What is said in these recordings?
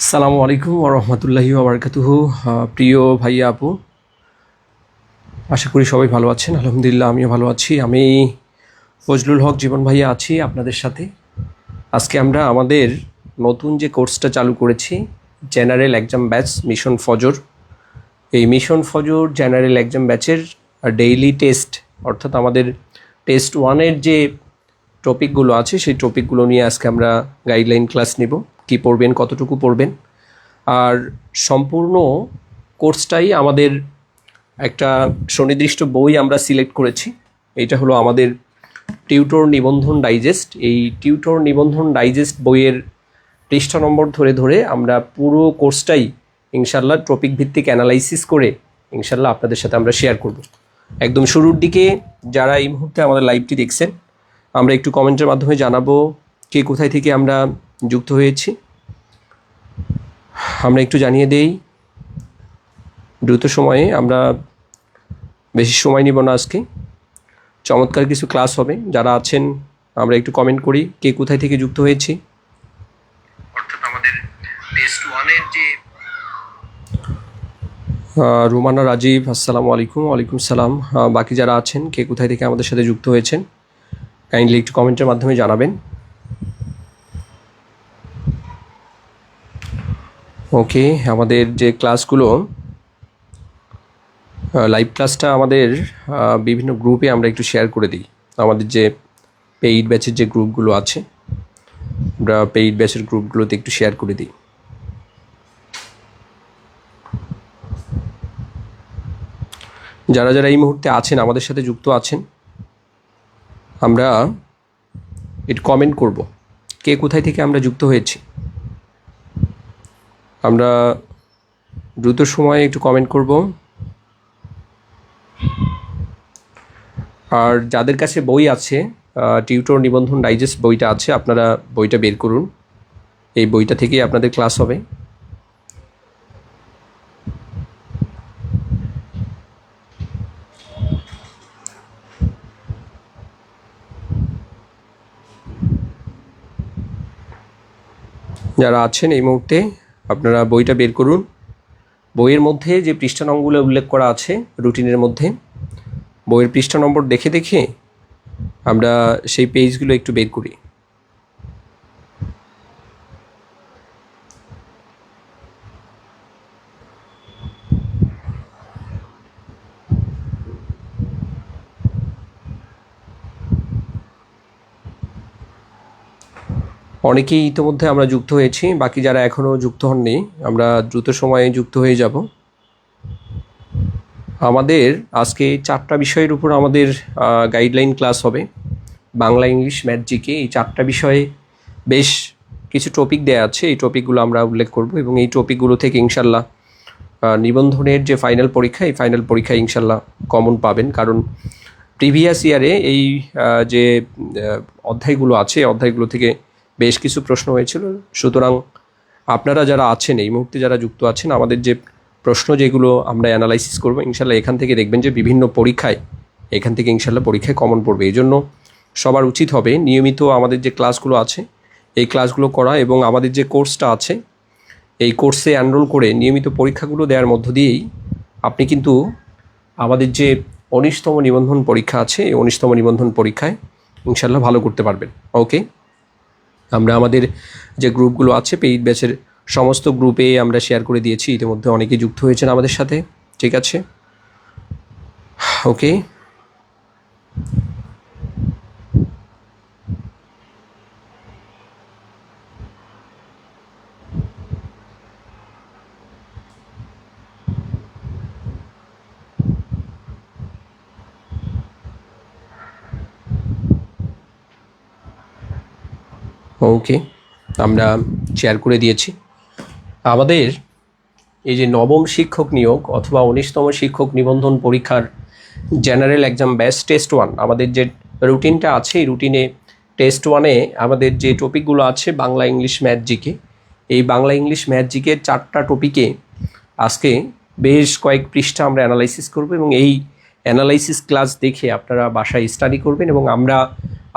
আসসালামু আলাইকুম ওয়া রাহমাতুল্লাহি ওয়া বারাকাতুহু। প্রিয় ভাইয়া আপু, আশা করি সবাই ভালো আছেন। আলহামদুলিল্লাহ আমিও ভালো আছি। আমি ফজলুল হক জীবন ভাইয়া আছি আপনাদের সাথে। আজকে আমরা আমাদের নতুন যে কোর্সটা চালু করেছি, জেনারেল এক্সাম ব্যাচ মিশন ফজর, এই মিশন ফজর জেনারেল এক্সাম ব্যাচের ডেইলি টেস্ট, অর্থাৎ আমাদের টেস্ট ওয়ানের যে টপিকগুলো আছে সেই টপিকগুলো নিয়ে আজকে আমরা গাইডলাইন ক্লাস নিব। কী পড়বেন, কতটুকু পড়বেন, আর সম্পূর্ণ কোর্সটাই আমাদের একটা সুনির্দিষ্ট বই আমরা সিলেক্ট করেছি। এইটা হলো আমাদের টিউটর নিবন্ধন ডাইজেস্ট। এই টিউটর নিবন্ধন ডাইজেস্ট বইয়ের পৃষ্ঠা নম্বর ধরে ধরে আমরা পুরো কোর্সটাই ইনশাল্লাহ টপিক ভিত্তিক অ্যানালাইসিস করে ইনশাল্লাহ আপনাদের সাথে আমরা শেয়ার করব। একদম শুরুর দিকে যারা এই মুহূর্তে আমাদের লাইভটি দেখছেন, আমরা একটু কমেন্টের মাধ্যমে জানাবো কে কোথায় থেকে আমরা যুক্ত হয়েছি। আমরা একটু জানিয়ে দেই দ্রুত সময়ে, আমরা বেশি সময় নিব না আজকে। চমৎকার কিছু ক্লাস হবে। যারা আছেন আমরা একটু কমেন্ট করি কে কোথায় থেকে যুক্ত হয়েছি। অর্থাৎ আমাদের টেস্ট ওয়ানের যে রুমানা রাজীব, আসসালামু আলাইকুম। ওয়ালাইকুম সালাম। বাকি যারা আছেন কে কোথায় থেকে আমাদের সাথে যুক্ত হয়েছেন কাইন্ডলি একটু কমেন্টের মাধ্যমে জানাবেন। ওকে, আমাদের যে ক্লাসগুলো, লাইভ ক্লাসটা আমাদের বিভিন্ন গ্রুপে আমরা একটু শেয়ার করে দিই। আমাদের যে পেইড ব্যাচের যে গ্রুপগুলো আছে, আমরা পেইড ব্যাচের গ্রুপগুলোতে একটু শেয়ার করে দিই। যারা যারা এই মুহূর্তে আছেন, আমাদের সাথে যুক্ত আছেন, আমরা একটু কমেন্ট করব কে কোথায় থেকে আমরা যুক্ত হয়েছি। আমরা দ্রুত সময়ে একটু কমেন্ট করব। আর যাদের কাছে বই আছে, টিউটর নিবন্ধন ডাইজেস্ট বইটা আছে, আপনারা বইটা বের করুন। এই বইটা থেকেই আপনাদের ক্লাস হবে। যারা আছেন এই মুহূর্তে আপনারা বইটা বের করুন। বইয়ের মধ্যে যে পৃষ্ঠা নম্বরগুলো উল্লেখ করা আছে রুটিনের মধ্যে, বইয়ের পৃষ্ঠা নম্বর দেখে দেখে আমরা সেই পেজগুলো একটু বের করি। অনেকেই ইতিমধ্যে আমরা যুক্ত হয়েছি, বাকি যারা এখনও যুক্ত হননি আমরা দ্রুত সময়ে যুক্ত হয়ে যাব। আমাদের আজকে 4টা বিষয়ের উপর আমাদের গাইডলাইন ক্লাস হবে, বাংলা, ইংলিশ, ম্যাথ, জিকে। এই 4টা বিষয়ে বেশ কিছু টপিক দেওয়া আছে, এই টপিকগুলো আমরা উল্লেখ করব এবং এই টপিকগুলো থেকে ইনশাল্লাহ নিবন্ধনের যে ফাইনাল পরীক্ষা, এই ফাইনাল পরীক্ষায় ইনশাল্লাহ কমন পাবেন। কারণ প্রিভিয়াস ইয়ারে এই যে অধ্যায়গুলো আছে, অধ্যায়গুলো থেকে বেশ কিছু প্রশ্ন হয়েছিল। সুতরাং আপনারা যারা আছেন এই মুহূর্তে, যারা যুক্ত আছেন, আমাদের যে প্রশ্ন যেগুলো আমরা অ্যানালাইসিস করবো ইনশাল্লাহ এখান থেকে দেখবেন যে বিভিন্ন পরীক্ষায় এখান থেকে ইনশাল্লাহ পরীক্ষায় কমন পড়বে। এই জন্য সবার উচিত হবে নিয়মিত আমাদের যে ক্লাসগুলো আছে এই ক্লাসগুলো করা, এবং আমাদের যে কোর্সটা আছে এই কোর্সে এনরোল করে নিয়মিত পরীক্ষাগুলো দেওয়ার মধ্য দিয়েই আপনি কিন্তু আমাদের যে 19তম নিবন্ধন পরীক্ষা আছে এই 19তম নিবন্ধন পরীক্ষায় ইনশাল্লাহ ভালো করতে পারবেন। ওকে, আমরা আমাদের যে গ্রুপগুলো আছে পেইড ব্যাচের সমস্ত গ্রুপে আমরা শেয়ার করে দিয়েছি। ইতিমধ্যে অনেকে যুক্ত হয়েছেন আমাদের সাথে। ঠিক আছে, ওকে। ওকে, আমরা শেয়ার করে দিয়েছি। আমাদের এই যে নবম শিক্ষক নিয়োগ অথবা 19তম শিক্ষক নিবন্ধন পরীক্ষার general exam batch test one, আমাদের যে রুটিনটা আছে এই রুটিনে টেস্ট ওয়ানে আমাদের যে টপিকগুলো আছে বাংলা, ইংলিশ, ম্যাথ, জিকে, এই বাংলা, ইংলিশ, ম্যাথ, জিকের 4টা টপিকে আজকে বেশ কয়েক পৃষ্ঠা আমরা অ্যানালাইসিস করব এবং এই অ্যানালাইসিস ক্লাস দেখে আপনারা বাসায় স্টাডি করবেন। এবং আমরা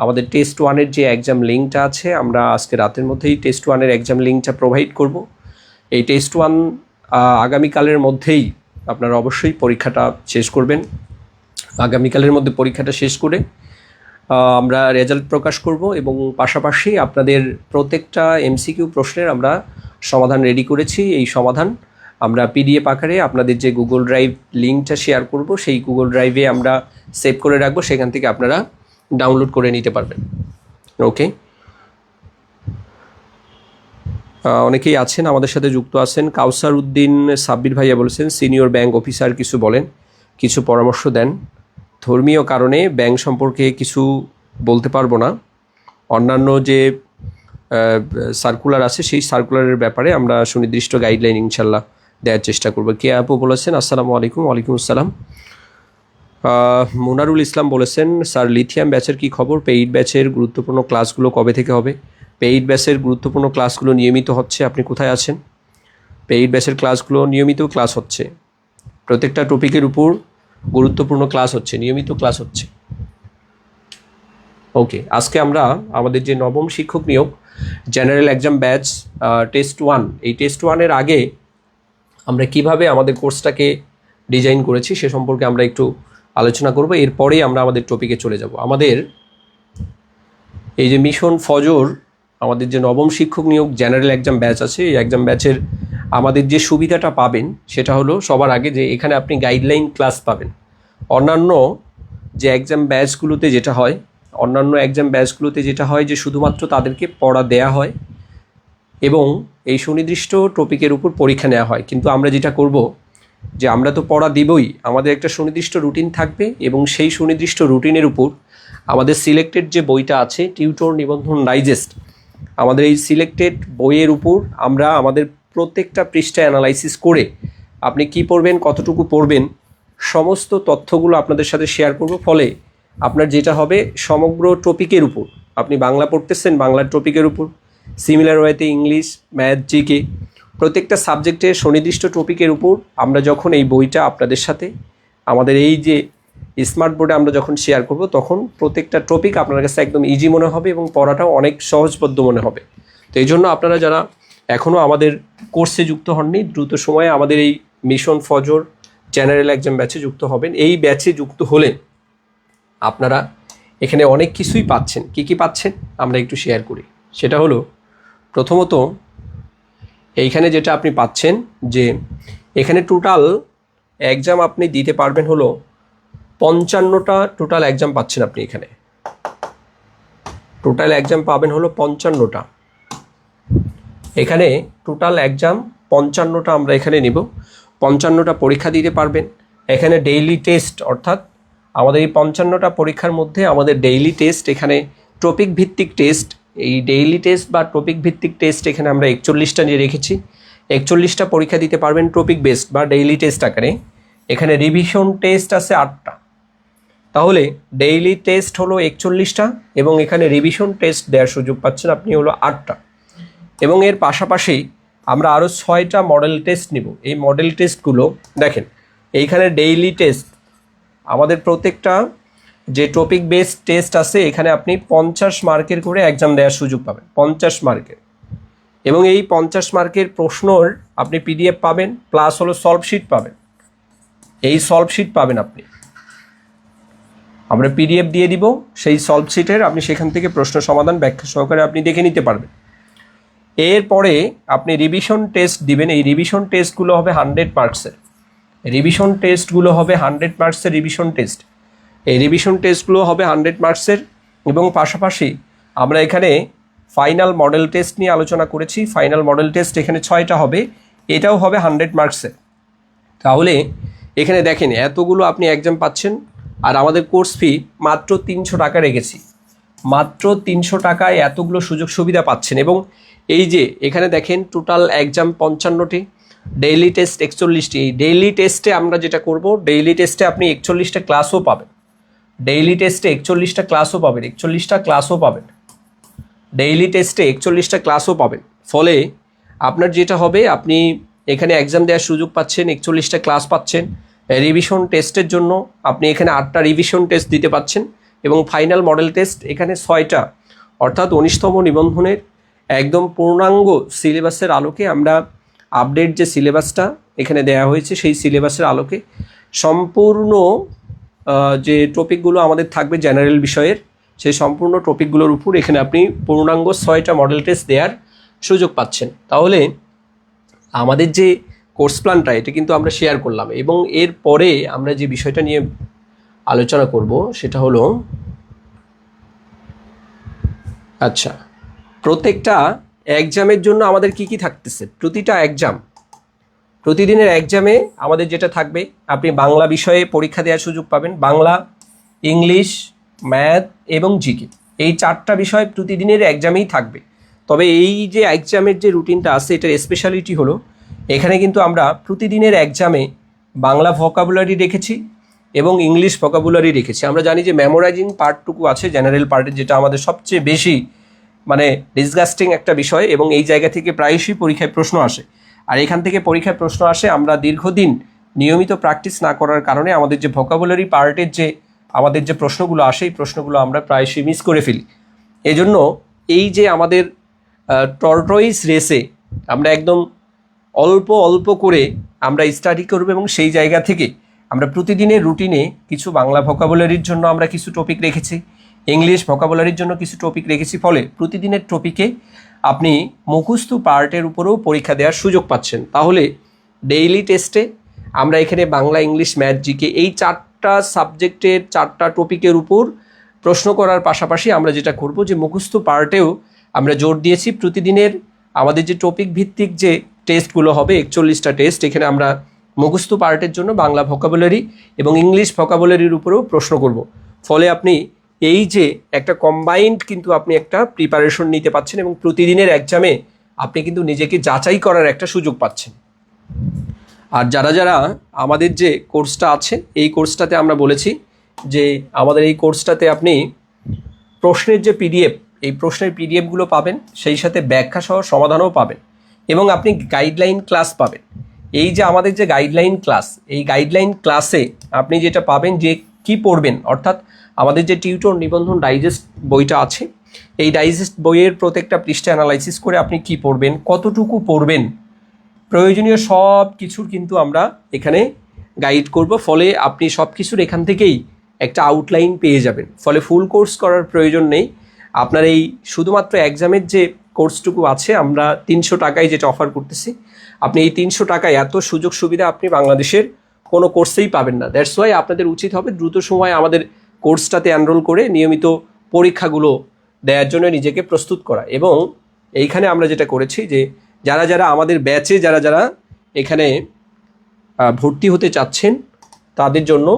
আমাদের টেস্ট ওয়ানের যে এক্সাম লিঙ্কটা আছে আমরা আজকে রাতের মধ্যেই টেস্ট ওয়ানের এক্সাম লিঙ্কটা প্রোভাইড করব। এই টেস্ট 1 আগামীকালের মধ্যেই আপনারা অবশ্যই পরীক্ষাটা শেষ করবেন। আগামীকালের মধ্যে পরীক্ষাটা শেষ করে আমরা রেজাল্ট প্রকাশ করব এবং পাশাপাশি আপনাদের প্রত্যেকটা এমসিকিউ প্রশ্নের আমরা সমাধান রেডি করেছি। এই সমাধান আমরা পিডিএফ আকারে আপনাদের যে গুগল ড্রাইভ লিঙ্কটা শেয়ার করব সেই গুগল ড্রাইভে আমরা সেভ করে রাখবো, সেখান থেকে আপনারা ডাউনলোড করে নিতে পারবেন। ওকে, অনেকেই আছেন আমাদের সাথে যুক্ত আছেন। কাউসার উদ্দিন সাব্বির ভাইয়া বলেছেন, সিনিয়র ব্যাংক অফিসার কিছু বলেন, কিছু পরামর্শ দেন। ধর্মীয় কারণে ব্যাংক সম্পর্কে কিছু বলতে পারবো না, অন্যান্য যে সার্কুলার আছে সেই সার্কুলারের ব্যাপারে আমরা সুনির্দিষ্ট গাইডলাইন ইনশাল্লাহ দেওয়ার চেষ্টা করবো। কে আপু বলেছেন, আসসালামু আলাইকুম। ওয়ালাইকুম আসসালাম। মুনারুল ইসলাম বলেছেন, স্যার লিথিয়াম ব্যাচের কী খবর? পেইড ব্যাচের গুরুত্বপূর্ণ ক্লাসগুলো কবে থেকে হবে? পেইড ব্যাচের গুরুত্বপূর্ণ ক্লাসগুলো নিয়মিত হচ্ছে। আপনি কোথায় আছেন? পেইড ব্যাচের ক্লাসগুলো নিয়মিত ক্লাস হচ্ছে, প্রত্যেকটা টপিকের উপর গুরুত্বপূর্ণ ক্লাস হচ্ছে, নিয়মিত ক্লাস হচ্ছে। ওকে, আজকে আমরা আমাদের যে নবম শিক্ষক নিয়োগ জেনারেল এক্সাম ব্যাচ টেস্ট 1, এই টেস্ট 1-এর আগে আমরা কিভাবে আমাদের কোর্সটাকে ডিজাইন করেছি সে সম্পর্কে আমরা একটু আলোচনা করব। এরপরেই আমরা আমাদের টপিকে চলে যাব। আমাদের এই যে মিশন ফজর, আমাদের যে নবম শিক্ষক নিয়োগ জেনারেল এক্সাম ব্যাচ আছে, এই এক্সাম ব্যাচের আমাদের যে সুবিধাটা পাবেন সেটা হলো সবার আগে যে এখানে আপনি গাইডলাইন ক্লাস পাবেন। অন্যান্য যে এক্সাম ব্যাচগুলোতে যেটা হয়, যে শুধুমাত্র তাদেরকে পড়া দেয়া হয় এবং এই সুনির্দিষ্ট টপিকের উপর পরীক্ষা নেওয়া হয়, কিন্তু আমরা যেটা করব যে আমরা তো পড়া দিবই, আমাদের একটা সুনির্দিষ্ট রুটিন থাকবে এবং সেই সুনির্দিষ্ট রুটিনের উপর আমাদের সিলেক্টেড যে বইটা আছে টিউটর নিবন্ধন ডাইজেস্ট, আমাদের এই সিলেক্টেড বইয়ের উপর আমরা আমাদের প্রত্যেকটা পৃষ্ঠা অ্যানালাইসিস করে আপনি কি পড়বেন, কতটুকু পড়বেন, সমস্ত তথ্যগুলো আপনাদের সাথে শেয়ার করব। ফলে আপনার যেটা হবে সমগ্র টপিকের উপর, আপনি বাংলা পড়তেছেন বাংলার টপিকের উপর, সিমিলার ওয়েতে ইংলিশ, ম্যাথ, জিকে, প্রত্যেকটা সাবজেক্টের সুনির্দিষ্ট টপিকের উপর আমরা যখন এই বইটা আপনাদের সাথে আমাদের এই যে স্মার্ট বোর্ডে আমরা যখন শেয়ার করব তখন প্রত্যেকটা টপিক আপনার কাছে একদম ইজি মনে হবে এবং পড়াটাও অনেক সহজবোধ্য মনে হবে। তো এই জন্য আপনারা যারা এখনও আমাদের কোর্সে যুক্ত হননি, দ্রুত সময়ে আমাদের এই মিশন ফজর জেনারেল এক্সাম ব্যাচে যুক্ত হবেন। এই ব্যাচে যুক্ত হলে আপনারা এখানে অনেক কিছুই পাচ্ছেন। কি কি পাচ্ছেন আমরা একটু শেয়ার করি। সেটা হলো, প্রথমত এইখানে যেটা আপনি পাচ্ছেন যে এখানে টোটাল এক্সাম আপনি দিতে পারবেন হলো 55টা টোটাল এক্সাম পাচ্ছেন। আপনি এখানে টোটাল এক্সাম পাবেন হলো 55টা। এখানে টোটাল এক্সাম 55টা আমরা এখানে নিব, 55টা পরীক্ষা দিতে পারবেন। এখানে ডেইলি টেস্ট, অর্থাৎ আমাদের এই 55টা পরীক্ষার মধ্যে আমাদের ডেইলি টেস্ট, এখানে টপিক ভিত্তিক টেস্ট, এই ডেইলি টেস্ট বা টপিক ভিত্তিক টেস্ট এখানে আমরা 41টা নিয়ে রেখেছি। 41টা পরীক্ষা দিতে পারবেন টপিক বেসড বা ডেইলি টেস্ট আকারে। এখানে রিভিশন টেস্ট আছে 8টা, তাহলে ডেইলি টেস্ট হলো 41টা এবং এখানে রিভিশন টেস্ট দেওয়ার সুযোগ পাচ্ছেন আপনি হলো 8টা। এবং এর পাশাপাশি আমরা আরও 6টা মডেল টেস্ট নিব। এই মডেল টেস্টগুলো দেখেন, এইখানে ডেইলি টেস্ট আমাদের প্রত্যেকটা যে টপিক বেসড টেস্ট আছে এখানে আপনি 50 মার্কের করে এক্সাম দেওয়ার সুযোগ পাবেন, 50 মার্কের। এবং এই 50 মার্কের প্রশ্নর আপনি পিডিএফ পাবেন, প্লাস হলো সলভ শিট পাবেন। এই সলভ শিট পাবেন আপনি, আমরা পিডিএফ দিয়ে দিব, সেই সলভ শিটের আপনি সেখান থেকে প্রশ্ন সমাধান ব্যাখ্যা সহকারে আপনি দেখে নিতে পারবেন। এরপরে আপনি রিভিশন টেস্ট দিবেন। এই রিভিশন টেস্টগুলো হবে 100 মার্কসের, রিভিশন টেস্টগুলো হবে 100 মার্কসের রিভিশন টেস্ট। এই রিভিশন টেস্টগুলো হবে 100 মার্কসের এবং পাশাপাশি আমরা এখানে ফাইনাল মডেল টেস্ট নিয়ে আলোচনা করেছি। ফাইনাল মডেল টেস্ট এখানে 6টা হবে, এটাও হবে 100 মার্কসের। তাহলে এখানে দেখেন এতগুলো আপনি এক্সাম পাচ্ছেন। আর আমাদের কোর্স ফি মাত্র 300 টাকা রেখেছি, মাত্র 300 টাকায় এতগুলো সুযোগ সুবিধা পাচ্ছেন। এবং এই যে এখানে দেখেন টোটাল এক্সাম 55টি, ডেইলি টেস্ট 41টি। এই ডেইলি টেস্টে আমরা যেটা করব, ডেইলি টেস্টে আপনি 41টা ক্লাসও পাবেন, ডেইলি টেস্টে 41টা ক্লাসও পাবেন, 41টা ক্লাসও পাবেন, ডেইলি টেস্টে 41টা ক্লাসও পাবেন। ফলে আপনার যেটা হবে, আপনি এখানে এক্সাম দেওয়ার সুযোগ পাচ্ছেন, 41টা ক্লাস পাচ্ছেন। রিভিশন টেস্টের জন্য আপনি এখানে 8টা রিভিশন টেস্ট দিতে পাচ্ছেন এবং ফাইনাল মডেল টেস্ট এখানে 6টা, অর্থাৎ 19তম নিবন্ধনের একদম পূর্ণাঙ্গ সিলেবাসের আলোকে আমরা আপডেট যে সিলেবাসটা এখানে দেওয়া হয়েছে সেই সিলেবাসের আলোকে সম্পূর্ণ যে টপিকগুলো আমাদের থাকবে জেনারেল বিষয়ের, সেই সম্পূর্ণ টপিকগুলোর উপর এখানে আপনি পূর্ণাঙ্গ 6টা মডেল টেস্ট দেওয়ার সুযোগ পাচ্ছেন। তাহলে আমাদের যে কোর্স প্ল্যানটা এটা কিন্তু আমরা শেয়ার করলাম, এবং এর পরে আমরা যে বিষয়টা নিয়ে আলোচনা করব সেটা হলো, আচ্ছা, প্রত্যেকটা এক্সামের জন্য আমাদের কি কি থাকতেছে। প্রতিটা এক্সাম, প্রতিদিনের এক্সামে আমাদের যেটা থাকবে, আপনি বাংলা বিষয়ে পরীক্ষা দেওয়ার সুযোগ পাবেন। বাংলা, ইংলিশ, ম্যাথ এবং জিকে, এই 4টা বিষয় প্রতিদিনের এক্সামেই থাকবে। তবে এই যে এক্সামের যে রুটিনটা আছে এটার স্পেশালিটি হলো এখানে কিন্তু আমরা প্রতিদিনের এক্সামে বাংলা ভোকাবুলারি রেখেছি এবং ইংলিশ ভোকাবুলারি রেখেছি। আমরা জানি যে মেমোরাইজিং পার্টটুকু আছে জেনারেল পার্টের, যেটা আমাদের সবচেয়ে বেশি মানে ডিসগাস্টিং একটা বিষয়, এবং এই জায়গা থেকে প্রায়শই পরীক্ষায় প্রশ্ন আসে। আর এখান থেকে পরীক্ষায় প্রশ্ন আসে আমরা দীর্ঘদিন নিয়মিত প্র্যাকটিস না করার কারণে আমাদের যে ভোকাবুলারি পার্টের যে আমাদের যে প্রশ্নগুলো আসে এই প্রশ্নগুলো আমরা প্রায়শই মিস করে ফেলি। এজন্য এই যে আমাদের টর্টয়েস রেসে আমরা একদম অল্প অল্প করে আমরা স্টাডি করব, এবং সেই জায়গা থেকে আমরা প্রতিদিনের রুটিনে কিছু বাংলা ভোকাবুলারির জন্য আমরা কিছু টপিক রেখেছি, ইংলিশ ভোকাবুলারির জন্য কিছু টপিক রেখেছি। ফলে প্রতিদিনের টপিকে আপনি মুখস্থ পার্টের উপরেও পরীক্ষা দেওয়ার সুযোগ পাচ্ছেন। তাহলে ডেইলি টেস্টে আমরা এখানে বাংলা, ইংলিশ, ম্যাথ, জিকে এই 4টা সাবজেক্টের 4টা টপিকের উপর প্রশ্ন করার পাশাপাশি আমরা যেটা করব যে মুখস্থ পার্টেও আমরা জোর দিয়েছি। প্রতিদিনের আমাদের যে টপিক ভিত্তিক যে টেস্টগুলো হবে 41টা টেস্ট, এখানে আমরা মুখস্থ পার্টের জন্য বাংলা ভোকাবুলারি এবং ইংলিশ ভোকাবুলারির উপরেও প্রশ্ন করব। ফলে আপনি এই যে একটা কম্বাইন্ড কিন্তু আপনি একটা প্রিপারেশন নিতে পাচ্ছেন, এবং প্রতিদিনের এক্সামে আপনি কিন্তু নিজেকে যাচাই করার একটা সুযোগ পাচ্ছেন। আর যারা যারা আমাদের যে কোর্সটা আছে এই কোর্সটাতে আমরা বলেছি যে আমাদের এই কোর্সটাতে আপনি প্রশ্নের যে পিডিএফ, এই প্রশ্নের পিডিএফগুলো পাবেন, সেই সাথে ব্যাখ্যা সহ সমাধানও পাবেন, এবং আপনি গাইডলাইন ক্লাস পাবেন। এই যে আমাদের যে গাইডলাইন ক্লাস, এই গাইডলাইন ক্লাসে আপনি যেটা পাবেন যে কি পড়বেন, অর্থাৎ আমাদের যে টিউটর নিবন্ধন ডাইজেস্ট বইটা আছে এই ডাইজেস্ট বইয়ের প্রত্যেকটা পৃষ্ঠা অ্যানালাইসিস করে আপনি কি পড়বেন, কতটুকু পড়বেন, প্রয়োজনীয় সব কিছুর কিন্তু আমরা এখানে গাইড করব। ফলে আপনি সব কিছুর এখান থেকেই একটা আউটলাইন পেয়ে যাবেন। ফলে ফুল কোর্স করার প্রয়োজন নেই। আপনার এই শুধুমাত্র এক্সামের যে কোর্সটুকু আছে আমরা 300 টাকায় যেটা অফার করতেছি, আপনি এই 300 টাকায় এত সুযোগ সুবিধা আপনি বাংলাদেশের কোনো কোর্সেই পাবেন না। দ্যাটস ওয়াই আপনাদের উচিত হবে দ্রুত সময়ে আমাদের কোর্সটাতে এনরোল করে নিয়মিত পরীক্ষাগুলো দেওয়ার জন্য নিজেকে প্রস্তুত করা। এবং এইখানে আমরা যেটা করেছি যে যারা যারা আমাদের ব্যাচে যারা যারা এখানে ভর্তি হতে চাচ্ছেন তাদের জন্য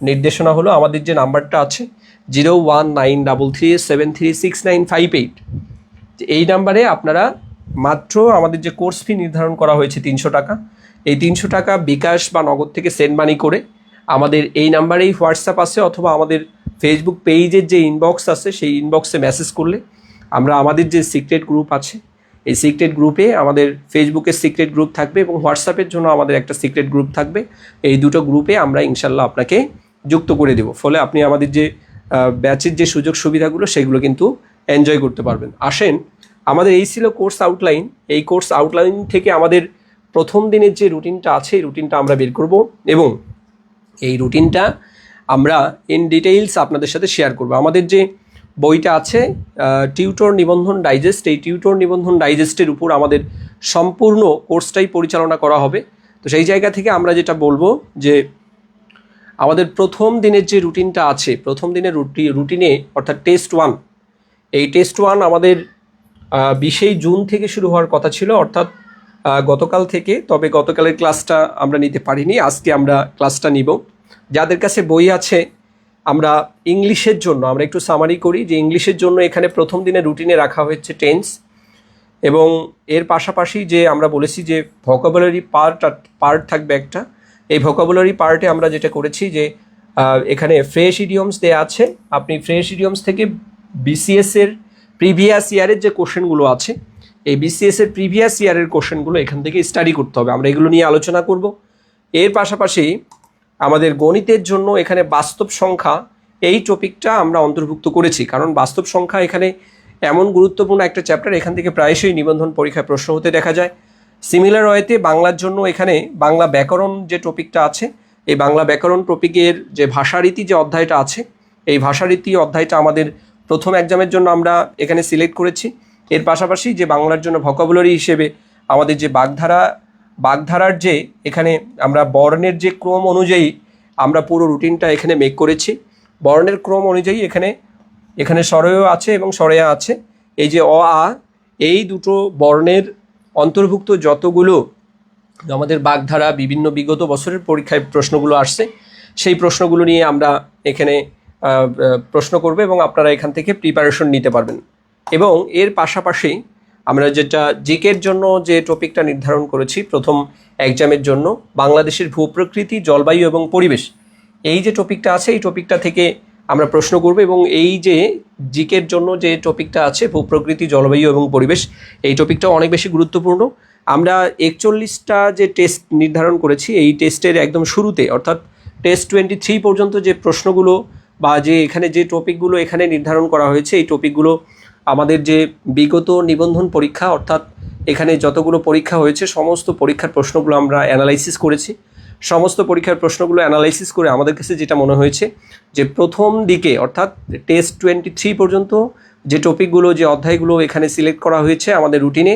নির্দেশনা হলো আমাদের যে নাম্বারটা আছে 01933736958, এই নাম্বারে আপনারা মাত্র আমাদের যে কোর্স ফি নির্ধারণ করা হয়েছে 300 টাকা, এই 300 টাকা বিকাশ বা নগদ থেকে সেন্ড মানি করে আমাদের এই নাম্বারেই হোয়াটসঅ্যাপ আছে অথবা আমাদের ফেসবুক পেজের যে ইনবক্স আছে সেই ইনবক্সে মেসেজ করলে আমরা আমাদের যে সিক্রেট গ্রুপ আছে এই সিক্রেট গ্রুপে, আমাদের ফেসবুকের সিক্রেট গ্রুপ থাকবে এবং হোয়াটসঅ্যাপের জন্য আমাদের একটা সিক্রেট গ্রুপ থাকবে, এই দুটো গ্রুপে আমরা ইনশাল্লাহ আপনাকে যুক্ত করে দেব। ফলে আপনি আমাদের যে ব্যাচের যে সুযোগ সুবিধাগুলো সেগুলো কিন্তু এনজয় করতে পারবেন। আসেন, আমাদের এই ছিল কোর্স আউটলাইন। এই কোর্স আউটলাইন থেকে আমাদের প্রথম দিনের যে রুটিনটা আছে এই রুটিনটা আমরা বের করব, এবং এই রুটিনটা আমরা ইন ডিটেইলস আপনাদের সাথে শেয়ার করব। আমাদের যে বইটা আছে টিউটর নিবন্ধন ডাইজেস্ট, এই টিউটর নিবন্ধন ডাইজেস্টের উপর আমাদের সম্পূর্ণ কোর্সটাই পরিচালনা করা হবে। তো সেই জায়গা থেকে আমরা যেটা বলবো যে আমাদের প্রথম দিনের যে রুটিনটা আছে, প্রথম দিনের রুটিনে অর্থাৎ টেস্ট 1, এই টেস্ট 1 আমাদের 20 জুন থেকে শুরু হওয়ার কথা ছিল, অর্থাৎ গতকাল থেকে। তবে গতকালের ক্লাসটা আমরা নিতে পারিনি, আজকে আমরা ক্লাসটা নিব। যাদের কাছে বই আছে, আমরা ইংলিশের জন্য আমরা একটু সামারি করি যে ইংলিশের জন্য এখানে প্রথম দিনের রুটিনে রাখা হয়েছে টেন্স, এবং এর পাশাপাশি যে আমরা বলেছি যে ভোকাবুলারি পার্ট থাকবে একটা। এই ভোকাবুলারি পার্টে আমরা যেটা করেছি যে এখানে ফ্রেশ ইডিয়মস দেওয়া আছে, আপনি ফ্রেশ ইডিয়মস থেকে বিসিএসের প্রিভিয়াস ইয়ারের যে কোশ্চেনগুলো আছে এই বিসিএসের প্রিভিয়াস ইয়ারের কোশ্চেনগুলো এখান থেকে স্টাডি করতে হবে, আমরা এগুলো নিয়ে আলোচনা করব। এর পাশাপাশি আমাদের গণিতের জন্য এখানে বাস্তব সংখ্যা এই টপিকটা আমরা অন্তর্ভুক্ত করেছি, কারণ বাস্তব সংখ্যা এখানে এমন গুরুত্বপূর্ণ একটা চ্যাপ্টার, এখান থেকে প্রায়শই নিবন্ধন পরীক্ষায় প্রশ্ন হতে দেখা যায়। সিমিলার ওয়েতে বাংলার জন্য এখানে বাংলা ব্যাকরণ যে টপিকটা আছে, এই বাংলা ব্যাকরণ টপিকের যে ভাষারীতি যে অধ্যায়টা আছে, এই ভাষারীতি অধ্যায়টা আমাদের প্রথম এক্সামের জন্য আমরা এখানে সিলেক্ট করেছি। এর পাশাপাশি যে বাংলার জন্য ভোকাবুলারি হিসেবে আমাদের যে বাগধারার যে এখানে আমরা বর্ণের যে ক্রম অনুযায়ী আমরা পুরো রুটিনটা এখানে মেক করেছি। বর্ণের ক্রম অনুযায়ী এখানে স্বরয় আছে এবং স্বরেয়া আছে। এই যে অ আ, এই দুটো বর্ণের অন্তর্ভুক্ত যতগুলো আমাদের বাগধারা বিভিন্ন বিগত বছরের পরীক্ষায় প্রশ্নগুলো আসছে, সেই প্রশ্নগুলো নিয়ে আমরা এখানে প্রশ্ন করব এবং আপনারা এখান থেকে প্রিপারেশন নিতে পারবেন। এবং এর পাশাপাশি আমরা যেটা জিকের জন্য যে টপিকটা নির্ধারণ করেছি প্রথম এক্সামের জন্য, বাংলাদেশের ভূপ্রকৃতি, জলবায়ু এবং পরিবেশ, এই যে টপিকটা আছে এই টপিকটা থেকে আমরা প্রশ্ন করব। এবং এই যে জিকের জন্য যে টপিকটা আছে ভূপ্রকৃতি, জলবায়ু এবং পরিবেশ, এই টপিকটা অনেক বেশি গুরুত্বপূর্ণ। আমরা 41টা যে টেস্ট নির্ধারণ করেছি, এই টেস্টের একদম শুরুতে অর্থাৎ টেস্ট 23 পর্যন্ত যে প্রশ্নগুলো বা যে এখানে যে টপিকগুলো এখানে নির্ধারণ করা হয়েছে, এই টপিকগুলো আমাদের যে বিগত নিবন্ধন পরীক্ষা অর্থাৎ এখানে যতগুলো পরীক্ষা হয়েছে সমস্ত পরীক্ষার প্রশ্নগুলো আমরা অ্যানালাইসিস করেছি। সমস্ত পরীক্ষার প্রশ্নগুলো অ্যানালাইসিস করে আমাদের কাছে যেটা মনে হয়েছে যে প্রথম দিকে অর্থাৎ টেস্ট 23 পর্যন্ত যে টপিকগুলো যে অধ্যায়গুলো এখানে সিলেক্ট করা হয়েছে আমাদের রুটিনে,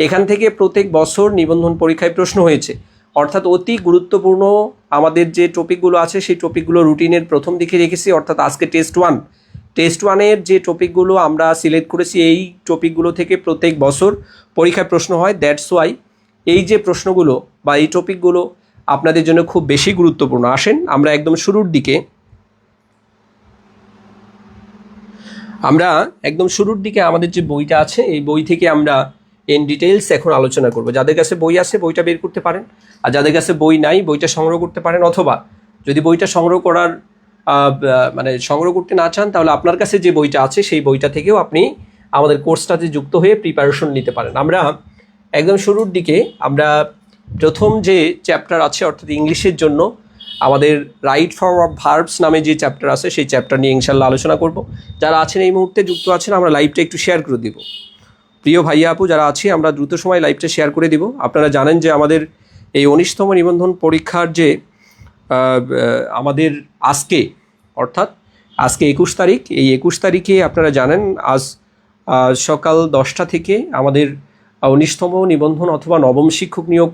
এখান থেকে প্রত্যেক বছর নিবন্ধন পরীক্ষায় প্রশ্ন হয়েছে। অর্থাৎ অতি গুরুত্বপূর্ণ আমাদের যে টপিকগুলো আছে সেই টপিকগুলো রুটিনের প্রথম দিকে রেখেছি। অর্থাৎ আজকে টেস্ট ওয়ানের যে টপিকগুলো আমরা সিলেক্ট করেছি, এই টপিকগুলো থেকে প্রত্যেক বছর পরীক্ষায় প্রশ্ন হয়। দ্যাটস ওয়াই এই যে প্রশ্নগুলো বা এই টপিকগুলো আপনাদের জন্য খুব বেশি গুরুত্বপূর্ণ। আসেন আমরা একদম শুরুর দিকে আমাদের যে বইটা আছে এই বই থেকে আমরা ইন ডিটেইলস এখন আলোচনা করব। যাদের কাছে বই আছে বইটা বের করতে পারেন, আর যাদের কাছে বই নাই বইটা সংগ্রহ করতে পারেন, অথবা যদি বইটা সংগ্রহ করতে না চান তাহলে আপনার কাছে যে বইটা আছে সেই বইটা থেকেও আপনি আমাদের কোর্সটাতে যুক্ত হয়ে প্রিপারেশন নিতে পারেন। আমরা একদম শুরুর দিকে আমরা প্রথম যে চ্যাপ্টার আছে অর্থাৎ ইংলিশের জন্য আমাদের রাইট ফর্ম অফ ভার্বস নামে যে চ্যাপ্টার আছে সেই চ্যাপ্টার নিয়ে ইনশাল্লাহ আলোচনা করব। যারা আছেন এই মুহূর্তে যুক্ত আছেন, আমরা লাইভটা একটু শেয়ার করে দিব। প্রিয় ভাইয়া আপু যারা আছি, আমরা দ্রুত সময় লাইভটা শেয়ার করে দিব। আপনারা জানেন যে আমাদের এই 19তম নিবন্ধন পরীক্ষার যে আমাদের আজকে অর্থাৎ আজকে 21 তারিখ, এই 21 তারিখে আপনারা জানেন আজ সকাল 10টা থেকে আমাদের 19তম নিবন্ধন অথবা নবম শিক্ষক নিয়োগ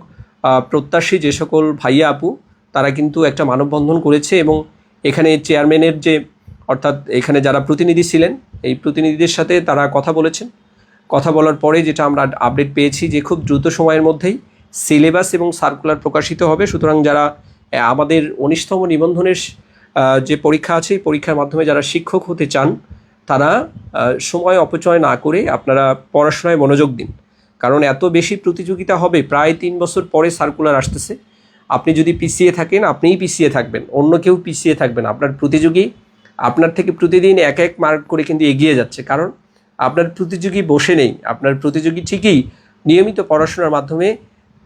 প্রত্যাশী যে সকল ভাইয়া আপু তারা কিন্তু একটা মানববন্ধন করেছে। এবং এখানে চেয়ারম্যানের যে অর্থাৎ এখানে যারা প্রতিনিধি ছিলেন এই প্রতিনিধিদের সাথে তারা কথা বলেছেন। কথা বলার পরে যেটা আমরা আপডেট পেয়েছি যে খুব দ্রুত সময়ের মধ্যেই সিলেবাস এবং সার্কুলার প্রকাশিত হবে। সুতরাং যারা আমাদের 19তম নিবন্ধনের যে পরীক্ষা আছে এই পরীক্ষার মাধ্যমে যারা শিক্ষক হতে চান তারা সময় অপচয় না করে আপনারা পড়াশোনায় মনোযোগ দিন। কারণ এত বেশি প্রতিযোগিতা হবে, প্রায় 3 বছর পরে সার্কুলার আসতেছে। আপনি যদি পিছিয়ে থাকেন আপনিই পিছিয়ে থাকবেন, অন্য কেউ পিছিয়ে থাকবেন। আপনার প্রতিযোগী আপনার থেকে প্রতিদিন এক মার্ক করে কিন্তু এগিয়ে যাচ্ছে, কারণ আপনার প্রতিযোগী বসে নেই। আপনার প্রতিযোগী ঠিকই নিয়মিত পড়াশোনার মাধ্যমে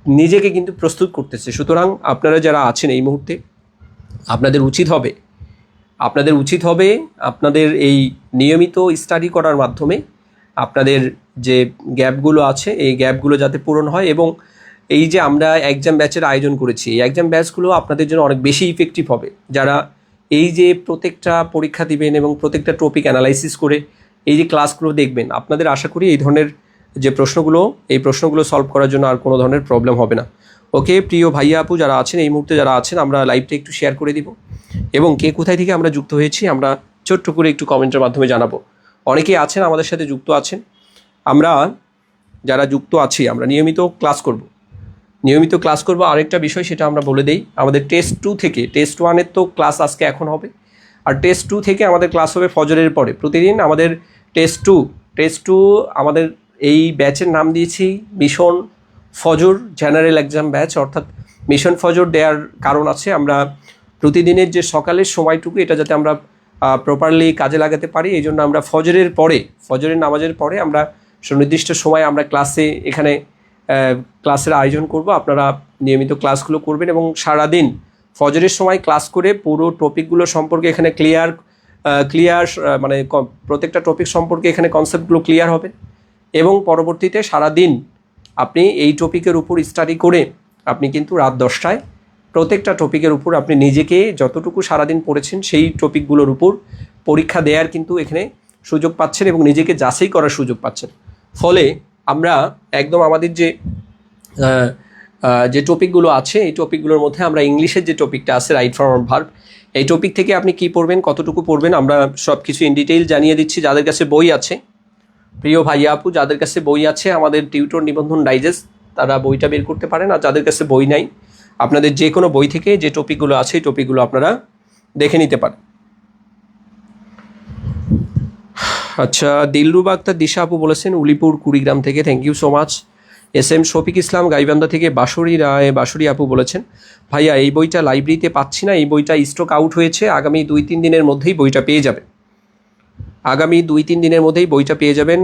নিজেকে কিন্তু প্রস্তুত করতেছে। সুতরাং আপনারা যারা আছেন এই মুহূর্তে আপনাদের উচিত হবে আপনাদের এই নিয়মিত স্টাডি করার মাধ্যমে আপনাদের যে গ্যাপগুলো আছে এই গ্যাপগুলো যাতে পূরণ হয়। এবং এই যে আমরা এক্সাম ব্যাচের আয়োজন করেছি এই এক্সাম ব্যাচগুলো আপনাদের জন্য অনেক বেশি ইফেক্টিভ হবে। যারা এই যে প্রত্যেকটা পরীক্ষা দিবেন এবং প্রত্যেকটা টপিক অ্যানালাইসিস করে এই যে ক্লাসগুলো দেখবেন, আপনাদের আশা করি এই ধরনের যে প্রশ্নগুলো সলভ করার জন্য আর কোনো ধরনের প্রবলেম হবে না। ওকে প্রিয় ভাইয়া আপু যারা আছেন এই মুহূর্তে যারা আছেন, আমরা লাইভটা একটু শেয়ার করে দিব এবং কে কোথায় থেকে আমরা যুক্ত হয়েছি আমরা ছোট্ট করে একটু কমেন্টের মাধ্যমে জানাবো। অনেকেই আছেন আমাদের সাথে যুক্ত আছেন। আমরা যারা যুক্ত আছি আমরা নিয়মিত ক্লাস করব। আরেকটা বিষয় সেটা আমরা বলে দেই, আমাদের টেস্ট 2 থেকে টেস্ট 1-এর তো ক্লাস আজকে এখন হবে, আর টেস্ট 2 থেকে আমাদের ক্লাস হবে ফজরের পরে প্রতিদিন। আমাদের টেস্ট 2 আমাদের এই ব্যাচের নাম দিয়েছি মিশন ফজর জেনারেল এক্সাম ব্যাচ। অর্থাৎ মিশন ফজর দেওয়ার কারণ আছে, আমরা প্রতিদিনের যে সকালের সময়টুকু এটা যাতে আমরা প্রপারলি কাজে লাগাতে পারি, এই জন্য আমরা ফজরের নামাজের পরে আমরা সুনির্দিষ্ট সময় আমরা এখানে ক্লাসের আয়োজন করব। আপনারা নিয়মিত ক্লাসগুলো করবেন এবং সারাদিন ফজরের সময় ক্লাস করে পুরো টপিকগুলো সম্পর্কে এখানে ক্লিয়ার মানে প্রত্যেকটা টপিক সম্পর্কে এখানে কনসেপ্টগুলো ক্লিয়ার হবে। এবং পরবর্তীতে সারাদিন আপনি এই টপিকের উপর স্টাডি করে আপনি কিন্তু রাত 10টায় প্রত্যেকটা টপিকের উপর আপনি নিজেকে যতটুকু সারাদিন পড়েছেন সেই টপিকগুলোর উপর পরীক্ষা দেওয়ার কিন্তু এখানে সুযোগ পাচ্ছেন এবং নিজেকে যাচাই করার সুযোগ পাচ্ছেন। ফলে আমরা একদম আমাদের যে টপিকগুলো আছে এই টপিকগুলোর মধ্যে আমরা ইংলিশের যে টপিকটা আছে রাইট ফর্ম অফ ভার্ব, এই টপিক থেকে আপনি কি পড়বেন, কতটুকু পড়বেন, আমরা সব কিছু ইন ডিটেইল জানিয়ে দিচ্ছি। যাদের কাছে বই আছে, প্রিয় ভাইয়া আপু, যাদের কাছে বই আছে আমাদের টিউটর নিবন্ধন ডাইজেস্ট, তারা বইটা বের করতে পারেন। আর যাদের কাছে বই নাই, আপনাদের যে কোনো বই থেকে যে টপিকগুলো আছে এই টপিকগুলো আপনারা দেখে নিতে পারেন। আচ্ছা, দিলরুবা আক্তার দিশা আপু বলেছেন উলিপুর কুড়িগ্রাম থেকে, thank you so much. SM Shafiq Islam Gaibandha থেকে, বাঁশুরি আপু বলেছেন ভাইয়া এই বইটা লাইব্রেরিতে পাচ্ছি না, এই বইটা স্টক আউট হয়েছে, আগামী 2-3 দিনের মধ্যেই বইটা পেয়ে যাবেন, আগামী 2-3 দিনের মধ্যেই বইটা পেয়ে যাবেন।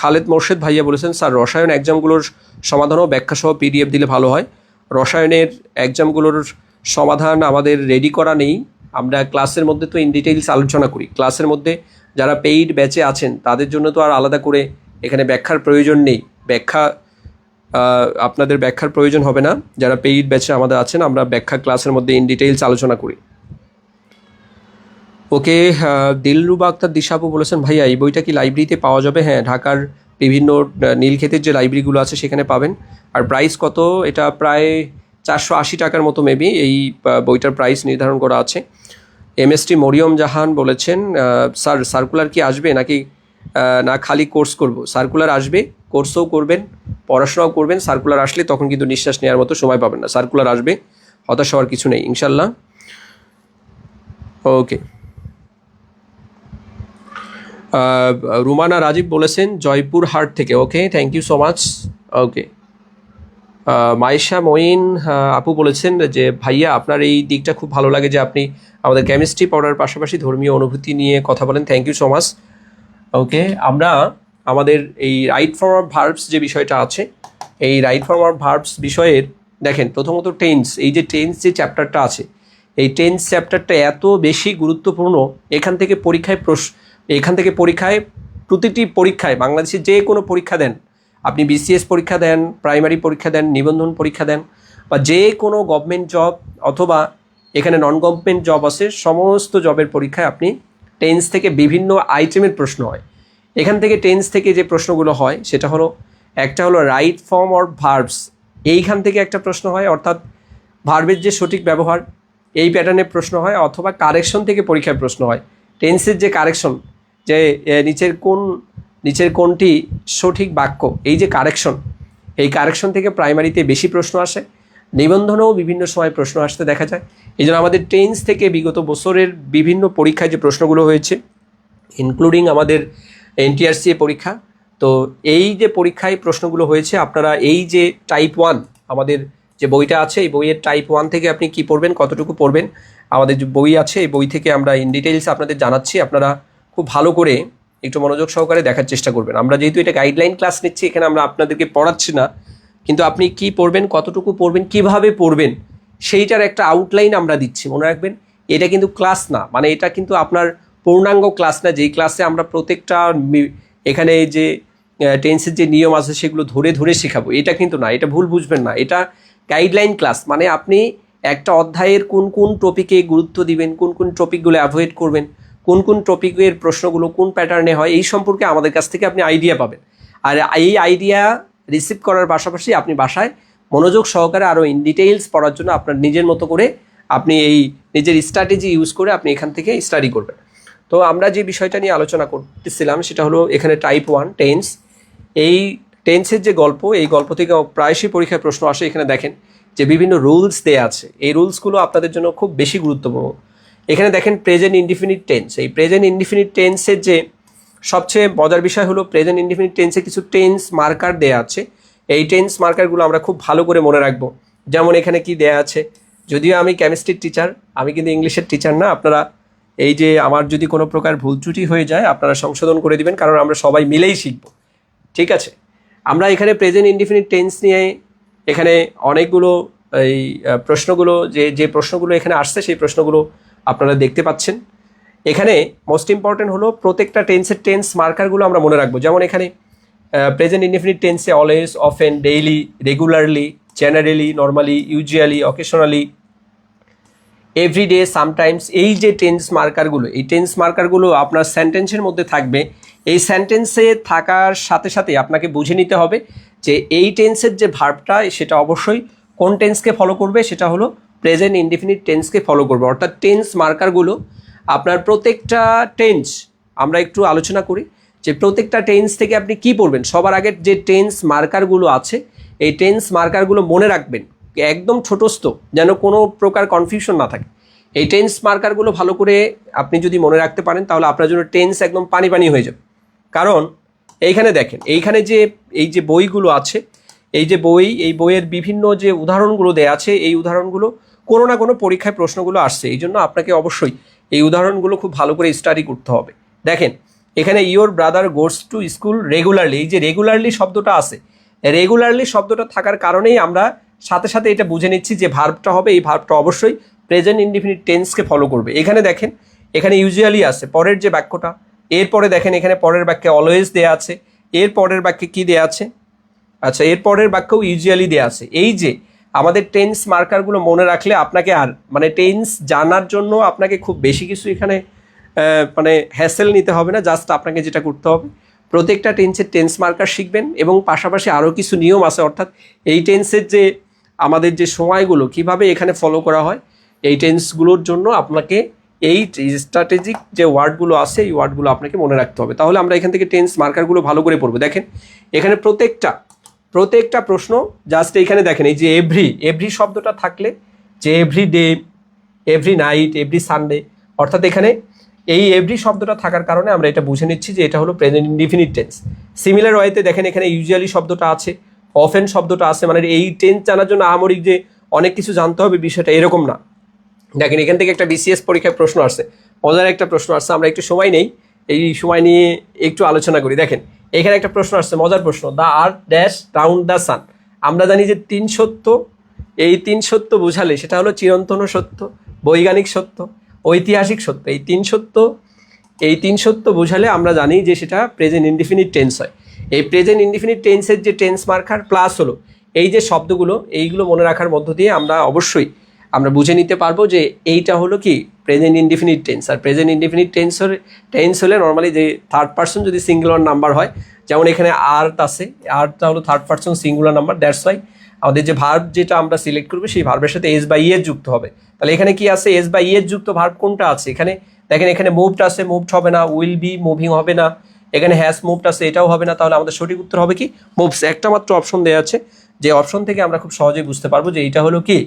খালেদ মোর্শেদ ভাইয়া বলেছেন স্যার রসায়ন এক্সামগুলোর সমাধান ও ব্যাখ্যা সহ PDF দিলে ভালো হয়। রসায়নের এক্সামগুলোর সমাধান আমাদের রেডি করা নেই, আমরা ক্লাসের মধ্যে তো ইন ডিটেইলস আলোচনা করি। ক্লাসের মধ্যে যারা পেইড ব্যাচে আছেন তাদের জন্য তো আর আলাদা করে এখানে ব্যাখ্যার প্রয়োজন নেই, আপনাদের ব্যাখ্যার প্রয়োজন হবে না। যারা পেইড ব্যাচে আমাদের আছেন আমরা ব্যাখ্যা ক্লাসের মধ্যে ইন ডিটেইলস আলোচনা করি। ওকে, দিলরুবা আক্তার দিশাপু বলেছেন ভাইয়া এই বইটা কি লাইব্রেরিতে পাওয়া যাবে? হ্যাঁ, ঢাকার বিভিন্ন নীলক্ষেতের যে লাইব্রেরিগুলো আছে সেখানে পাবেন। আর প্রাইস কত? এটা প্রায় 480 টাকার মতো মেবি এই বইটার প্রাইস নির্ধারণ করা আছে। MST মরিয়ম জাহান বলেছেন স্যার সার্কুলার কি আসবে নাকি না খালি কোর্স করব? সার্কুলার আসবে, কোর্সও করবেন, পড়াশোনাও করবেন। সার্কুলার আসলে তখন কিন্তু নিঃশ্বাস নেওয়ার মতো সময় পাবেন না। সার্কুলার আসবে, হতাশ হওয়ার কিছু নেই ইনশাল্লাহ। ওকে, রুমানা রাজীব বলেছেন জয়পুরহাট থেকে, okay thank you so much. Okay, Maisha Moin আপু বলেছেন যে ভাইয়া আপনার এই দিকটা খুব ভালো লাগে যে আপনি আমাদের কেমিস্ট্রি পড়ার পাশাপাশি ধর্মীয় অনুভূতি নিয়ে কথা বলেন, থ্যাংক ইউ সো মাচ। ওকে, আমরা আমাদের এই রাইট ফর্ম অফ ভার্বস যে বিষয়টা আছে, এই রাইট ফর্ম অফ ভার্বস বিষয়ের দেখেন প্রথমত টেন্স, এই যে টেন্স যে চ্যাপ্টারটা আছে এই টেন্স চ্যাপ্টারটা এত বেশি গুরুত্বপূর্ণ। এখান থেকে পরীক্ষায় প্রতিটি পরীক্ষায় বাংলাদেশে যে কোনো পরীক্ষা দেন, আপনি BCS পরীক্ষা দেন, প্রাইমারি পরীক্ষা দেন, নিবন্ধন পরীক্ষা দেন, বা যে কোনো গভর্নমেন্ট জব অথবা এখানে নন গভর্নমেন্ট জব আছে, সমস্ত জবের পরীক্ষায় আপনি টেন্স থেকে বিভিন্ন আইটেমের প্রশ্ন হয়। এখান থেকে টেন্স থেকে যে প্রশ্নগুলো হয় সেটা হলো, একটা হলো রাইট ফর্ম অর ভার্বস, এইখান থেকে একটা প্রশ্ন হয়, অর্থাৎ ভার্বের যে সঠিক ব্যবহার এই প্যাটার্নের প্রশ্ন হয়, অথবা কারেকশন থেকে পরীক্ষায় প্রশ্ন হয়। টেন্সের যে কারেকশন, যে নিচের কোনটি সঠিক বাক্য, এই যে কারেকশন, এই কারেকশন থেকে প্রাইমারিতে বেশি প্রশ্ন আসে, নিবন্ধনেও বিভিন্ন সময় প্রশ্ন আসতে দেখা যায়। এই জন্য আমাদের টেন্স থেকে বিগত বছরের বিভিন্ন পরীক্ষায় যে প্রশ্নগুলো হয়েছে, ইনক্লুডিং আমাদের NTRCA পরীক্ষা, তো এই যে পরীক্ষায় প্রশ্নগুলো হয়েছে, আপনারা এই যে টাইপ 1 আমাদের যে বইটা আছে, এই বইয়ের টাইপ 1 থেকে আপনি কি পড়বেন, কতটুকু পড়বেন, আমাদের যে বই আছে এই বই থেকে আমরা ইন ডিটেইলস আপনাদের জানাচ্ছি। আপনারা খুব ভালো করে একটু মনোযোগ সহকারে দেখার চেষ্টা করবেন। আমরা যেহেতু এটা গাইডলাইন ক্লাস নিচ্ছি, এখানে আমরা আপনাদেরকে পড়াচ্ছি না, কিন্তু আপনি কি পড়বেন, কতটুকু পড়বেন, কিভাবে পড়বেন, সেইটার একটা আউটলাইন আমরা দিচ্ছি। মনে রাখবেন এটা কিন্তু ক্লাস না, মানে এটা কিন্তু আপনার পূর্ণাঙ্গ ক্লাস না, যেই ক্লাসে আমরা প্রত্যেকটা এখানে যে টেন্সের যে নিয়ম আছে সেগুলো ধরে ধরে শেখাবো, এটা কিন্তু না, এটা ভুল বুঝবেন না। এটা গাইডলাইন ক্লাস, মানে আপনি একটা অধ্যায়ের কোন কোন টপিকে গুরুত্ব দিবেন, কোন কোন টপিকগুলো অ্যাভয়েড করবেন, কোন কোন টপিকের প্রশ্নগুলো কোন প্যাটার্নে হয়, এই সম্পর্কে আমাদের কাছ থেকে আপনি আইডিয়া পাবেন। আর এই আইডিয়া রিসিভ করার পাশাপাশি আপনি বাসায় মনোযোগ সহকারে আরও ইন ডিটেইলস পড়ার জন্য আপনার নিজের মতো করে আপনি এই নিজের স্ট্র্যাটেজি ইউজ করে আপনি এখান থেকে স্টাডি করবেন। তো আমরা যে বিষয়টা নিয়ে আলোচনা করতেছিলাম সেটা হলো এখানে টাইপ 1 টেন্স। এই টেন্সের যে গল্প, এই গল্প থেকে প্রায়শই পরীক্ষায় প্রশ্ন আসে। এখানে দেখেন যে বিভিন্ন রুলস দেয়া আছে, এই রুলসগুলো আপনাদের জন্য খুব বেশি গুরুত্বপূর্ণ। এখানে দেখেন প্রেজেন্ট ইনডিফিনিট টেন্স, এই প্রেজেন্ট ইনডিফিনিট টেন্সের যে সবচেয়ে মজার বিষয় হলো প্রেজেন্ট ইনডিফিনিট টেন্সে কিছু টেন্স মার্কার দেয়া আছে। এই টেন্স মার্কারগুলো আমরা খুব ভালো করে মনে রাখবো। যেমন এখানে কি দেয়া আছে, যদিও আমি কেমিস্ট্রির টিচার, আমি কিন্তু ইংলিশের টিচার না। আপনারা এই যে আমার যদি কোনো প্রকার ভুল ত্রুটি হয়ে যায় আপনারা সংশোধন করে দিবেন, কারণ আমরা সবাই মিলেই শিখবো, ঠিক আছে? আমরা এখানে প্রেজেন্ট ইনডিফিনিট টেন্স নিয়ে এখানে অনেকগুলো এই প্রশ্নগুলো যে প্রশ্নগুলো এখানে আসছে সেই প্রশ্নগুলো আপনারা দেখতে পাচ্ছেন। এখানে মোস্ট ইম্পর্টেন্ট হলো প্রত্যেকটা টেন্সের টেন্স মার্কারগুলো আমরা মনে রাখবো। যেমন এখানে প্রেজেন্ট ইনডেফিনিট টেন্সে always, often, daily, regularly, generally, normally, usually, occasionally, everyday, sometimes, এই যে টেন্স মার্কারগুলো, এই টেন্স মার্কারগুলো আপনার সেন্টেন্সের মধ্যে থাকবে। এই সেন্টেন্সে থাকার সাথে সাথে আপনাকে বুঝে নিতে হবে যে এই টেন্সের যে ভার্বটা সেটা অবশ্যই কোন টেন্সকে ফলো করবে, সেটা হলো প্রেজেন্ট ইনডেফিনিট টেন্সকে ফলো করবে। অর্থাৎ টেন্স মার্কারগুলো আপনার প্রত্যেকটা টেন্স, আমরা একটু আলোচনা করি যে প্রত্যেকটা টেন্স থেকে আপনি কি পড়বেন। সবার আগে যে টেন্স মার্কারগুলো আছে এই টেন্স মার্কারগুলো মনে রাখবেন একদম ছোটস্থ, যেন কোনো প্রকার কনফিউশন না থাকে। এই টেন্স মার্কারগুলো ভালো করে আপনি যদি মনে রাখতে পারেন তাহলে আপনার জন্য টেন্স একদম পানি পানি হয়ে যাবে। কারণ এইখানে দেখেন, এইখানে যে এই যে বইগুলো আছে, এই যে বই, এই বইয়ের বিভিন্ন যে উদাহরণগুলো দেওয়া আছে, এই উদাহরণগুলো কোনো না কোনো পরীক্ষায় প্রশ্নগুলো আসছে। এই জন্য আপনাকে অবশ্যই এই উদাহরণগুলো খুব ভালো করে স্টাডি করতে হবে। দেখেন এখানে your brother goes to school regularly, এই যে রেগুলারলি শব্দটা আছে, রেগুলারলি শব্দটা থাকার কারণেই আমরা সাথে সাথে এটা বুঝে নিচ্ছি যে ভার্বটা হবে, এই ভার্বটা অবশ্যই প্রেজেন্ট ইনডিফিনিট টেন্সকে ফলো করবে। এখানে দেখেন, এখানে ইউজুয়ালি আছে পরের যে বাক্যটা, এরপরে দেখেন এখানে পরের বাক্যে অলওয়েজ দেয়া আছে, এর পরের বাক্যে কি দেয়া আছে, আচ্ছা এর পরের বাক্যেও ইউজুয়ালি দেয়া আছে। এই যে আমাদের টেন্স মার্কারগুলো মনে রাখলে আপনাকে আর মানে টেন্স জানার জন্য আপনাকে খুব বেশি কিছু এখানে মানে হ্যাসেল নিতে হবে না। জাস্ট আপনাকে যেটা করতে হবে প্রত্যেকটা টেন্সের টেন্স মার্কার শিখবেন এবং পাশাপাশি আরও কিছু নিয়ম আছে, অর্থাৎ এই টেন্সের যে আমাদের যে সময়গুলো কিভাবে এখানে ফলো করা হয়, এই টেন্সগুলোর জন্য আপনাকে এই স্ট্র্যাটেজিক যে ওয়ার্ডগুলো আছে এই ওয়ার্ডগুলো আপনাকে মনে রাখতে হবে। তাহলে আমরা এখান থেকে টেন্স মার্কারগুলো ভালো করে পড়বো। দেখেন এখানে প্রত্যেকটা প্রশ্ন জাস্ট এইখানে দেখেন এই যে এভরি শব্দটা থাকলে, যে every day, every night, every Sunday, অর্থাৎ এখানে এই এভরি শব্দটা থাকার কারণে আমরা এটা বুঝে নিচ্ছি যে এটা হলো প্রেজেন্ট ইনডিফিনিট টেন্স। সিমিলার ওয়েতে দেখেন এখানে ইউজুয়ালি শব্দটা আছে, অফেন শব্দটা আছে, মানে এই টেন্স জানার জন্য আমরিক যে অনেক কিছু জানতে হবে বিষয়টা এরকম না। দেখেন এখান থেকে একটা বিসিএস পরীক্ষায় প্রশ্ন আসছে, মজার একটা প্রশ্ন আসছে, আমরা একটু সময় নেই, এই সময় নিয়ে একটু আলোচনা করি। দেখেন এখানে একটা প্রশ্ন আসছে, মজার প্রশ্ন, the earth dash round the sun. আমরা জানি যে 3 সত্য, এই 3 সত্য বোঝালে সেটা হলো চিরন্তন সত্য, বৈজ্ঞানিক সত্য, ঐতিহাসিক সত্য। এই তিন সত্য বোঝালে আমরা জানি যে সেটা প্রেজেন্ট ইনডিফিনিট টেন্স হয়। এই প্রেজেন্ট ইনডিফিনিট টেন্সের যে টেন্স মার্কার প্লাস হলো এই যে শব্দগুলো, এইগুলো মনে রাখার মধ্য দিয়ে আমরা অবশ্যই আমরা বুঝে নিতে পারবো যে এইটা হলো কি প্রেজেন্ট ইনডিফিনিট টেন্স। আর প্রেজেন্ট ইনডিফিনিট টেন্স হলে নর্মালি যে থার্ড পার্সন যদি সিঙ্গুলার নাম্বার হয়, যেমন এখানে আর্থ আছে, আর্থটা হলো third person singular number, that's why আমাদের যে ভার্ব যেটা আমরা সিলেক্ট করবো সেই ভার্বের সাথে এস বা ইয়ের যুক্ত হবে। তাহলে এখানে কি আছে, এস বা ইয়ের যুক্ত ভার্ব কোনটা আছে, এখানে দেখেন এখানে মুভড আছে, মুভড হবে না, উইল বি, মুভিং হবে না, এখানে হ্যাজ মুভড আছে, এটাও হবে না। তাহলে আমাদের সঠিক উত্তর হবে কি মুভস। একটা মাত্র অপশন দেওয়া আছে, যে অপশন থেকে আমরা খুব সহজেই বুঝতে পারবো যে এইটা হলো কি,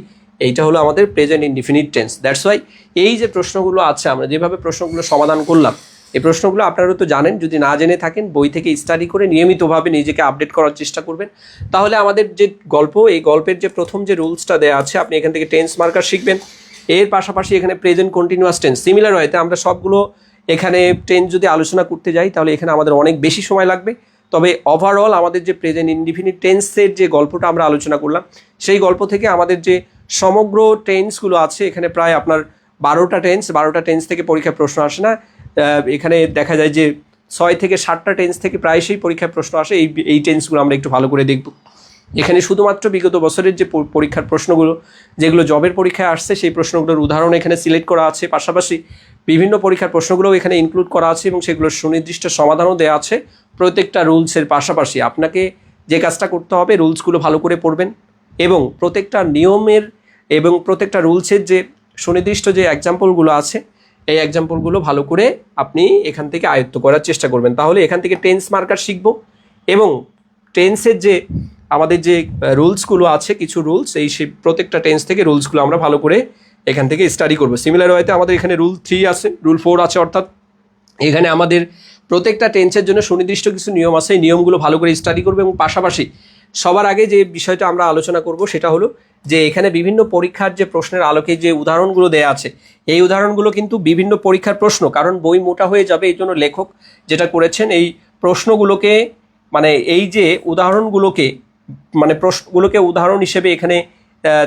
এইটা হলো আমাদের present indefinite tense. That's why এই যে প্রশ্নগুলো আছে, আমরা যেভাবে প্রশ্নগুলো সমাধান করলাম, এই প্রশ্নগুলো আপনারা তো জানেন, যদি না জেনে থাকেন বই থেকে স্টাডি করে নিয়মিতভাবে নিজেকে আপডেট করার চেষ্টা করবেন। তাহলে আমাদের যে গল্প, এই গল্পের যে প্রথম যে রুলসটা দেওয়া আছে, আপনি এখান থেকে টেন্স মার্কার শিখবেন। এর পাশাপাশি এখানে প্রেজেন্ট কন্টিনিউয়াস টেন্স, সিমিলার ওয়েতে আমরা সবগুলো এখানে টেন্স যদি আলোচনা করতে যাই তাহলে এখানে আমাদের অনেক বেশি সময় লাগবে। তবে ওভারঅল আমাদের যে প্রেজেন্ট ইনডিফিনিট টেন্সের যে গল্পটা আমরা আলোচনা করলাম, সেই গল্প থেকে আমাদের যে সমগ্র টেন্সগুলো আছে, এখানে প্রায় আপনার 12টা টেন্স থেকে পরীক্ষায় প্রশ্ন আসে না। এখানে দেখা যায় যে 6 থেকে 7টা টেন্স থেকে প্রায়শই পরীক্ষায় প্রশ্ন আসে। এই টেন্সগুলো আমরা একটু ভালো করে দেখব। এখানে শুধুমাত্র বিগত বছরের যে পরীক্ষার প্রশ্নগুলো যেগুলো জবের পরীক্ষায় আসছে সেই প্রশ্নগুলোর উদাহরণ এখানে সিলেক্ট করা আছে, পাশাপাশি বিভিন্ন পরীক্ষার প্রশ্নগুলোও এখানে ইনক্লুড করা আছে এবং সেগুলোর সুনির্দিষ্ট সমাধানও দেওয়া আছে। প্রত্যেকটা রুলসের পাশাপাশি আপনাকে যে কাজটা করতে হবে, রুলসগুলো ভালো করে পড়বেন এবং প্রত্যেকটা নিয়মের এবং প্রত্যেকটা রুলসের যে সুনির্দিষ্ট যে এক্সাম্পলগুলো আছে, এই এক্সাম্পলগুলো ভালো করে আপনি এখান থেকে আয়ত্ত করার চেষ্টা করবেন। তাহলে এখান থেকে টেন্স মার্কার শিখব এবং টেন্সের যে আমাদের যে রুলসগুলো আছে, কিছু রুলস, এই প্রত্যেকটা টেন্স থেকে রুলসগুলো আমরা ভালো করে এখান থেকে স্টাডি করব। সিমিলার ওয়েতে আমাদের এখানে রুল 3 আছে, রুল 4 আছে, অর্থাৎ এখানে আমাদের প্রত্যেকটা টেন্সের জন্য সুনির্দিষ্ট কিছু নিয়ম আছে, এই নিয়মগুলো ভালো করে স্টাডি করবে। এবং পাশাপাশি সবার আগে যে বিষয়টা আমরা আলোচনা করব সেটা হলো যে এখানে বিভিন্ন পরীক্ষার যে প্রশ্নের আলোকে যে উদাহরণগুলো দেওয়া আছে, এই উদাহরণগুলো কিন্তু বিভিন্ন পরীক্ষার প্রশ্ন, কারণ বই মোটা হয়ে যাবে, এই জন্য লেখক যেটা করেছেন এই প্রশ্নগুলোকে মানে এই যে উদাহরণগুলোকে মানে প্রশ্নগুলোকে উদাহরণ হিসেবে এখানে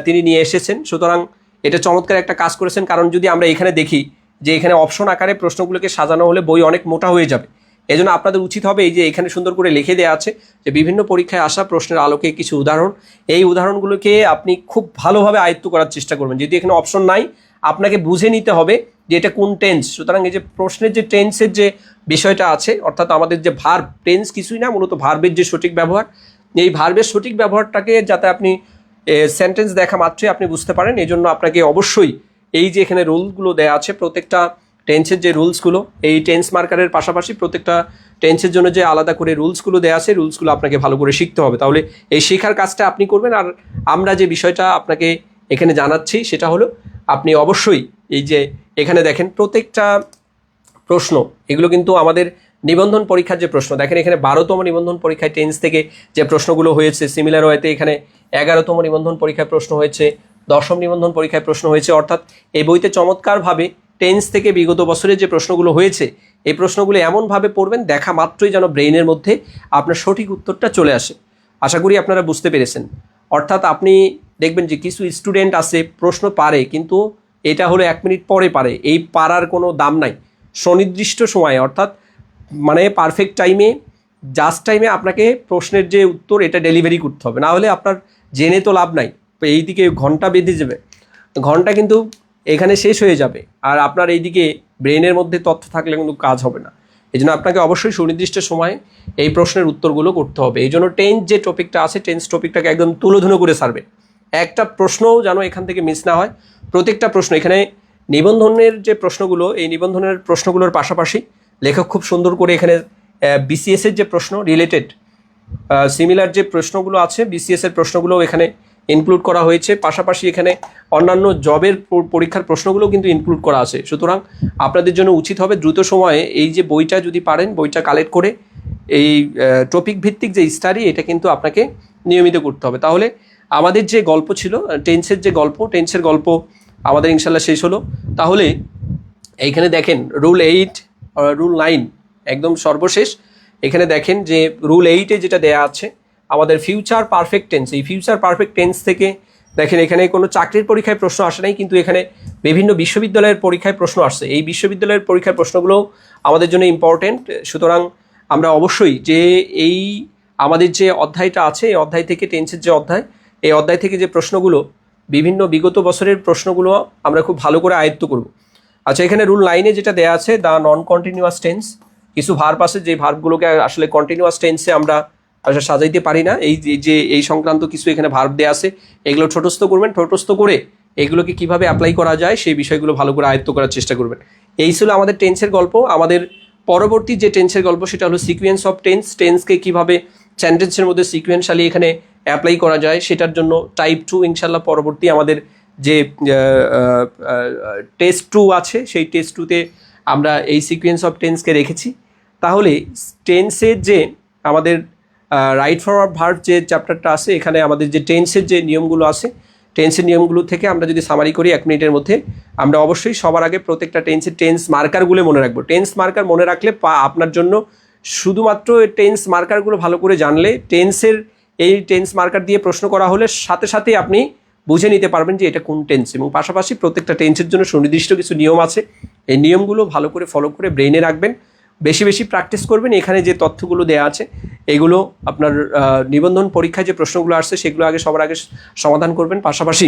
তিনি নিয়ে এসেছেন। সুতরাং এটা চমৎকার একটা কাজ করেছেন, কারণ যদি আমরা এখানে দেখি যে এখানে অপশন আকারে প্রশ্নগুলোকে সাজানো হলে বই অনেক মোটা হয়ে যাবে। এই জন্য আপনাদের উচিত হবে এই যে এখানে সুন্দর করে লিখে দেওয়া আছে যে বিভিন্ন পরীক্ষায় আসা প্রশ্নের আলোকে কিছু উদাহরণ, এই উদাহরণগুলোকে আপনি খুব ভালোভাবে আয়ত্ত করার চেষ্টা করবেন। যদি এখানে অপশন নাই, আপনাকে বুঝে নিতে হবে যে এটা কোন টেন্স। সুতরাং এই যে প্রশ্নের যে টেন্সের যে বিষয়টা আছে, অর্থাৎ আমাদের যে ভার্ব, টেন্স কিছুই না, মূলত ভার্বের যে সঠিক ব্যবহার, এই ভার্বের সঠিক ব্যবহারটাকে যাতে আপনি সেন্টেন্স দেখা মাত্রই আপনি বুঝতে পারেন, এই জন্য আপনাকে অবশ্যই এই যে এখানে রুলগুলো দেওয়া আছে, প্রত্যেকটা টেন্সের যে রুলসগুলো, এই টেন্স মার্কারের পাশাপাশি প্রত্যেকটা টেন্সের জন্য যে আলাদা করে রুলসগুলো দেওয়া আছে, রুলসগুলো আপনাকে ভালো করে শিখতে হবে। তাহলে এই শেখার কাজটা আপনি করবেন। আর আমরা যে বিষয়টা আপনাকে এখানে জানাচ্ছি সেটা হলো, আপনি অবশ্যই এই যে এখানে দেখেন প্রত্যেকটা প্রশ্ন, এগুলো কিন্তু আমাদের নিবন্ধন পরীক্ষার যে প্রশ্ন, দেখেন এখানে 12তম নিবন্ধন পরীক্ষায় টেন্স থেকে যে প্রশ্নগুলো হয়েছে, সিমিলার ওয়েতে এখানে 11তম নিবন্ধন পরীক্ষায় প্রশ্ন হয়েছে, 10ম নিবন্ধন পরীক্ষায় প্রশ্ন হয়েছে। অর্থাৎ এই বইতে চমৎকারভাবে টেন্স থেকে বিগত বছরের যে প্রশ্নগুলো হয়েছে, এই প্রশ্নগুলো এমনভাবে পড়বেন দেখা মাত্রই যেন ব্রেইনের মধ্যে আপনার সঠিক উত্তরটা চলে আসে। আশা করি আপনারা বুঝতে পেরেছেন। অর্থাৎ আপনি দেখবেন যে কিছু স্টুডেন্ট আছে প্রশ্ন পারে, কিন্তু এটা হলো 1 মিনিট পরে পারে, এই পারার কোনো দাম নাই। সুনির্দিষ্ট সময়ে, অর্থাৎ মানে পারফেক্ট টাইমে, জাস্ট টাইমে আপনাকে প্রশ্নের যে উত্তর এটা ডেলিভারি করতে হবে, না হলে আপনার জেনে তো লাভ নাই। এইদিকে ঘন্টা বেঁধে যাবে, ঘন্টা কিন্তু এখানে শেষ হয়ে যাবে, আর আপনার এইদিকে ব্রেনের মধ্যে তথ্য থাকলে কিন্তু কাজ হবে না। এই জন্য আপনাকে অবশ্যই সুনির্দিষ্ট সময়ে এই প্রশ্নের উত্তরগুলো করতে হবে। এই জন্য টেন্স যে টপিকটা আছে, টেন্স টপিকটাকে একদম তুলোধুনো করে সারবে, একটা প্রশ্নও যেন এখান থেকে মিস না হয়। প্রত্যেকটা প্রশ্ন এখানে নিবন্ধনের যে প্রশ্নগুলো, এই নিবন্ধনের প্রশ্নগুলোর পাশাপাশি লেখক খুব সুন্দর করে এখানে বিসিএস এর যে প্রশ্ন রিলেটেড সিমিলার যে প্রশ্নগুলো আছে, বিসিএস এর প্রশ্নগুলো এখানে ইনক্লুড করা হয়েছে। পাশাপাশি এখানে অন্যান্য জবের পরীক্ষার প্রশ্নগুলো কিন্তু ইনক্লুড করা আছে। সুতরাং আপনাদের জন্য উচিত হবে দ্রুত সময়ে এই যে বইটা যদি পারেন, বইটা কালেক্ট করে এই টপিক ভিত্তিক যে স্টাডি, এটা কিন্তু আপনাকে নিয়মিত করতে হবে। তাহলে আমাদের যে গল্প ছিল টেন্সের যে গল্প, টেন্সের গল্প আমাদের ইনশাল্লাহ শেষ হলো। তাহলে এইখানে দেখেন রুল 8, রুল 9 একদম সর্বশেষ। এখানে দেখেন যে রুল 8-এ যেটা দেয়া আছে আমাদের ফিউচার পারফেক্ট টেন্স, এই ফিউচার পারফেক্ট টেন্স থেকে দেখেন এখানে কোনো চাকরির পরীক্ষায় প্রশ্ন আসে নাই, কিন্তু এখানে বিভিন্ন বিশ্ববিদ্যালয়ের পরীক্ষায় প্রশ্ন আসছে। এই বিশ্ববিদ্যালয়ের পরীক্ষার প্রশ্নগুলো আমাদের জন্য ইম্পর্টেন্ট। সুতরাং আমরা অবশ্যই যে এই আমাদের যে অধ্যায়টা আছে, এই অধ্যায় থেকে, টেন্সের যে অধ্যায়, এই অধ্যায় থেকে যে প্রশ্নগুলো, বিভিন্ন বিগত বছরের প্রশ্নগুলো আমরা খুব ভালো করে আয়ত্ত করব। আচ্ছা, এখানে রুল 9-এ যেটা দেওয়া আছে, দ্য নন কন্টিনিউয়াস টেন্স, কিছু ভার্ব আছে যে ভার্বগুলোকে আসলে কন্টিনিউয়াস টেন্সে আমরা আসলে সাজাইতে পারি না। এই সংক্রান্ত কিছু এখানে ভার্ব দেওয়া আছে, এগুলো ঠোঁটস্থ করবেন। ঠোঁটস্থ করে এগুলোকে কিভাবে অ্যাপ্লাই করা যায় সেই বিষয়গুলো ভালো করে আয়ত্ত করার চেষ্টা করবেন। এই ছিল আমাদের টেন্সের গল্প। আমাদের পরবর্তী যে টেন্সের গল্প সেটা হলো সিকোয়েন্স অফ টেন্স, টেন্সকে কিভাবে সেন্টেন্সের মধ্যে সিকোয়েন্সালি এখানে অ্যাপ্লাই করা যায়, সেটার জন্য টাইপ 2 ইনশাল্লাহ পরবর্তী আমাদের যে টেস্ট 2 আছে, সেই টেস্ট 2-তে আমরা এই সিকোয়েন্স অফ টেন্সকে রেখেছি। তাহলে টেন্সের যে আমাদের রাইট ফরওয়ার্ড ভার্ব যে চ্যাপ্টারটা আছে, এখানে আমাদের যে টেন্সের যে নিয়মগুলো আছে, টেন্সের নিয়মগুলো থেকে আমরা যদি সামারি করি 1 মিনিটের মধ্যে, আমরা অবশ্যই সবার আগে প্রত্যেকটা টেন্সের টেন্স মার্কারগুলো মনে রাখবো। টেন্স মার্কার মনে রাখলে আপনার জন্য শুধুমাত্র টেন্স মার্কারগুলো ভালো করে জানলে, টেন্সের এই টেন্স মার্কার দিয়ে প্রশ্ন করা হলে সাথে সাথে আপনি বুঝে নিতে পারবেন যে এটা কোন টেন্স। এবং পাশাপাশি প্রত্যেকটা টেন্সের জন্য সুনির্দিষ্ট কিছু নিয়ম আছে, এই নিয়মগুলো ভালো করে ফলো করে ব্রেইনে রাখবেন, বেশি বেশি প্র্যাকটিস করবেন। এখানে যে তথ্যগুলো দেওয়া আছে এগুলো আপনার নিবন্ধন পরীক্ষায় যে প্রশ্নগুলো আসছে সেগুলো সবার আগে সমাধান করবেন। পাশাপাশি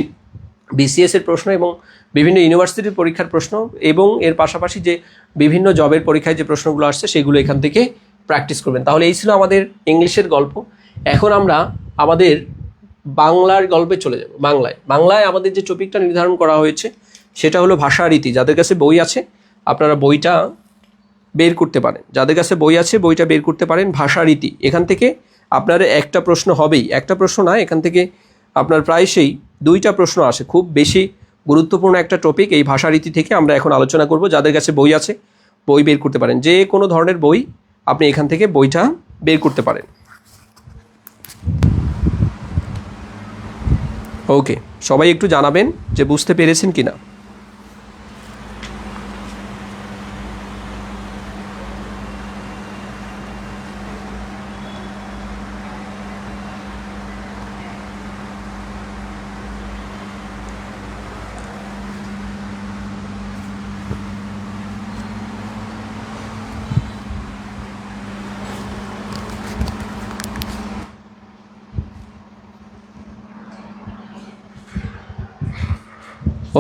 বিসিএস এর প্রশ্ন এবং বিভিন্ন ইউনিভার্সিটির পরীক্ষার প্রশ্ন এবং এর পাশাপাশি যে বিভিন্ন জবের পরীক্ষায় যে প্রশ্নগুলো আসছে সেগুলো এখান থেকে প্র্যাকটিস করবেন। তাহলে এই ছিল আমাদের ইংলিশের গল্প। এখন আমরা আমাদের বাংলার গল্পে চলে যাব। বাংলায় আমাদের যে টপিকটা নির্ধারণ করা হয়েছে সেটা হলো ভাষারীতি। যাদের কাছে বই আছে আপনারা বইটা বের করতে পারেন, যাদের কাছে বই আছে বইটা বের করতে পারেন। ভাষারীতি, এখান থেকে আপনার একটা প্রশ্ন হবেই, একটা প্রশ্ন না, এখান থেকে আপনার প্রায়শই 2টা প্রশ্ন আসে। খুব বেশি গুরুত্বপূর্ণ একটা টপিক এই ভাষারীতি থেকে আমরা এখন আলোচনা করব। যাদের কাছে বই আছে বই বের করতে পারেন, যে কোনো ধরনের বই আপনি এখান থেকে বইটা বের করতে পারেন। ওকে, সবাই একটু জানাবেন যে বুঝতে পেরেছেন কিনা।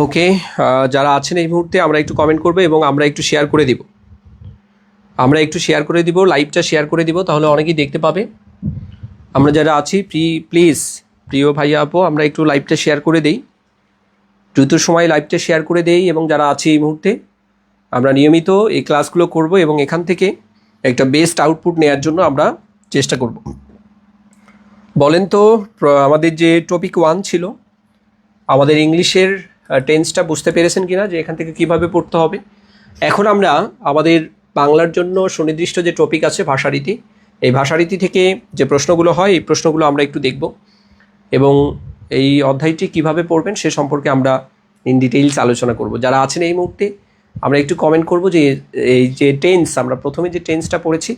ওকে, যারা আছেন এই মুহূর্তে আমরা একটু কমেন্ট করবো এবং আমরা একটু শেয়ার করে দিব, লাইভটা শেয়ার করে দিব, তাহলে অনেকেই দেখতে পাবে। আমরা যারা আছি প্লিজ প্রিয় ভাইয়া আপু, আমরা একটু লাইভটা শেয়ার করে দেই, দ্রুত সময় লাইভটা শেয়ার করে দেই। এবং যারা আছি এই মুহূর্তে, আমরা নিয়মিত এই ক্লাসগুলো করব এবং এখান থেকে একটা বেস্ট আউটপুট নেওয়ার জন্য আমরা চেষ্টা করব। বলেন তো, আমাদের যে টপিক 1 ছিল, আমাদের ইংলিশের টেন্সটা বুঝতে পেরেছেন কিনা, যে এখান থেকে কিভাবে পড়তে হবে। এখন আমরা আমাদের বাংলার জন্য সুনির্দিষ্ট যে টপিক আছে ভাষারীতি, এই ভাষারীতি থেকে যে প্রশ্নগুলো হয়, এই প্রশ্নগুলো আমরা একটু দেখব এবং এই অধ্যায়টি কিভাবে পড়বেন সে সম্পর্কে আমরা ইন ডিটেইলস আলোচনা করব। যারা আছেন এই মুহূর্তে, আমরা একটু কমেন্ট করব যে এই যে টেন্স, আমরা প্রথমে যে টেন্সটা পড়েছি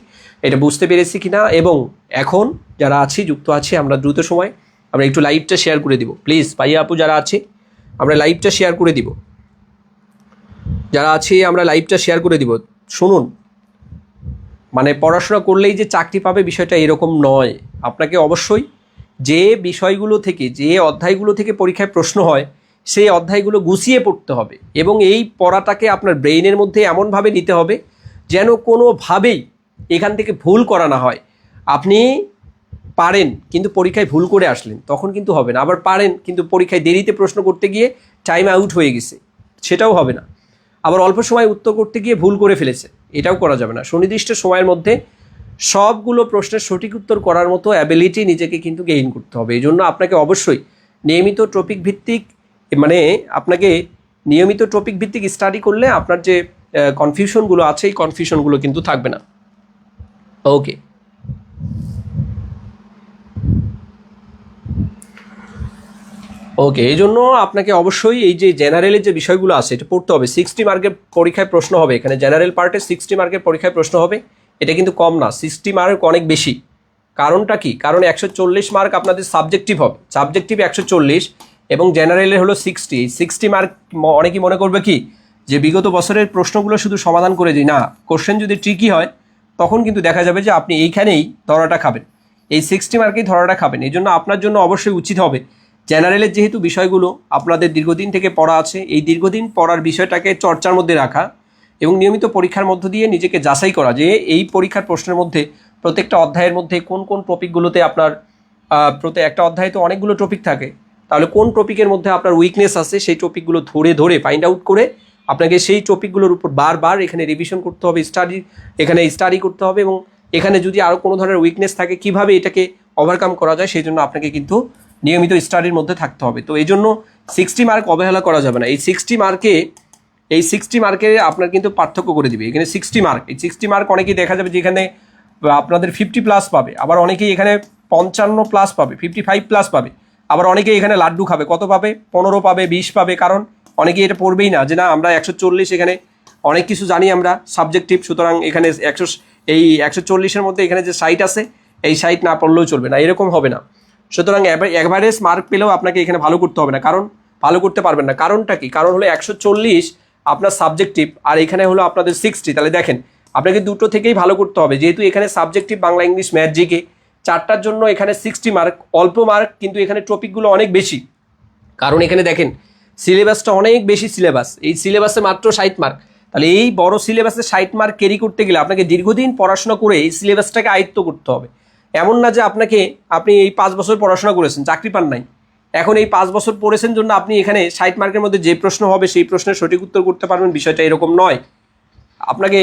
এটা বুঝতে পেরেছি কিনা। এবং এখন যারা আছি, যুক্ত আছি, আমরা দ্রুত সময় আমরা একটু লাইভটা শেয়ার করে দিব। প্লিজ ভাইয়া আপু যারা আছে, আমরা লাইভটা শেয়ার করে দিব, যারা আছি আমরা লাইভটা শেয়ার করে দিব। শুনুন, মানে পড়াশোনা করলেই যে চাকরি পাবে বিষয়টা এরকম নয়। আপনাকে অবশ্যই যে বিষয়গুলো থেকে, যে অধ্যায়গুলো থেকে পরীক্ষায় প্রশ্ন হয়, সেই অধ্যায়গুলো গুছিয়ে পড়তে হবে এবং এই পড়াটাকে আপনার ব্রেইনের মধ্যে এমনভাবে নিতে হবে যেন কোনোভাবেই এখান থেকে ভুল করা না হয়। আপনি পারেন কিন্তু পরীক্ষায় ভুল করে আসলেন, তখন কিন্তু হবে না। আবার পারেন কিন্তু পরীক্ষায় দেরিতে প্রশ্ন করতে গিয়ে টাইম আউট হয়ে গেছে, সেটাও হবে না। আবার অল্প সময় উত্তর করতে গিয়ে ভুল করে ফেলেছে, এটাও করা যাবে না। সুনির্দিষ্ট সময়ের মধ্যে সবগুলো প্রশ্নের সঠিক উত্তর করার মতো অ্যাবিলিটি নিজেকে কিন্তু গেইন করতে হবে। এই জন্য আপনাকে অবশ্যই নিয়মিত টপিক ভিত্তিক, মানে আপনাকে নিয়মিত টপিক ভিত্তিক স্টাডি করলে আপনার যে কনফিউশনগুলো আছে, এই কনফিউশনগুলো কিন্তু থাকবে না। ওকে, এই জন্য আপনাকে অবশ্যই এই যে জেনারেলের যে বিষয়গুলো আছে এটা পড়তে হবে। 60 মার্কের পরীক্ষায় প্রশ্ন হবে, এখানে জেনারেল পার্টে 60 মার্কের পরীক্ষায় প্রশ্ন হবে। এটা কিন্তু কম না, 60 মার্ক অনেক বেশি। কারণটা কি? কারণ 140 মার্ক আপনাদের সাবজেক্টিভ হবে, সাবজেক্টিভ 140 এবং জেনারেলের হলো 60। এই 60 মার্ক অনেকেই মনে করবে কি যে বিগত বছরের প্রশ্নগুলো শুধু সমাধান করে দিই, না, কোশ্চেন যদি ট্রিকি হয় তখন কিন্তু দেখা যাবে যে আপনি এইখানেই ধরাটা খাবেন, এই 60 মার্কেই ধরাটা খাবেন। এই জন্য আপনার জন্য অবশ্যই উচিত হবে জেনারেলের যেহেতু বিষয়গুলো আপনাদের দীর্ঘদিন থেকে পড়া আছে, এই দীর্ঘদিন পড়ার বিষয়টাকে চর্চার মধ্যে রাখা এবং নিয়মিত পরীক্ষার মধ্য দিয়ে নিজেকে যাচাই করা যে এই পরীক্ষার প্রশ্নের মধ্যে প্রত্যেকটা অধ্যায়ের মধ্যে কোন কোন টপিকগুলোতে আপনার একটা অধ্যায়ে তো অনেকগুলো টপিক থাকে, তাহলে কোন টপিকের মধ্যে আপনার উইকনেস আছে সেই টপিকগুলো ধরে ধরে ফাইন্ড আউট করে আপনাকে সেই টপিকগুলোর উপর বারবার এখানে রিভিশন করতে হবে, স্টাডি করতে হবে এবং এখানে যদি আরও কোনো ধরনের উইকনেস থাকে কীভাবে এটাকে ওভারকাম করা যায় সেই জন্য আপনাকে কিন্তু নিয়মিত স্টাডির মধ্যে থাকতে হবে। তো এই জন্য 60 মার্ক অবহেলা করা যাবে না। এই 60 মার্কে আপনার কিন্তু পার্থক্য করে দিবে। এখানে 60 মার্ক, এই 60 মার্ক অনেকেই দেখা যাবে যে এখানে আপনাদের 50+ পাবে, আবার অনেকেই এখানে 55+ পাবে, 55+ পাবে, আবার অনেকেই এখানে লাড্ডু খাবে। কত পাবে? 15 পাবে, 20 পাবে। কারণ অনেকেই এটা পড়বেই না যে না আমরা 140, এখানে অনেক কিছু জানি আমরা সাবজেক্টিভ, সুতরাং এখানে 140-এর মধ্যে এখানে যে 60 আছে এই 60 না পড়লেও চলবে না, এরকম হবে না। সুতরাং অ্যাভারেজ মার্ক পেলেও আপনাকে এখানে ভালো করতে হবে না, কারণ ভালো করতে পারবেন না। কারণটা কি? কারণ হলো 140 আপনার সাবজেক্টিভ আর এখানে হলো আপনাদের 60। তাহলে দেখেন আপনাকে দুটো থেকেই ভালো করতে হবে, যেহেতু এখানে subjective Bangla, English, math, GK 4টার জন্য এখানে 60 মার্ক অল্প মার্ক, কিন্তু এখানে টপিকগুলো অনেক বেশি। কারণ এখানে দেখেন সিলেবাসটা অনেক বেশি সিলেবাস, এই সিলেবাসে মাত্র 60 মার্ক। তাহলে এই বড় সিলেবাসে 60 মার্ক ক্যারি করতে গেলে আপনাকে দীর্ঘদিন পড়াশোনা করে এই সিলেবাসটাকে আয়ত্ত করতে হবে। এমন না যে আপনি এই 5 বছর পড়াশোনা করেছেন, চাকরি পান নাই, এখন এই 5 বছর পড়েছেন জন্য আপনি এখানে 60 মার্কের মধ্যে যে প্রশ্ন হবে সেই প্রশ্নের সঠিক উত্তর করতে পারবেন, বিষয়টা এরকম নয়। আপনাকে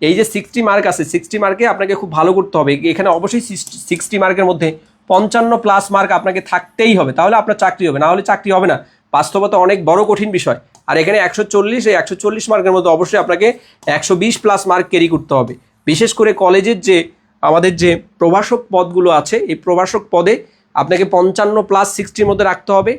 এই যে 60 মার্ক আছে, 60 মার্কে আপনাকে খুব ভালো করতে হবে। এখানে অবশ্যই 60 মার্কের মধ্যে 55+ মার্ক আপনাকে থাকতেই হবে, তাহলে আপনার চাকরি হবে, না হলে চাকরি হবে না। বাস্তবতা অনেক বড় কঠিন বিষয়। আর এখানে 140, এই 140 মার্কের মধ্যে অবশ্যই আপনাকে 120+ মার্ক ক্যারি করতে হবে। বিশেষ করে কলেজের যে আমাদের যে প্রভাষক পদগুলো আছে, এই প্রভাষক পদে আপনাকে 55+ 60-র মধ্যে রাখতে হবে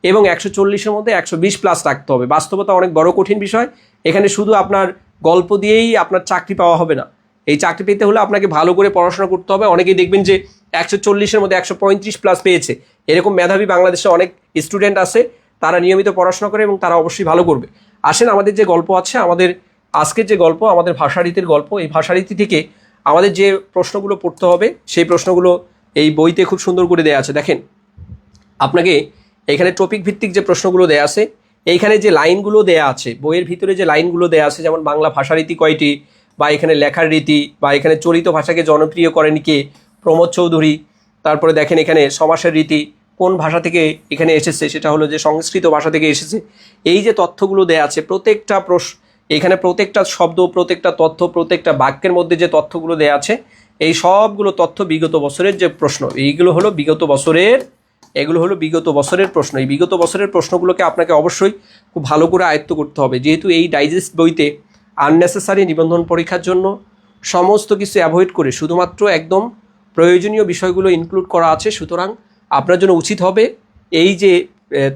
এবং 140-এর মধ্যে 120+ রাখতে হবে। বাস্তবতা অনেক বড় কঠিন বিষয়। এখানে শুধু আপনার গল্প দিয়েই আপনার চাকরি পাওয়া হবে না, এই চাকরি পেতে হলে আপনাকে ভালো করে পড়াশোনা করতে হবে। অনেকেই দেখবেন যে 140-এর মধ্যে 135+ পেয়েছে, এরকম মেধাবী বাংলাদেশে অনেক স্টুডেন্ট আছে, তারা নিয়মিত পড়াশোনা করে এবং তারা অবশ্যই ভালো করবে। আসেন আমাদের যে গল্প আছে, আমাদের আজকের যে গল্প, আমাদের ভাষারীতির গল্প, এই ভাষারীতি থেকে আমাদের যে প্রশ্নগুলো পড়তে হবে সেই প্রশ্নগুলো এই বইতে খুব সুন্দর করে দেওয়া আছে। দেখেন আপনাকে এখানে টপিক ভিত্তিক যে প্রশ্নগুলো দেওয়া আছে, এইখানে যে লাইনগুলো দেয়া আছে, বইয়ের ভিতরে যে লাইনগুলো দেয়া আছে, যেমন বাংলা ভাষারীতি কয়টি, বা এখানে লেখার রীতি, বা এখানে চলিত ভাষাকে জনপ্রিয় করেন কে, প্রমোদ চৌধুরী। তারপরে দেখেন এখানে সমাসের রীতি কোন ভাষা থেকে এখানে এসেছে, সেটা হলো যে সংস্কৃত ভাষা থেকে এসেছে। এই যে তথ্যগুলো দেয়া আছে, প্রত্যেকটা এখানে প্রত্যেকটা শব্দ, প্রত্যেকটা তথ্য, প্রত্যেকটা বাক্যের মধ্যে যে তথ্যগুলো দেয়া আছে, এই সবগুলো তথ্য বিগত বছরের যে প্রশ্ন, এগুলো হলো বিগত বছরের প্রশ্ন। এই বিগত বছরের প্রশ্নগুলোকে আপনাকে অবশ্যই খুব ভালো করে আয়ত্ত করতে হবে, যেহেতু এই ডাইজেস্ট বইতে আননেসেসারি নিবন্ধন পরীক্ষার জন্য সমস্ত কিছু অ্যাভয়েড করে শুধুমাত্র একদম প্রয়োজনীয় বিষয়গুলো ইনক্লুড করা আছে। সুতরাং আপনার জন্য উচিত হবে এই যে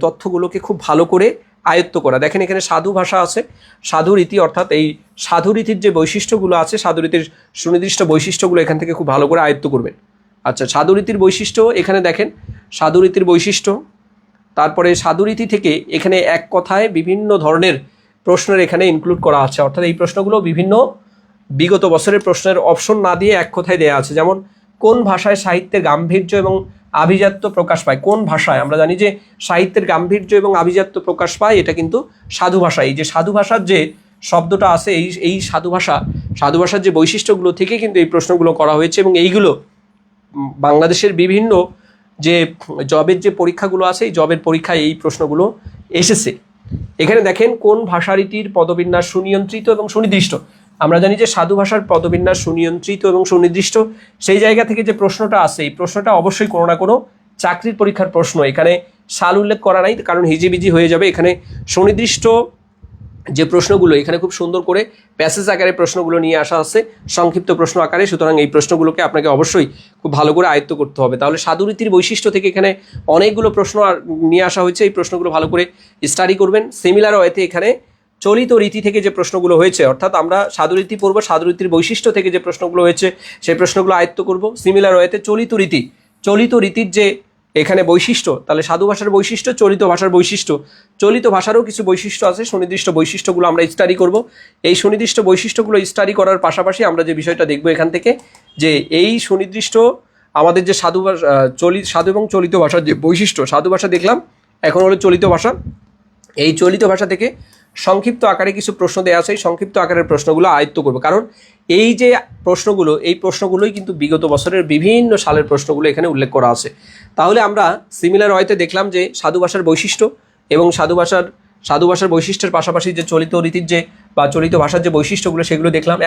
তথ্যগুলোকে খুব ভালো করে আয়ত্ত করা। দেখেন এখানে সাধু ভাষা আছে, সাধু রীতি, অর্থাৎ এই সাধু রীতির যে বৈশিষ্ট্যগুলো আছে, সাধু রীতির সুনির্দিষ্ট বৈশিষ্ট্যগুলো এখান থেকে খুব ভালো করে আয়ত্ত করবেন। আচ্ছা, সাধু রীতির বৈশিষ্ট্য এখানে দেখেন, সাধু রীতির বৈশিষ্ট্য, তারপরে সাধু রীতি থেকে এখানে এক কথায় বিভিন্ন ধরনের প্রশ্নের এখানে ইনক্লুড করা আছে, অর্থাৎ এই প্রশ্নগুলো বিভিন্ন বিগত বছরের প্রশ্নের অপশন না দিয়ে এক কথায় দেওয়া আছে। যেমন কোন ভাষায় সাহিত্যের গাম্ভীর্য এবং আভিজাত্য প্রকাশ পায়, কোন ভাষায়, আমরা জানি যে সাহিত্যের গাম্ভীর্য এবং আভিজাত্য প্রকাশ পায়, এটা কিন্তু সাধু ভাষা। এই যে সাধু ভাষার যে শব্দটা আছে, এই সাধু ভাষার যে বৈশিষ্ট্যগুলো থেকে কিন্তু এই প্রশ্নগুলো করা হয়েছে, এবং এইগুলো বাংলাদেশের বিভিন্ন যে জবের যে পরীক্ষাগুলো আছে, এই জবের পরীক্ষায় এই প্রশ্নগুলো এসেছে। এখানে দেখেন কোন ভাষারীতির পদবিন্যাস সুনিয়ন্ত্রিত এবং সুনির্দিষ্ট। আমরা জানি যে সাধু ভাষার পদবিন্যাস সুনিয়ন্ত্রিত এবং সুনির্দিষ্ট, সেই জায়গা থেকে যে প্রশ্নটা আছে, এই প্রশ্নটা অবশ্যই কোনো না কোনো চাকরির পরীক্ষার প্রশ্ন। এখানে সাল উল্লেখ করা নাই, কারণ হিজিবিজি হয়ে যাবে। এখানে সুনির্দিষ্ট যে প্রশ্নগুলো এখানে খুব সুন্দর করে প্যাসেজ আকারে প্রশ্নগুলো নিয়ে আসা আছে, সংক্ষিপ্ত প্রশ্ন আকারে। সুতরাং এই প্রশ্নগুলোকে আপনাকে অবশ্যই খুব ভালো করে আয়ত্ত করতে হবে। তাহলে সাধুরীতির বৈশিষ্ট্য থেকে এখানে অনেকগুলো প্রশ্ন নিয়ে আসা হয়েছে, এই প্রশ্নগুলো ভালো করে স্টাডি করবেন। সিমিলার ওয়েতে এখানে চলিত রীতি থেকে যে প্রশ্নগুলো হয়েছে, অর্থাৎ আমরা সাধুরীতি পড়ব, সাধুরীতির বৈশিষ্ট্য থেকে যে প্রশ্নগুলো হয়েছে সেই প্রশ্নগুলো আয়ত্ত করব। সিমিলার ওয়েতে চলিত রীতির যে এখানে বৈশিষ্ট্য, তাহলে সাধু ভাষার বৈশিষ্ট্য, চলিত ভাষার বৈশিষ্ট্য, চলিত ভাষারও কিছু বৈশিষ্ট্য আছে, সুনির্দিষ্ট বৈশিষ্ট্যগুলো আমরা স্টাডি করব। এই সুনির্দিষ্ট বৈশিষ্ট্যগুলো স্টাডি করার পাশাপাশি আমরা যে বিষয়টা দেখব এখান থেকে, যে এই সুনির্দিষ্ট আমাদের যে সাধু এবং চলিত ভাষার যে বৈশিষ্ট্য, সাধু ভাষা দেখলাম, এখন হলো চলিত ভাষা। এই চলিত ভাষা থেকে সংক্ষিপ্ত আকারে কিছু প্রশ্ন দেওয়া আছে, এই সংক্ষিপ্ত আকারের প্রশ্নগুলো আয়ত্ত করবো, কারণ এই যে প্রশ্নগুলো, এই প্রশ্নগুলোই কিন্তু বিগত বছরের বিভিন্ন সালের প্রশ্নগুলো এখানে উল্লেখ করা আছে। তাহলে আমরা সিমিলার ওয়েতে দেখলাম যে সাধু ভাষার বৈশিষ্ট্য এবং সাধু ভাষার বৈশিষ্ট্যের পাশাপাশি যে চলিত রীতির যে বা চলিত ভাষার যে বৈশিষ্ট্যগুলো সেগুলো দেখলাম।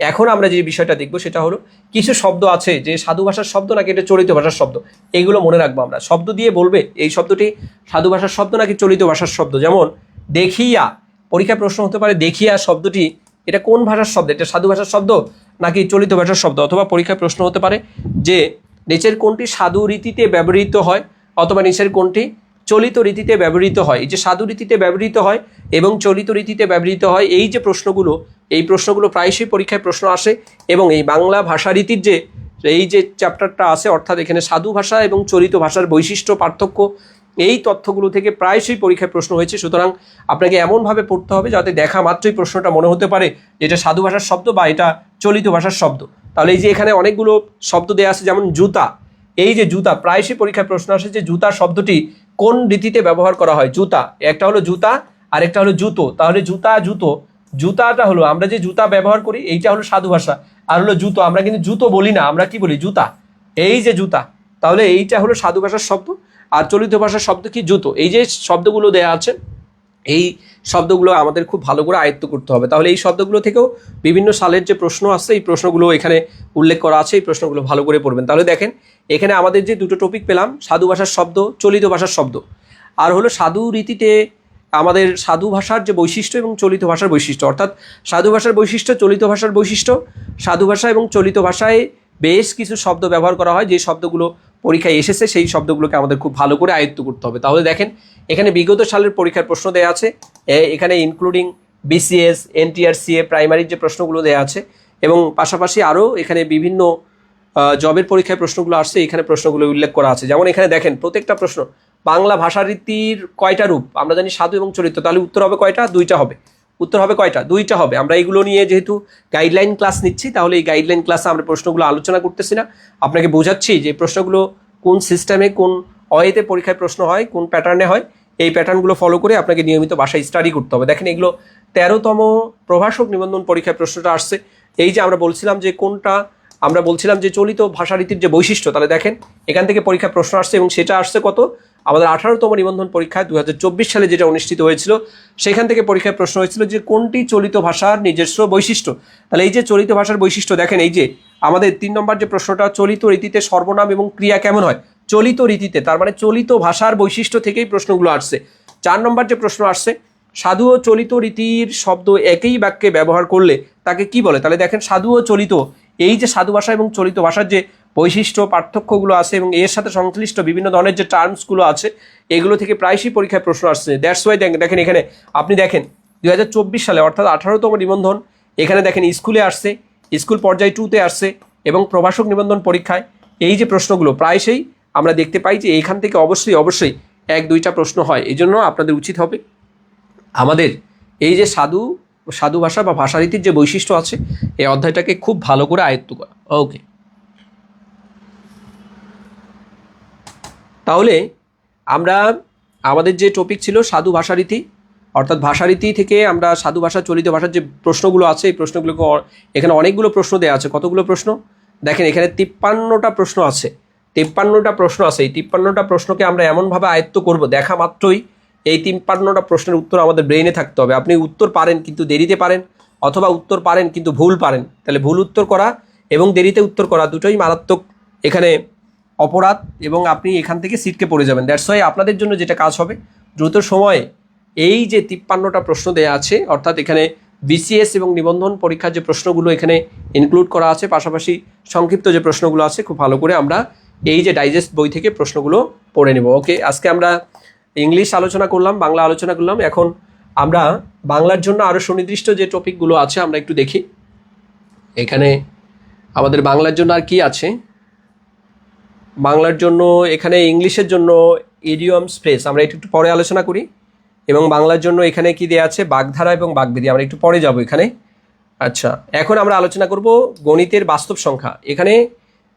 এখন আমরা যে বিষয়টা দেখব সেটা হলো কিছু শব্দ আছে যে সাধু ভাষার শব্দ নাকি এটা চলিত ভাষার শব্দ, এগুলো মনে রাখবো আমরা। শব্দ দিয়ে বলবে এই শব্দটি সাধু ভাষার শব্দ নাকি চলিত ভাষার শব্দ। যেমন দেখিয়া, পরীক্ষায় প্রশ্ন হতে পারে দেখিয়া শব্দটি এটা কোন ভাষার শব্দ, এটা সাধু ভাষার শব্দ নাকি চলিত ভাষার শব্দ। অথবা পরীক্ষায় প্রশ্ন হতে পারে যে নিচের কোনটি সাধু রীতিতে ব্যবহৃত হয়, অথবা নিচের কোনটি চলিত রীতিতে ব্যবহৃত হয়। এই যে সাধু রীতিতে ব্যবহৃত হয় এবং চলিত রীতিতে ব্যবহৃত হয়, এই যে প্রশ্নগুলো, এই প্রশ্নগুলো প্রায়শই পরীক্ষায় প্রশ্ন আসে। এবং এই বাংলা ভাষা রীতির যে এই যে চ্যাপ্টারটা আছে, অর্থাৎ এখানে সাধু ভাষা এবং চলিত ভাষার বৈশিষ্ট্য, পার্থক্য, এই তথ্যগুলো থেকে প্রায়শই পরীক্ষায় প্রশ্ন হয়েছে। সুতরাং আপনাকে এমনভাবে পড়তে হবে যাতে দেখা মাত্রই প্রশ্নটা মনে হতে পারে এটা সাধু ভাষার শব্দ বা এটা চলিত ভাষার শব্দ। তাহলে এই যে এখানে অনেকগুলো শব্দ দেওয়া আছে, যেমন জুতা, এই যে জুতা, প্রায়শই পরীক্ষায় প্রশ্ন আসে যে জুতা শব্দটি কোন রীতিতে ব্যবহার করা হয়। জুতা, একটা হলো জুতা আর একটা হলো জুতো। তাহলে জুতাটা হলো আমরা যে জুতা ব্যবহার করি, এইটা হলো সাধু ভাষা। আর হলো জুতো, আমরা কিন্তু জুতো বলি না, আমরা কি বলি জুতা, এই যে জুতা। তাহলে এইটা হলো সাধু ভাষার শব্দ, আর চলিত ভাষার শব্দ কি জুতো। এই যে শব্দগুলো দেয়া আছে, এই শব্দগুলো আমাদের খুব ভালো করে আয়ত্ত করতে হবে। তাহলে এই শব্দগুলো থেকেও বিভিন্ন সালের যে প্রশ্ন আসছে, এই প্রশ্নগুলো এখানে উল্লেখ করা আছে, এই প্রশ্নগুলো ভালো করে পড়বেন। তাহলে দেখেন এখানে আমাদের যে দুটো টপিক পেলাম, সাধু ভাষার শব্দ, চলিত ভাষার শব্দ, আর হলো সাধু রীতিতে আমাদের সাধু ভাষার যে বৈশিষ্ট্য এবং চলিত ভাষার বৈশিষ্ট্য, অর্থাৎ সাধু ভাষার বৈশিষ্ট্য, চলিত ভাষার বৈশিষ্ট্য। সাধু ভাষা এবং চলিত ভাষায় বেশ কিছু শব্দ ব্যবহার করা হয়, যে শব্দগুলো পরীক্ষায় এসেছে সেই শব্দগুলোকে আমাদের খুব ভালো করে আয়ত্ত করতে হবে। তাহলে দেখেন এখানে বিগত সালের পরীক্ষার প্রশ্ন দেওয়া আছে, এখানে ইনক্লুডিং বিসিএস, এনটিআরসিএ, প্রাইমারির যে প্রশ্নগুলো দেওয়া আছে, এবং পাশাপাশি আরও এখানে বিভিন্ন জবের পরীক্ষায় প্রশ্নগুলো আসছে, এখানে প্রশ্নগুলো উল্লেখ করা আছে। যেমন এখানে দেখেন প্রত্যেকটা প্রশ্ন বাংলা ভাষারীতির কয়টা রূপ, আমরা জানি সাধু এবং চলিত, তাহলে উত্তর হবে কয়টা, দুইটা হবে। উত্তর হবে কয়টা, দুইটা হবে। আমরা এইগুলো নিয়ে যেহেতু গাইডলাইন ক্লাস নিচ্ছি, তাহলে এই গাইডলাইন ক্লাসে আমরা প্রশ্নগুলো আলোচনা করতেছি না, আপনাকে বোঝাচ্ছি যে প্রশ্নগুলো কোন সিস্টেমে, কোন ওয়েতে পরীক্ষায় প্রশ্ন হয়, কোন প্যাটার্নে হয়, এই প্যাটার্নগুলো ফলো করে আপনাকে নিয়মিত ভাষায় স্টাডি করতে হবে। দেখেন এগুলো 13তম প্রভাষক নিবন্ধন পরীক্ষায় প্রশ্নটা আসছে। এই যে আমরা বলছিলাম যে কোনটা, আমরা বলছিলাম যে চলিত ভাষারীতির যে বৈশিষ্ট্য, তাহলে দেখেন এখান থেকে পরীক্ষা প্রশ্ন আসছে এবং সেটা আসছে কত, আমাদের 18তম নিবন্ধন পরীক্ষায় 2024 সালে যেটা অনুষ্ঠিত হয়েছিল সেখান থেকে পরীক্ষায় প্রশ্ন হয়েছিল যে কোনটি চলিত ভাষার নিজস্ব বৈশিষ্ট্য। তাহলে এই যে চলিত ভাষার বৈশিষ্ট্য, দেখেন এই যে আমাদের 3 নম্বর যে প্রশ্নটা, চলিত রীতিতে সর্বনাম এবং ক্রিয়া কেমন হয়, চলিত রীতিতে, তার মানে চলিত ভাষার বৈশিষ্ট্য থেকেই প্রশ্নগুলো আসছে। 4 নম্বর যে প্রশ্ন আসছে, সাধু ও চলিত রীতির শব্দ একই বাক্যে ব্যবহার করলে তাকে কি বলে। তাহলে দেখেন সাধু ও চলিত, এই যে সাধু ভাষা এবং চলিত ভাষার যে বৈশিষ্ট্য পার্থক্যগুলো আছে এবং এর সাথে সংশ্লিষ্ট বিভিন্ন ধরনের যে টার্মসগুলো আছে এগুলো থেকে প্রায়শই পরীক্ষায় প্রশ্ন আসছে। দ্যাটস ওয়াই দেখেন এখানে আপনি দেখেন 2024 সালে অর্থাৎ 18তম নিবন্ধন, এখানে দেখেন স্কুলে আসছে, স্কুল পর্যায় 2তে আসছে এবং প্রভাষক নিবন্ধন পরীক্ষায় এই যে প্রশ্নগুলো প্রায়শই আমরা দেখতে পাই যে এইখান থেকে অবশ্যই 1-2টা প্রশ্ন হয়। এই জন্য আপনাদের উচিত হবে আমাদের এই যে সাধু ভাষা বা ভাষারীতির যে বৈশিষ্ট্য আছে এই অধ্যায়টাকে খুব ভালো করে আয়ত্ত করা। ওকে, তাহলে আমরা আমাদের যে টপিক ছিল সাধু ভাষারীতি, অর্থাৎ ভাষারীতি থেকে আমরা সাধু ভাষা চলিত ভাষার যে প্রশ্নগুলো আছে এই প্রশ্নগুলোকে এখানে অনেকগুলো প্রশ্ন দেওয়া আছে। কতগুলো প্রশ্ন দেখেন, এখানে 53টা প্রশ্ন আছে। 53টা প্রশ্ন আছে। এই 53টা প্রশ্নকে আমরা এমনভাবে আয়ত্ত করব, দেখা মাত্রই এই 53টা প্রশ্নের উত্তর আমাদের ব্রেইনে থাকতে হবে। আপনি উত্তর পারেন কিন্তু দেরিতে পারেন, অথবা উত্তর পারেন কিন্তু ভুল পারেন, তাহলে ভুল উত্তর করা এবং দেরিতে উত্তর করা দুটোই মারাত্মক এখানে অপরাধ এবং আপনি এখান থেকে সিটকে পড়ে যাবেন। দ্যাটস ওয়াই আপনাদের জন্য যেটা কাজ হবে, দ্রুত সময়ে এই যে 53টা প্রশ্ন দেওয়া আছে, অর্থাৎ এখানে বিসিএস এবং নিবন্ধন পরীক্ষার যে প্রশ্নগুলো এখানে ইনক্লুড করা আছে, পাশাপাশি সংক্ষিপ্ত যে প্রশ্নগুলো আছে, খুব ভালো করে আমরা এই যে ডাইজেস্ট বই থেকে প্রশ্নগুলো পড়ে নেব। ওকে, আজকে আমরা ইংলিশ আলোচনা করলাম, বাংলা আলোচনা করলাম। এখন আমরা বাংলার জন্য আরও সুনির্দিষ্ট যে টপিকগুলো আছে আমরা একটু দেখি। এখানে আমাদের বাংলার জন্য আর কি আছে, বাংলার জন্য এখানে ইংলিশের জন্য ইডিয়মস ফ্রেজ আমরা একটু পরে আলোচনা করি, এবং বাংলার জন্য এখানে কি দেওয়া আছে, বাগধারা এবং বাগবিধি, আমরা একটু পরে যাব এখানে। আচ্ছা, এখন আমরা আলোচনা করব গণিতের বাস্তব সংখ্যা। এখানে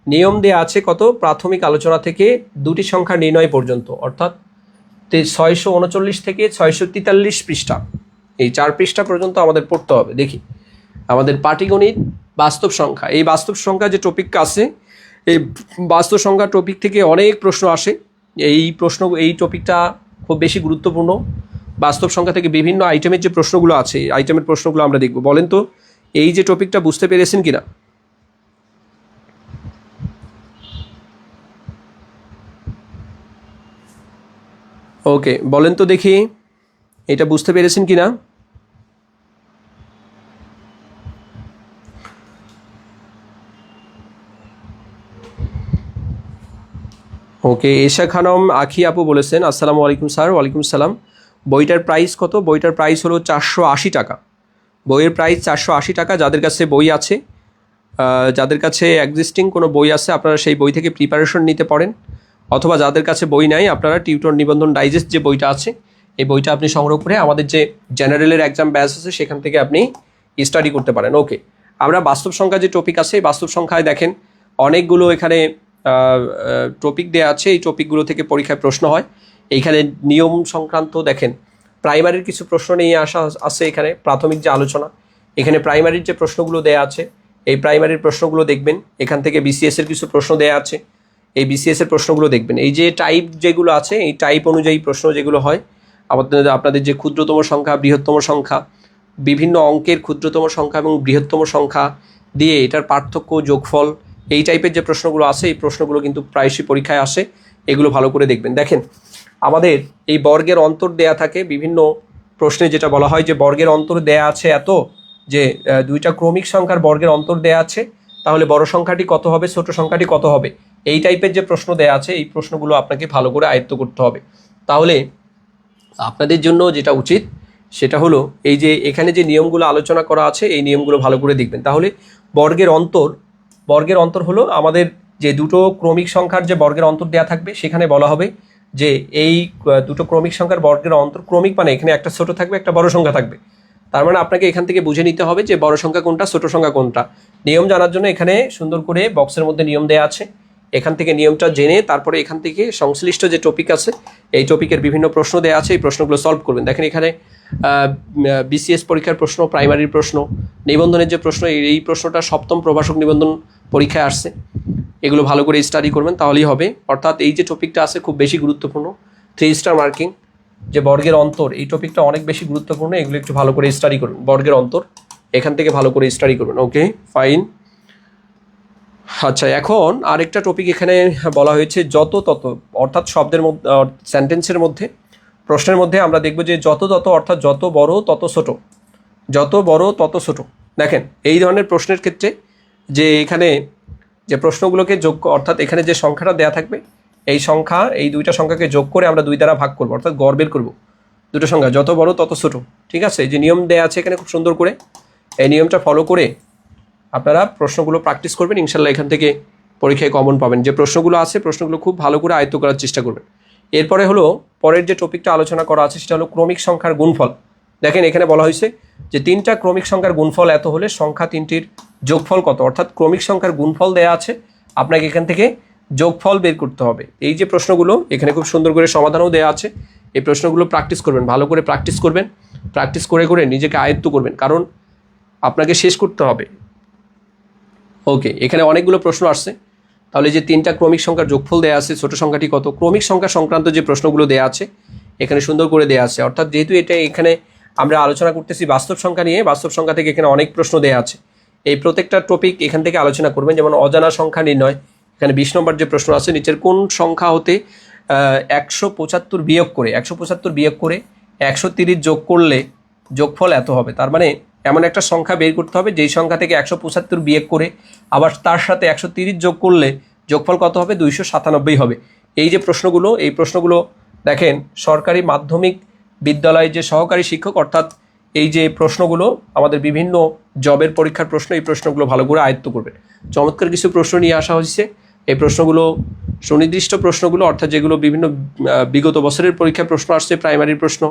নিয়ম দেওয়া আছে কত, প্রাথমিক আলোচনা থেকে দুটি সংখ্যা নির্ণয় পর্যন্ত, অর্থাৎ 639 থেকে 643 পৃষ্ঠা, এই 4 পৃষ্ঠা পর্যন্ত আমাদের পড়তে হবে। দেখি আমাদের পাটিগণিত বাস্তব সংখ্যা, এই বাস্তব সংখ্যা যে টপিকটা আছে, এই বাস্তব সংখ্যা টপিক থেকে অনেক প্রশ্ন আসে। এই টপিকটা খুব বেশি গুরুত্বপূর্ণ। বাস্তব সংখ্যা থেকে বিভিন্ন আইটেমের যে প্রশ্নগুলো আছে, এই আইটেমের প্রশ্নগুলো আমরা দেখব। বলেন তো এই যে টপিকটা বুঝতে পেরেছেন কিনা? ওকে, বলেন তো দেখি এটা বুঝতে পেরেছেন কিনা? ওকে, এশা খানম আখি আপু বলেছেন আসসালামু আলাইকুম স্যার। ওয়ালাইকুম সালাম। বইটার প্রাইস কত? বইটার প্রাইস হলো 480 টাকা। বইয়ের প্রাইস 480 টাকা। যাদের কাছে বই আছে, যাদের কাছে এক্সিস্টিং কোনো বই আছে, আপনারা সেই বই থেকে প্রিপারেশন নিতে পারেন, অথবা যাদের কাছে বই নাই আপনারা টিউটর নিবন্ধন ডাইজেস্ট যে বইটা আছে এই বইটা আপনি সংগ্রহ করে আমাদের যে জেনারেলের এক্সাম ব্যাচ আছে সেখান থেকে আপনি স্টাডি করতে পারেন। ওকে, আমরা বাস্তব সংখ্যা যে টপিক আছে, এই বাস্তব সংখ্যায় দেখেন অনেকগুলো এখানে টপিক দেওয়া আছে। এই টপিকগুলো থেকে পরীক্ষায় প্রশ্ন হয়। এইখানে নিয়ম সংক্রান্ত দেখেন প্রাইমারির কিছু প্রশ্ন নিয়ে আসা আছে। এখানে প্রাথমিক যে আলোচনা, এখানে প্রাইমারির যে প্রশ্নগুলো দেওয়া আছে এই প্রাইমারির প্রশ্নগুলো দেখবেন। এখান থেকে বিসিএসের কিছু প্রশ্ন দেওয়া আছে, এই বিসিএসের প্রশ্নগুলো দেখবেন। এই যে টাইপ যেগুলো আছে এই টাইপ অনুযায়ী প্রশ্ন যেগুলো হয়, আপনাদের যে ক্ষুদ্রতম সংখ্যা, বৃহত্তম সংখ্যা, বিভিন্ন অঙ্কের ক্ষুদ্রতম সংখ্যা এবং বৃহত্তম সংখ্যা দিয়ে এটার পার্থক্য, যোগফল, এই টাইপের যে প্রশ্নগুলো আছে এই প্রশ্নগুলো কিন্তু প্রায়শই পরীক্ষায় আসে। এগুলো ভালো করে দেখবেন। দেখেন আমাদের এই বর্গের অন্তর দেয়া থাকে বিভিন্ন প্রশ্নে, যেটা বলা হয় যে বর্গের অন্তর দেয়া আছে এত, যে দুইটা ক্রমিক সংখ্যার বর্গের অন্তর দেয়া আছে, তাহলে বড় সংখ্যাটি কত হবে, ছোট সংখ্যাটি কত হবে, এই টাইপের যে প্রশ্ন দেয়া আছে এই প্রশ্নগুলো আপনাকে ভালো করে আয়ত্ত করতে হবে। তাহলে আপনাদের জন্য যেটা উচিত সেটা হলো এই যে এখানে যে নিয়মগুলো আলোচনা করা আছে এই নিয়মগুলো ভালো করে দেখবেন। তাহলে বর্গের অন্তর হলো আমাদের যে দুটো ক্রমিক সংখ্যার যে বর্গের অন্তর দেওয়া থাকবে, সেখানে বলা হবে যে এই দুটো ক্রমিক সংখ্যার বর্গের অন্তর, ক্রমিক মানে এখানে একটা ছোট থাকবে একটা বড় সংখ্যা থাকবে। তার মানে আপনাকে এখান থেকে বুঝে নিতে হবে যে বড় সংখ্যা কোনটা, ছোট সংখ্যা কোনটা। নিয়ম জানার জন্য এখানে সুন্দর করে বক্সের মধ্যে নিয়ম দেওয়া আছে, এখান থেকে নিয়মটা জেনে তারপরে এখান থেকে সংশ্লিষ্ট যে টপিক আছে এই টপিকের বিভিন্ন প্রশ্ন দেওয়া আছে, এই প্রশ্নগুলো সলভ করবেন। দেখেন এখানে বিসিএস পরীক্ষার প্রশ্ন, প্রাইমারির প্রশ্ন, নিবন্ধনের যে প্রশ্ন, এই প্রশ্নটা সপ্তম প্রভাষক নিবন্ধন পরীক্ষায় আসছে। এগুলো ভালো করে স্টাডি করবেন, তাহলেই হবে। অর্থাৎ এই যে টপিকটা আছে খুব বেশি গুরুত্বপূর্ণ, 3 স্টার মার্কিং, যে বর্গের অন্তর, এই টপিকটা অনেক বেশি গুরুত্বপূর্ণ। এগুলো একটু ভালো করে স্টাডি করুন। বর্গের অন্তর এখান থেকে ভালো করে স্টাডি করবেন। ওকে, ফাইন। আচ্ছা, এখন আরেকটা টপিক এখানে বলা হয়েছে যত তত, অর্থাৎ শব্দের মধ্যে, সেন্টেন্সের মধ্যে, প্রশ্নের মধ্যে আমরা দেখব যে যত তত অর্থাৎ যত বড় তত ছোট, যত বড় তত ছোট। দেখেন এই ধরনের প্রশ্নের ক্ষেত্রে যে এখানে যে প্রশ্নগুলোকে যোগ, অর্থাৎ এখানে যে সংখ্যাটা দেয়া থাকবে এই সংখ্যা, এই দুইটা সংখ্যাকে যোগ করে আমরা 2 দ্বারা ভাগ করবো, অর্থাৎ গড় বের করবো দুটো সংখ্যা, যত বড় তত ছোট। ঠিক আছে, যে নিয়ম দেয়া আছে এখানে খুব সুন্দর করে, এই নিয়মটা ফলো করে আপনারা প্রশ্নগুলো প্র্যাকটিস করবেন। ইনশাল্লাহ এখান থেকে পরীক্ষায় কমন পাবেন। যে প্রশ্নগুলো আছে প্রশ্নগুলো খুব ভালো করে আয়ত্ত করার চেষ্টা করবেন। এরপরে হলো পরের যে টপিকটা আলোচনা করা আছে সেটা হলো ক্রমিক সংখ্যার গুণফল। দেখেন এখানে বলা হয়েছে যে 3টা ক্রমিক সংখ্যার গুণফল এত হলে সংখ্যা 3টির যোগফল কত, অর্থাৎ ক্রমিক সংখ্যার গুণফল দেয়া আছে, আপনাকে এখান থেকে যোগফল বের করতে হবে। এই যে প্রশ্নগুলো এখানে খুব সুন্দর করে সমাধানও দেওয়া আছে, এই প্রশ্নগুলো প্র্যাকটিস করবেন, ভালো করে প্র্যাকটিস করবেন, প্র্যাকটিস করে করে নিজেকে আয়ত্ত করবেন, কারণ আপনাকে শেষ করতে হবে। ওকে, এখানে অনেকগুলো প্রশ্ন আসছে। তাহলে যে 3টা ক্রমিক সংখ্যার যোগফল দেওয়া আছে, ছোট সংখ্যাটি কত, ক্রমিক সংখ্যা সংক্রান্ত যে প্রশ্নগুলো দেওয়া আছে এখানে সুন্দর করে দেওয়া আছে। অর্থাৎ যেহেতু এটা এখানে আমরা আলোচনা করতেছি বাস্তব সংখ্যা নিয়ে, বাস্তব সংখ্যা থেকে এখানে অনেক প্রশ্ন দেওয়া আছে। এই প্রত্যেকটা টপিক এখান থেকে আলোচনা করবেন। যেমন অজানা সংখ্যা নির্ণয়, এখানে 20 নম্বর যে প্রশ্ন আছে, নিচের কোন সংখ্যা হতে 175 বিয়োগ করে 130 যোগ করলে যোগফল এত হবে। তার মানে এমন একটা সংখ্যা বের করতে হবে যেই সংখ্যা থেকে 175 বিয়োগ করে আবার তার সাথে 130 যোগ করলে যোগফল কত হবে, 297 হবে। এই যে প্রশ্নগুলো, এই প্রশ্নগুলো দেখেন সরকারি মাধ্যমিক বিদ্যালয়ের যে সহকারী শিক্ষক, অর্থাৎ এই যে প্রশ্নগুলো আমাদের বিভিন্ন জবের পরীক্ষার প্রশ্ন, এই প্রশ্নগুলো ভালো করে আয়ত্ত করবেন। চমৎকার কিছু প্রশ্ন নিয়ে আসা হয়েছে। এই প্রশ্নগুলো সুনির্দিষ্ট প্রশ্নগুলো, অর্থাৎ যেগুলো বিভিন্ন বিগত বছরের পরীক্ষার প্রশ্ন আসছে, প্রাইমারির প্রশ্ন,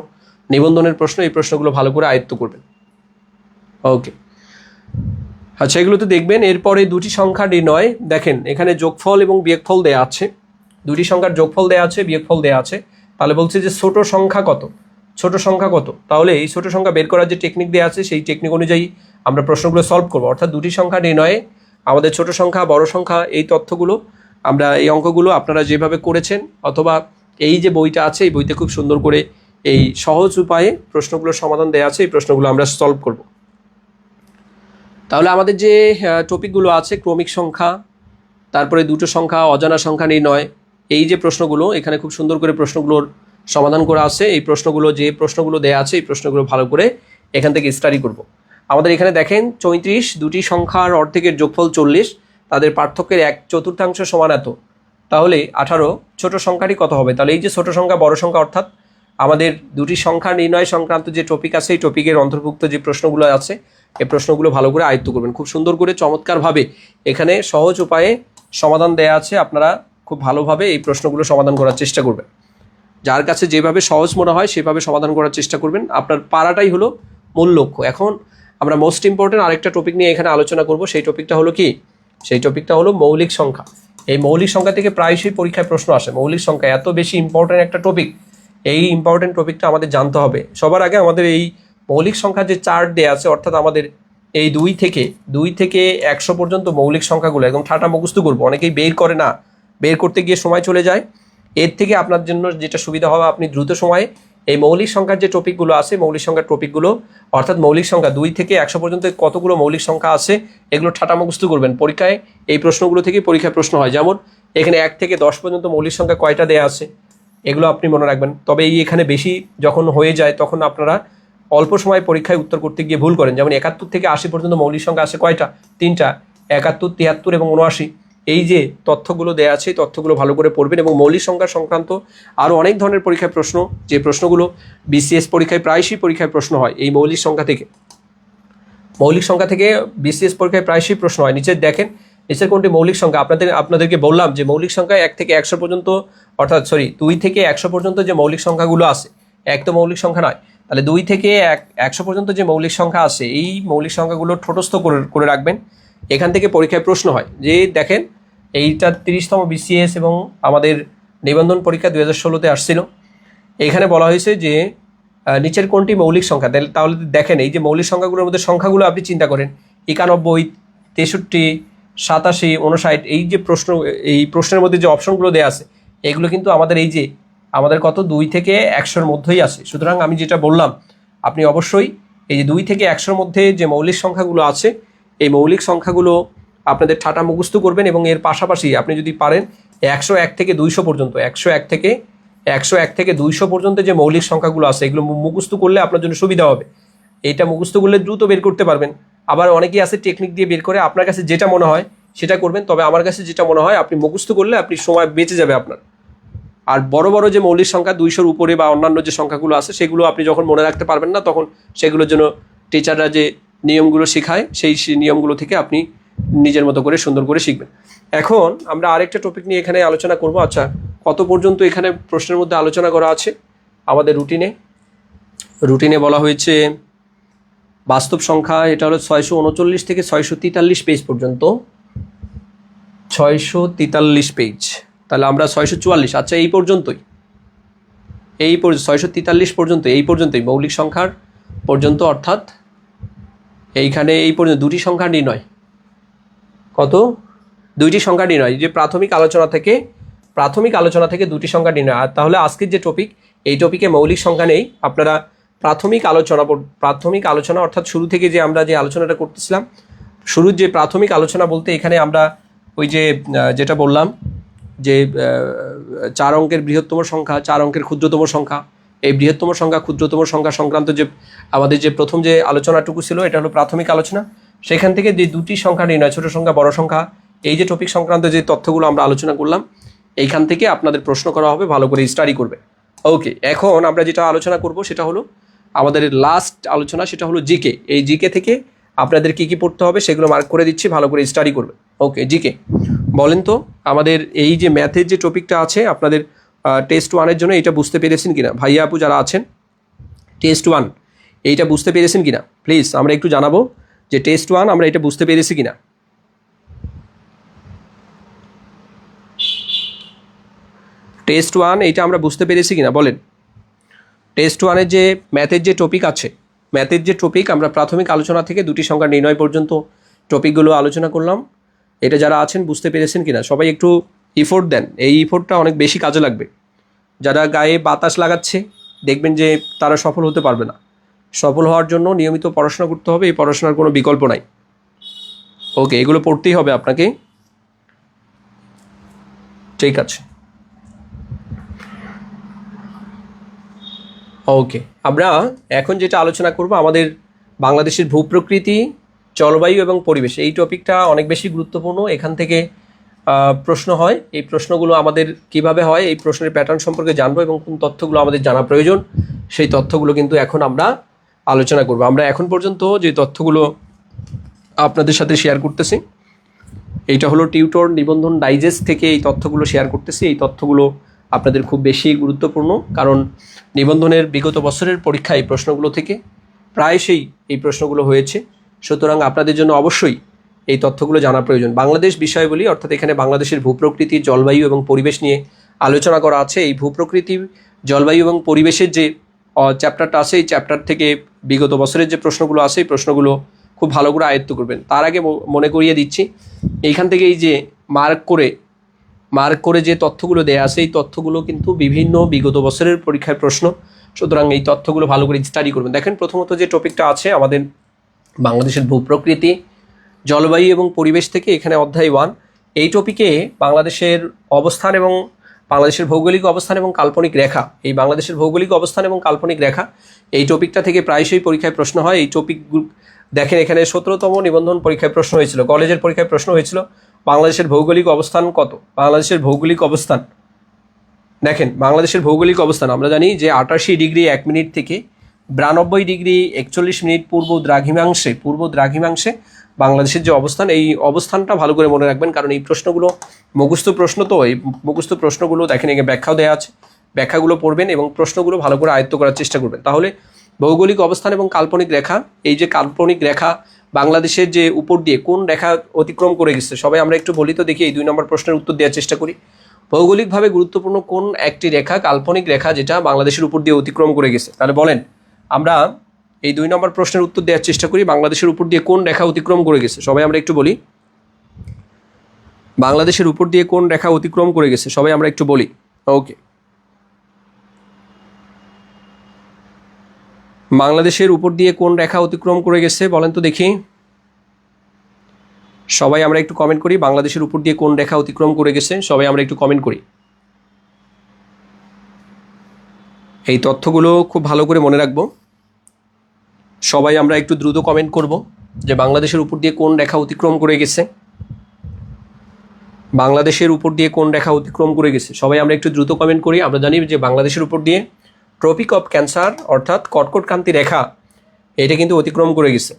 নিবন্ধনের প্রশ্ন, এই প্রশ্নগুলো ভালো করে আয়ত্ত করবেন। ওকে, আচ্ছা, এগুলো তো দেখবেন। এরপরে 2টি সংখ্যা নির্ণয়, দেখেন এখানে যোগফল এবং বিয়োগফল দেওয়া আছে, 2টি সংখ্যার যোগফল দেওয়া আছে, বিয়োগফল দেওয়া আছে। তাহলে বলছে যে ছোট সংখ্যা কত, ছোট সংখ্যা কত। তাহলে এই ছোট সংখ্যা বের করার যে টেকনিক দেওয়া আছে সেই টেকনিক অনুযায়ী আমরা প্রশ্নগুলো সলভ করবো। অর্থাৎ 2টি সংখ্যা নির্ণয়ে আমাদের ছোট সংখ্যা, বড় সংখ্যা, এই তথ্যগুলো আমরা, এই অঙ্কগুলো আপনারা যেভাবে করেছেন অথবা এই যে বইটা আছে এই বইতে খুব সুন্দর করে এই সহজ উপায়ে প্রশ্নগুলোর সমাধান দেওয়া আছে, এই প্রশ্নগুলো আমরা সলভ করব। তাহলে আমাদের যে টপিকগুলো আছে ক্রমিক সংখ্যা, তারপরে 2টো সংখ্যা, অজানা সংখ্যা নির্ণয়, এই যে প্রশ্নগুলো এখানে খুব সুন্দর করে প্রশ্নগুলোর সমাধান করা আছে। এই প্রশ্নগুলো, যে প্রশ্নগুলো দেওয়া আছে এই প্রশ্নগুলো ভালো করে এখান থেকে স্টাডি করব। আমাদের এখানে দেখেন 34, 2টি সংখ্যার অর্ধেকের যোগফল 40, তাদের পার্থক্যের 1/4 সমান এত। তাহলে 18, ছোট সংখ্যাটি কত হবে। তাহলে এই যে ছোট সংখ্যা, বড় সংখ্যা, অর্থাৎ আমাদের 2টি সংখ্যা নির্ণয় সংক্রান্ত যে টপিক আছে এই টপিকের অন্তর্ভুক্ত যে প্রশ্নগুলো আছে এই প্রশ্নগুলো ভালো করে আয়ত্ত করবেন। খুব সুন্দর করে চমৎকারভাবে এখানে সহজ উপায়ে সমাধান দেয়া আছে, আপনারা খুব ভালোভাবে এই প্রশ্নগুলো সমাধান করার চেষ্টা করবেন। যার কাছে যেভাবে সহজ মনে হয় সেভাবে সমাধান করার চেষ্টা করবেন। আপনার পারাটাই হলো মূল লক্ষ্য। এখন আমরা মোস্ট ইম্পর্টেন্ট আরেকটা টপিক নিয়ে এখানে আলোচনা করব। সেই টপিকটা হলো কি, সেই টপিকটা হলো মৌলিক সংখ্যা। এই মৌলিক সংখ্যা থেকে প্রায়শই পরীক্ষায় প্রশ্ন আসে। মৌলিক সংখ্যা এত বেশি ইম্পর্টেন্ট একটা টপিক, এই ইম্পর্টেন্ট টপিকটা আমাদের জানতে হবে। সবার আগে আমাদের এই মৌলিক সংখ্যার যে চার্ট দেওয়া আছে, অর্থাৎ আমাদের এই 2 থেকে 100 পর্যন্ত মৌলিক সংখ্যাগুলো একদম ঠাটা মুখস্থ করবো। অনেকেই বের করে না, বের করতে গিয়ে সময় চলে যায়। এর থেকে আপনার জন্য যেটা সুবিধা হবে, আপনি দ্রুত সময়ে এই মৌলিক সংখ্যার যে টপিকগুলো আছে, মৌলিক সংখ্যার টপিকগুলো, অর্থাৎ মৌলিক সংখ্যা 2 থেকে 100 পর্যন্ত কতগুলো মৌলিক সংখ্যা আছে এগুলো ঠাটা মুখস্থ করবেন। পরীক্ষায় এই প্রশ্নগুলো থেকে পরীক্ষায় প্রশ্ন হয়। যেমন এখানে 1 থেকে 10 পর্যন্ত মৌলিক সংখ্যা কয়টা দেয়া আছে এগুলো আপনি মনে রাখবেন। তবে এই এখানে বেশি যখন হয়ে যায় তখন আপনারা অল্প সময় পরীক্ষায় উত্তর করতে গিয়ে ভুল করেন। যেমন 71 থেকে 80 পর্যন্ত মৌলিক সংখ্যা আছে কয়টা, 3টা, 71, 73 এবং 79। এই যে তথ্যগুলো দেওয়া আছে তথ্যগুলো ভালো করে পড়বেন। এবং মৌলিক সংখ্যা সংক্রান্ত আরও অনেক ধরনের পরীক্ষায় প্রশ্ন, যে প্রশ্নগুলো বিসিএস পরীক্ষায় প্রায়শই পরীক্ষায় প্রশ্ন হয় এই মৌলিক সংখ্যা থেকে, মৌলিক সংখ্যা থেকে বিসিএস পরীক্ষায় প্রায়শই প্রশ্ন হয়। নিচে দেখেন, নিচের কোনটি মৌলিক সংখ্যা। আপনাদেরকে বললাম যে মৌলিক সংখ্যা 1 থেকে 100 পর্যন্ত, অর্থাৎ 2 থেকে 100 পর্যন্ত যে মৌলিক সংখ্যাগুলো আছে, এক তো মৌলিক সংখ্যা নয়, তাহলে 2 থেকে 100 পর্যন্ত যে মৌলিক সংখ্যা আছে এই মৌলিক সংখ্যাগুলো ঠোঁটস্থ করে রাখবেন। এখান থেকে পরীক্ষায় প্রশ্ন হয় যে দেখেন এইটা 30তম BCS এবং আমাদের নিবন্ধন পরীক্ষা 2016-তে আসছিল। এখানে বলা হয়েছে যে নিচের কোনটি মৌলিক সংখ্যা, তাহলে দেখেন এই যে মৌলিক সংখ্যাগুলোর মধ্যে সংখ্যাগুলো আপনি চিন্তা করেন 91, 63, 87, 59, এই যে এই প্রশ্নের মধ্যে যে অপশনগুলো দেওয়া আছে এগুলো কিন্তু আমাদের এই যে আমাদের কত 2 থেকে 100-র মধ্যেই আছে। সুতরাং আমি যেটা বললাম আপনি অবশ্যই এই যে 2 থেকে 100-র মধ্যে যে মৌলিক সংখ্যাগুলো আছে এই মৌলিক সংখ্যাগুলো আপনাদের ঠাটা মুখস্থ করবেন এবং এর পাশাপাশি আপনি যদি পারেন 101 থেকে 200 পর্যন্ত 101 থেকে 200 পর্যন্ত যে মৌলিক সংখ্যাগুলো আছে এগুলো মুখস্থ করলে আপনার জন্য সুবিধা হবে। এইটা মুখস্থ করলে দ্রুত বের করতে পারবেন। আবার অনেকেই আছে টেকনিক দিয়ে বের করে, আপনার কাছে যেটা মনে হয় সেটা করবেন, তবে আমার কাছে যেটা মনে হয় আপনি মুখস্থ করলে আপনি সময় বেঁচে যাবে আপনার। আর বড় বড় যে মৌলিক সংখ্যা 200-র উপরে বা অন্যান্য যে সংখ্যাগুলো আছে সেগুলো আপনি যখন মনে রাখতে পারবেন না তখন সেগুলোর জন্য টিচাররা যে নিয়মগুলো শেখায় সেই নিয়মগুলো থেকে আপনি নিজের মতো করে সুন্দর করে শিখবেন। এখন আমরা আরেকটা টপিক নিয়ে এখানে আলোচনা করব। আচ্ছা, কত পর্যন্ত এখানে প্রশ্নের মধ্যে আলোচনা করা আছে আমাদের রুটিনে বলা হয়েছে বাস্তব সংখ্যা, এটা হলো 639 থেকে 643 পেজ পর্যন্ত, 643 পেজ। তাহলে আমরা 644, আচ্ছা এই পর্যন্তই, 643 পর্যন্ত, এই পর্যন্তই মৌলিক সংখ্যার পর্যন্ত, অর্থাৎ এইখানে এই পর্যন্ত দুটি সংখ্যা নির্ণয়, কত 2টি সংখ্যা নির্ণয়, যে প্রাথমিক আলোচনা থেকে 2টি সংখ্যা নির্ণয়। আর তাহলে আজকের যে টপিক, এই টপিকে মৌলিক সংখ্যা নেই, আপনারা প্রাথমিক আলোচনা অর্থাৎ শুরু থেকে যে আমরা যে আলোচনাটা করতেছিলাম, শুরুর যে প্রাথমিক আলোচনা বলতে এখানে আমরা ওই যে যেটা বললাম যে 4 অঙ্কের বৃহত্তম সংখ্যা, 4 অঙ্কের ক্ষুদ্রতম সংখ্যা, এই বৃহত্তম সংখ্যা ক্ষুদ্রতম সংখ্যা সংক্রান্ত যে আমাদের যে প্রথম যে আলোচনাটুকু ছিল এটা হলো প্রাথমিক আলোচনা। সেখান থেকে যে 2টি সংখ্যা নির্ণয়, ছোট সংখ্যা বড় সংখ্যা, এই যে টপিক সংক্রান্ত যে তথ্যগুলো আমরা আলোচনা করলাম এইখান থেকে আপনাদের প্রশ্ন করা হবে, ভালো করে স্টাডি করবে। ওকে, এখন আমরা যেটা আলোচনা করব সেটা হলো আমাদের লাস্ট আলোচনা, সেটা হলো জিকে। এই জিকে থেকে আপনাদের কি কি পড়তে হবে সেগুলো মার্ক করে দিচ্ছি, ভালো করে স্টাডি করবে। ওকে, জিকে বলেন তো আমাদের এই যে ম্যাথের যে টপিকটা আছে আপনাদের টেস্ট 1-এর জন্য এটা বুঝতে পেরেছেন কিনা ভাইয়া আপু যারা আছেন, টেস্ট 1 এইটা বুঝতে পেরেছেন কিনা প্লিজ আমরা একটু জানাবো যে টেস্ট 1 আমরা এটা বুঝতে পেরেছি কিনা। টেস্ট 1 এইটা আমরা বুঝতে পেরেছি কিনা বলেন। টেস্ট 1-এর যে ম্যাথের যে টপিক আছে, ম্যাথের যে টপিক আমরা প্রাথমিক আলোচনা থেকে 2টি সংখ্যা নির্ণয় পর্যন্ত টপিকগুলো আলোচনা করলাম, এটা যারা আছেন বুঝতে পেরেছেন কিনা সবাই একটু ইফোর্ট দেন, এই ইফোর্টটা অনেক বেশি কাজে লাগবে। যারা গায়ে বাতাস লাগাচ্ছে দেখবেন যে তারা সফল হতে পারবে না। সফল হওয়ার জন্য নিয়মিত পড়াশোনা করতে হবে, এই পড়াশোনার কোনো বিকল্প নাই। ওকে, এগুলো পড়তেই হবে আপনাকে, ঠিক আছে। ওকে, আমরা এখন যেটা আলোচনা করব আমাদের বাংলাদেশের ভূপ্রকৃতি, জলবায়ু এবং পরিবেশ, এই টপিকটা অনেক বেশি গুরুত্বপূর্ণ। এখান থেকে প্রশ্ন হয়, এই প্রশ্নগুলো আমাদের কিভাবে হয় এই প্রশ্নের প্যাটার্ন সম্পর্কে জানবো এবং কোন তথ্যগুলো আমাদের জানা প্রয়োজন সেই তথ্যগুলো কিন্তু এখন আমরা আলোচনা করব। আমরা এখন পর্যন্ত যে তথ্যগুলো আপনাদের সাথে শেয়ার করতেছি এইটা হলো টিউটর নিবন্ধন ডাইজেস্ট থেকে এই তথ্যগুলো শেয়ার করতেছি। এই তথ্যগুলো আপনাদের খুব বেশি গুরুত্বপূর্ণ, কারণ নিবন্ধনের বিগত বছরের পরীক্ষায় প্রশ্নগুলো থেকে প্রায়শই এই প্রশ্নগুলো হয়েছে। সুতরাং আপনাদের জন্য অবশ্যই এই তথ্যগুলো জানা প্রয়োজন। বাংলাদেশ বিষয়বলী অর্থাৎ এখানে বাংলাদেশের ভূপ্রকৃতি, জলবায়ু এবং পরিবেশ নিয়ে আলোচনা করা আছে। এই ভূপ্রকৃতি, জলবায়ু এবং পরিবেশের যে চ্যাপ্টারটা আছে এই চ্যাপ্টার থেকে বিগত বছরের যে প্রশ্নগুলো আছে এই প্রশ্নগুলো খুব ভালো করে আয়ত্ত করবেন। তার আগে মনে করিয়ে দিচ্ছি, এইখান থেকে এই যে মার্ক করে যে তথ্যগুলো দেয়া আছে এই তথ্যগুলো কিন্তু বিভিন্ন বিগত বছরের পরীক্ষার প্রশ্ন। সুতরাং এই তথ্যগুলো ভালো করে স্টাডি করবেন। দেখেন, প্রথমত যে টপিকটা আছে আমাদের বাংলাদেশের ভূপ্রকৃতি, জলবায়ু এবং পরিবেশ থেকে, এখানে অধ্যায় 1, এই টপিকে বাংলাদেশের অবস্থান এবং বাংলাদেশের ভৌগোলিক অবস্থান এবং কাল্পনিক রেখা, এই বাংলাদেশের ভৌগোলিক অবস্থান এবং কাল্পনিক রেখা এই টপিকটা থেকে প্রায়শই পরীক্ষায় প্রশ্ন হয়। এই টপিক দেখেন, এখানে 17তম নিবন্ধন পরীক্ষায় প্রশ্ন হয়েছিল, কলেজের পরীক্ষায় প্রশ্ন হয়েছিল বাংলাদেশের ভৌগোলিক অবস্থান কত। বাংলাদেশের ভৌগোলিক অবস্থান দেখেন, বাংলাদেশের ভৌগোলিক অবস্থান আমরা জানি যে 88 ডিগ্রি 1 মিনিট থেকে 92 ডিগ্রি 41 মিনিট পূর্ব দ্রাঘিমাংশে বাংলাদেশের যে অবস্থান, এই অবস্থানটা ভালো করে মনে রাখবেন, কারণ এই প্রশ্নগুলো মুখস্থ প্রশ্ন। তো এই মুখস্থ প্রশ্নগুলো দেখেন, এখানে ব্যাখ্যাও দেওয়া আছে, ব্যাখ্যাগুলো পড়বেন এবং প্রশ্নগুলো ভালো করে আয়ত্ত করার চেষ্টা করবেন। তাহলে ভৌগোলিক অবস্থান এবং কাল্পনিক রেখা, এই যে কাল্পনিক রেখা বাংলাদেশের যে উপর দিয়ে কোন রেখা অতিক্রম করে গেছে, সবাই আমরা একটু বলি তো দেখি। এই 2 নম্বর প্রশ্নের উত্তর দেওয়ার চেষ্টা করি। ভৌগোলিকভাবে গুরুত্বপূর্ণ কোন একটি রেখা, কাল্পনিক রেখা, যেটা বাংলাদেশের উপর দিয়ে অতিক্রম করে গেছে? তাহলে বলেন, আমরা এই 2 নম্বর প্রশ্নের উত্তর দেওয়ার চেষ্টা করি। বাংলাদেশের উপর দিয়ে কোন রেখা অতিক্রম করে গেছে, সবাই আমরা একটু বলি। বাংলাদেশের উপর দিয়ে কোন রেখা অতিক্রম করে গেছে, সবাই আমরা একটু বলি। ওকে, বাংলাদেশের উপর দিয়ে কোন রেখা অতিক্রম করে গেছে বলেন তো দেখি। সবাই আমরা একটু কমেন্ট করি, বাংলাদেশের উপর দিয়ে কোন রেখা অতিক্রম করে গেছে, সবাই আমরা একটু কমেন্ট করি। এই তথ্যগুলো খুব ভালো করে মনে রাখবো। সবাই আমরা একটু দ্রুত কমেন্ট করব যে বাংলাদেশের উপর দিয়ে কোন রেখা অতিক্রম করে গেছে। বাংলাদেশের উপর দিয়ে কোন রেখা অতিক্রম করে গেছে, সবাই আমরা একটু দ্রুত কমেন্ট করি। আমরা জানি যে বাংলাদেশের উপর দিয়ে ট্রপিক অফ ক্যান্সার অর্থাৎ কর্কটক্রান্তি রেখা, এটা কিন্তু অতিক্রম করে গেছে।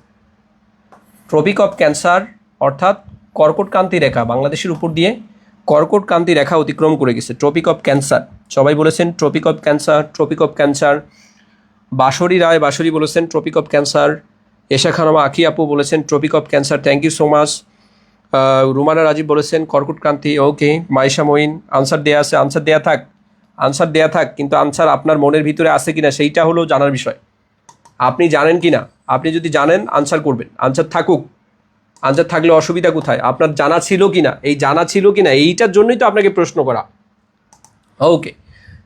ট্রপিক অফ ক্যান্সার অর্থাৎ কর্কটক্রান্তি রেখা, বাংলাদেশের উপর দিয়ে কর্কটক্রান্তি রেখা অতিক্রম করে গেছে। ট্রপিক অফ ক্যান্সার, সবাই বলেছেন tropic of cancer, tropic of cancer. Banshori Roy Banshori বলেছেন tropic of cancer. Esha Khanma Akhi আপু বলেছেন tropic of cancer, thank you so much. Rumana Rajib বলেছেন কর্কটক্রান্তি। ওকে, মাইশা মঈন, আনসার দেয়া আছে, আনসার দেয়া থাক, কিন্তু আনসার আপনার মনের ভিতরে আছে কিনা সেইটা হলো জানার বিষয়। আপনি জানেন কিনা, আপনি যদি জানেন আনসার করবেন, আনসার থাকুক। আনসার থাকলে অসুবিধা কোথায়? আপনার জানা ছিল কিনা, এই জানা ছিল কিনা এইটার জন্যই তো আপনাকে প্রশ্ন করা। ওকে,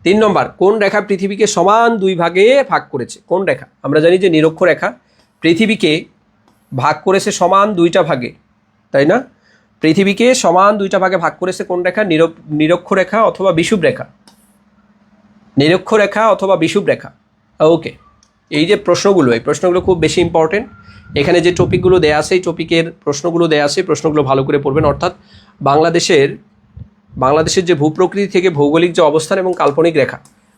3 নম্বর, কোন রেখা পৃথিবীকে সমান 2 ভাগে ভাগ করেছে? কোন রেখা? আমরা জানি যে নিরক্ষরেখা পৃথিবীকে ভাগ করেছে সমান 2টা ভাগে, তাই না? পৃথিবীকে সমান 2টা ভাগে ভাগ করেছে কোন রেখা? নিরক্ষরেখা অথবা বিষুব রেখা। নিরক্ষরেখা অথবা বিষুব রেখা। ওকে, এই যে প্রশ্নগুলো, এই প্রশ্নগুলো খুব বেশি ইম্পর্টেন্ট। এখানে যে টপিকগুলো দেয়া আছে, এই টপিকের প্রশ্নগুলো দেয়া আছে, প্রশ্নগুলো ভালো করে পড়বেন। অর্থাৎ বাংলাদেশের যে ভূপ্রকৃতি থেকে ভৌগোলিক যে অবস্থান এবং কাল্পনিক রেখা,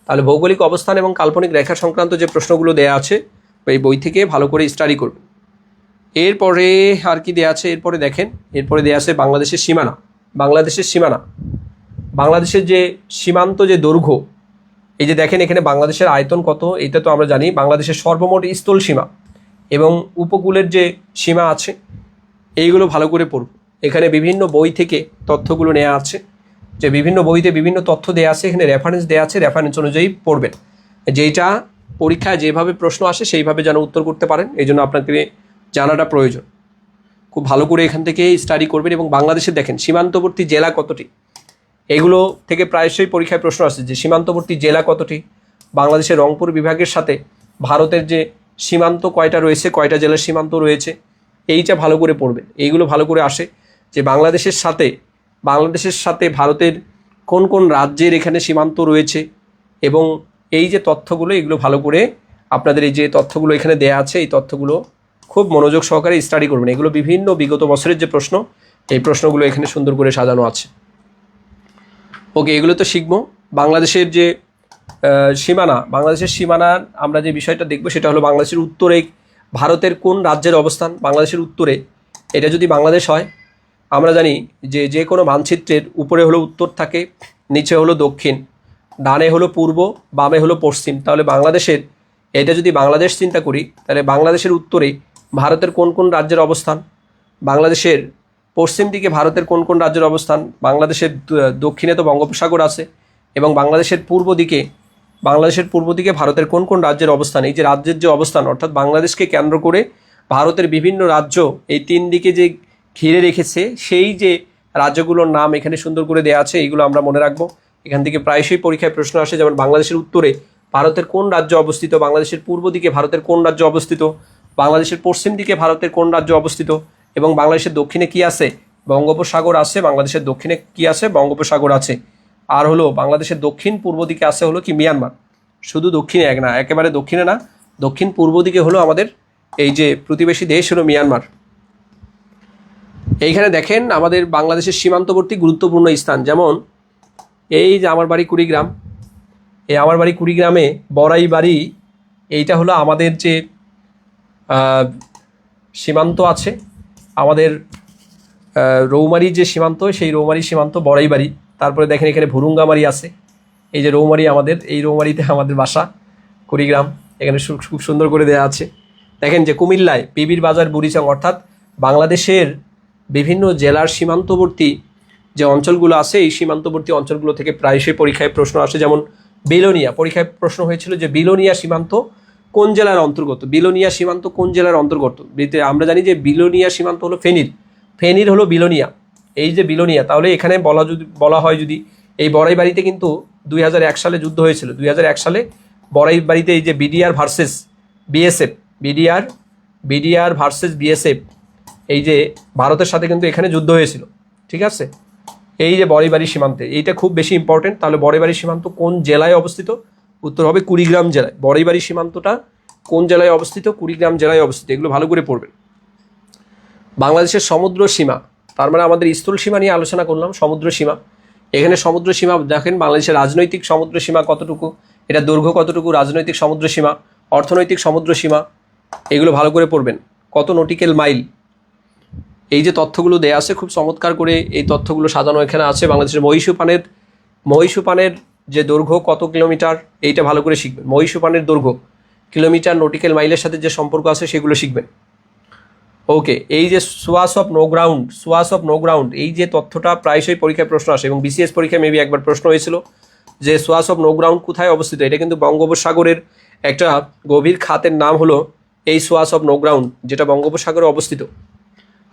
তাহলে ভৌগোলিক অবস্থান এবং কাল্পনিক রেখা সংক্রান্ত যে প্রশ্নগুলো দেয়া আছে এই বই থেকে ভালো করে স্টাডি করবেন। এরপরে আর কি দেয়া আছে? এরপরে দেখেন, এরপরে দেয়া আছে বাংলাদেশের সীমানা। বাংলাদেশের যে সীমান্ত যে দৈর্ঘ্য, এই যে দেখেন এখানে বাংলাদেশের আয়তন কত, এটা তো আমরা জানি। বাংলাদেশের সর্বমোট স্থল সীমা এবং উপকূলের যে সীমা আছে, এইগুলো ভালো করে পড়ব। এখানে বিভিন্ন বই থেকে তথ্যগুলো নেওয়া আছে, যে বিভিন্ন বইতে বিভিন্ন তথ্য দেওয়া আছে, এখানে রেফারেন্স দেওয়া আছে, রেফারেন্স অনুযায়ী পড়বেন। যেইটা পরীক্ষায় যেভাবে প্রশ্ন আসে সেইভাবে যেন উত্তর করতে পারেন, এই জন্য আপনাকে জানাটা প্রয়োজন। খুব ভালো করে এখান থেকে স্টাডি করবেন। এবং বাংলাদেশে দেখেন সীমান্তবর্তী জেলা কতটি, এগুলো থেকে প্রায়শই পরীক্ষায় প্রশ্ন আসে যে সীমান্তবর্তী জেলা কতটি। বাংলাদেশের রংপুর বিভাগের সাথে ভারতের যে সীমান্ত কয়টা রয়েছে, কয়টা জেলার সীমান্ত রয়েছে, এইটা ভালো করে পড়বেন। এইগুলো ভালো করে আসে যে বাংলাদেশের সাথে ভারতের কোন কোন রাজ্যের এখানে সীমান্ত রয়েছে, এবং এই যে তথ্যগুলো, এগুলো ভালো করে আপনাদের এই যে তথ্যগুলো এখানে দেয়া আছে, এই তথ্যগুলো খুব মনোযোগ সহকারে স্টাডি করবেন। এগুলো বিভিন্ন বিগত বছরের যে প্রশ্ন, এই প্রশ্নগুলো এখানে সুন্দর করে সাজানো আছে। ওকে, এগুলো তো শিখবো। বাংলাদেশের যে বাংলাদেশের সীমানার আমরা যে বিষয়টা দেখবো সেটা হলো বাংলাদেশের উত্তরে ভারতের কোন রাজ্যের অবস্থান। বাংলাদেশের উত্তরে, এটা যদি বাংলাদেশ হয়, আমরা জানি যে কোনো মানচিত্রের উপরে হলো উত্তর থাকে, নিচে হলো দক্ষিণ, ডানে হলো পূর্ব, বামে হলো পশ্চিম। তাহলে বাংলাদেশের, এটা যদি বাংলাদেশ চিন্তা করি, তাহলে বাংলাদেশের উত্তরে ভারতের কোন কোন রাজ্যের অবস্থান, বাংলাদেশের পশ্চিম দিকে ভারতের কোন কোন রাজ্যের অবস্থান, বাংলাদেশের দক্ষিণে তো বঙ্গোপসাগর আছে, এবং বাংলাদেশের পূর্ব দিকে ভারতের কোন কোন রাজ্যের অবস্থান। এই যে রাজ্যের যে অবস্থান, অর্থাৎ বাংলাদেশকে কেন্দ্র করে ভারতের বিভিন্ন রাজ্য এই 3 দিকে যে ঘিরে রেখেছে, সেই যে রাজ্যগুলোর নাম এখানে সুন্দর করে দেওয়া আছে, এইগুলো আমরা মনে রাখবো। এখান থেকে প্রায়শই পরীক্ষায় প্রশ্ন আসে, যেমন বাংলাদেশের উত্তরে ভারতের কোন রাজ্য অবস্থিত, বাংলাদেশের পূর্ব দিকে ভারতের কোন রাজ্য অবস্থিত, বাংলাদেশের পশ্চিম দিকে ভারতের কোন রাজ্য অবস্থিত, এবং বাংলাদেশের দক্ষিণে কি আছে, বঙ্গোপসাগর আছে। বাংলাদেশের দক্ষিণে কি আছে, বঙ্গোপসাগর আছে। আর হলো বাংলাদেশের দক্ষিণ পূর্ব দিকে আছে হলো কি, মিয়ানমার। শুধু দক্ষিণে না, একেবারে দক্ষিণে না, দক্ষিণ পূর্ব দিকে হলো আমাদের এই যে প্রতিবেশী দেশ হলো মিয়ানমার। এইখানে দেখেন আমাদের বাংলাদেশের সীমান্তবর্তী গুরুত্বপূর্ণ স্থান, যেমন এই যে আমার বাড়ি কুড়িগ্রাম, এই আমার বাড়ি কুড়িগ্রামে বড়াই বাড়ি, এইটা হলো আমাদের যে সীমান্ত আছে, আমাদের রৌমারি যে সীমান্ত, সেই রৌমারি সীমান্ত বড়াই বাড়ি। তারপরে দেখেন এখানে ভুরুঙ্গামারি আছে, এই যে রৌমারি আমাদের, এই রৌমারিতে আমাদের বাসা কুড়িগ্রাম, এখানে খুব সুন্দর করে দেওয়া আছে। দেখেন যে কুমিল্লায় বিবির বাজার বুড়িচং, অর্থাৎ বাংলাদেশের বিভিন্ন জেলার সীমান্তবর্তী যে অঞ্চলগুলো আছে এই সীমান্তবর্তী অঞ্চলগুলো থেকে প্রায়শই পরীক্ষায় প্রশ্ন আসে। যেমন বিলোনিয়া, পরীক্ষায় প্রশ্ন হয়েছিল যে বিলোনিয়া সীমান্ত কোন জেলার অন্তর্গত, বিলোনিয়া সীমান্ত কোন জেলার অন্তর্গত। আমরা জানি যে বিলোনিয়া সীমান্ত হলো ফেনীর, ফেনীর হলো বিলোনিয়া, এই যে বিলোনিয়া। তাহলে এখানে বলা হয় যদি এই বড়াইবাড়িতে কিন্তু 2001 সালে যুদ্ধ হয়েছিল, 2001 সালে বড়াইবাড়িতে এই যে BDR versus BSF, BDR versus BSF, এই যে ভারতের সাথে কিন্তু এখানে যুদ্ধ হয়েছিল, ঠিক আছে। এই যে বড়াইবাড়ি সীমান্তে, এইটা খুব বেশি ইম্পর্টেন্ট। তাহলে বড়াইবাড়ি সীমান্ত কোন জেলায় অবস্থিত? উত্তর হবে কুড়িগ্রাম জেলায়। বড়াইবাড়ি সীমান্তটা কোন জেলায় অবস্থিত? কুড়িগ্রাম জেলায় অবস্থিত। এগুলো ভালো করে পড়বেন। বাংলাদেশের সমুদ্র সীমা, তার মানে আমাদের স্থল সীমা নিয়ে আলোচনা করলাম, সমুদ্র সীমা। এখানে সমুদ্র সীমা দেখেন, বাংলাদেশের রাজনৈতিক সমুদ্র সীমা কতটুকু, এটা দৈর্ঘ্য কতটুকু, রাজনৈতিক সমুদ্র সীমা, অর্থনৈতিক সমুদ্র সীমা, এগুলো ভালো করে পড়বেন। কত নটিক্যাল মাইল, এই যে তথ্যগুলো দেয়া আছে খুব চমৎকার করে এই তথ্যগুলো সাজানো এখানে আছে। বাংলাদেশের মহীশুপানের যে দৈর্ঘ্য কত কিলোমিটার, এইটা ভালো করে শিখবেন। মহীশুপানের দৈর্ঘ্য কিলোমিটার, নটিক্যাল মাইলের সাথে যে সম্পর্ক আছে সেগুলো শিখবেন। ওকে, এই যে সোয়াস অফ নো গ্রাউন্ড, এই যে তথ্যটা প্রায়শই পরীক্ষায় প্রশ্ন আসে এবং বিসিএস পরীক্ষায় মেবি একবার প্রশ্ন হয়েছিল যে সোয়াস অফ নো গ্রাউন্ড কোথায় অবস্থিত। এটা কিন্তু বঙ্গোপসাগরের একটা গভীর খাতের নাম হলো এই সোয়াস অফ নো গ্রাউন্ড, যেটা বঙ্গোপসাগরে অবস্থিত।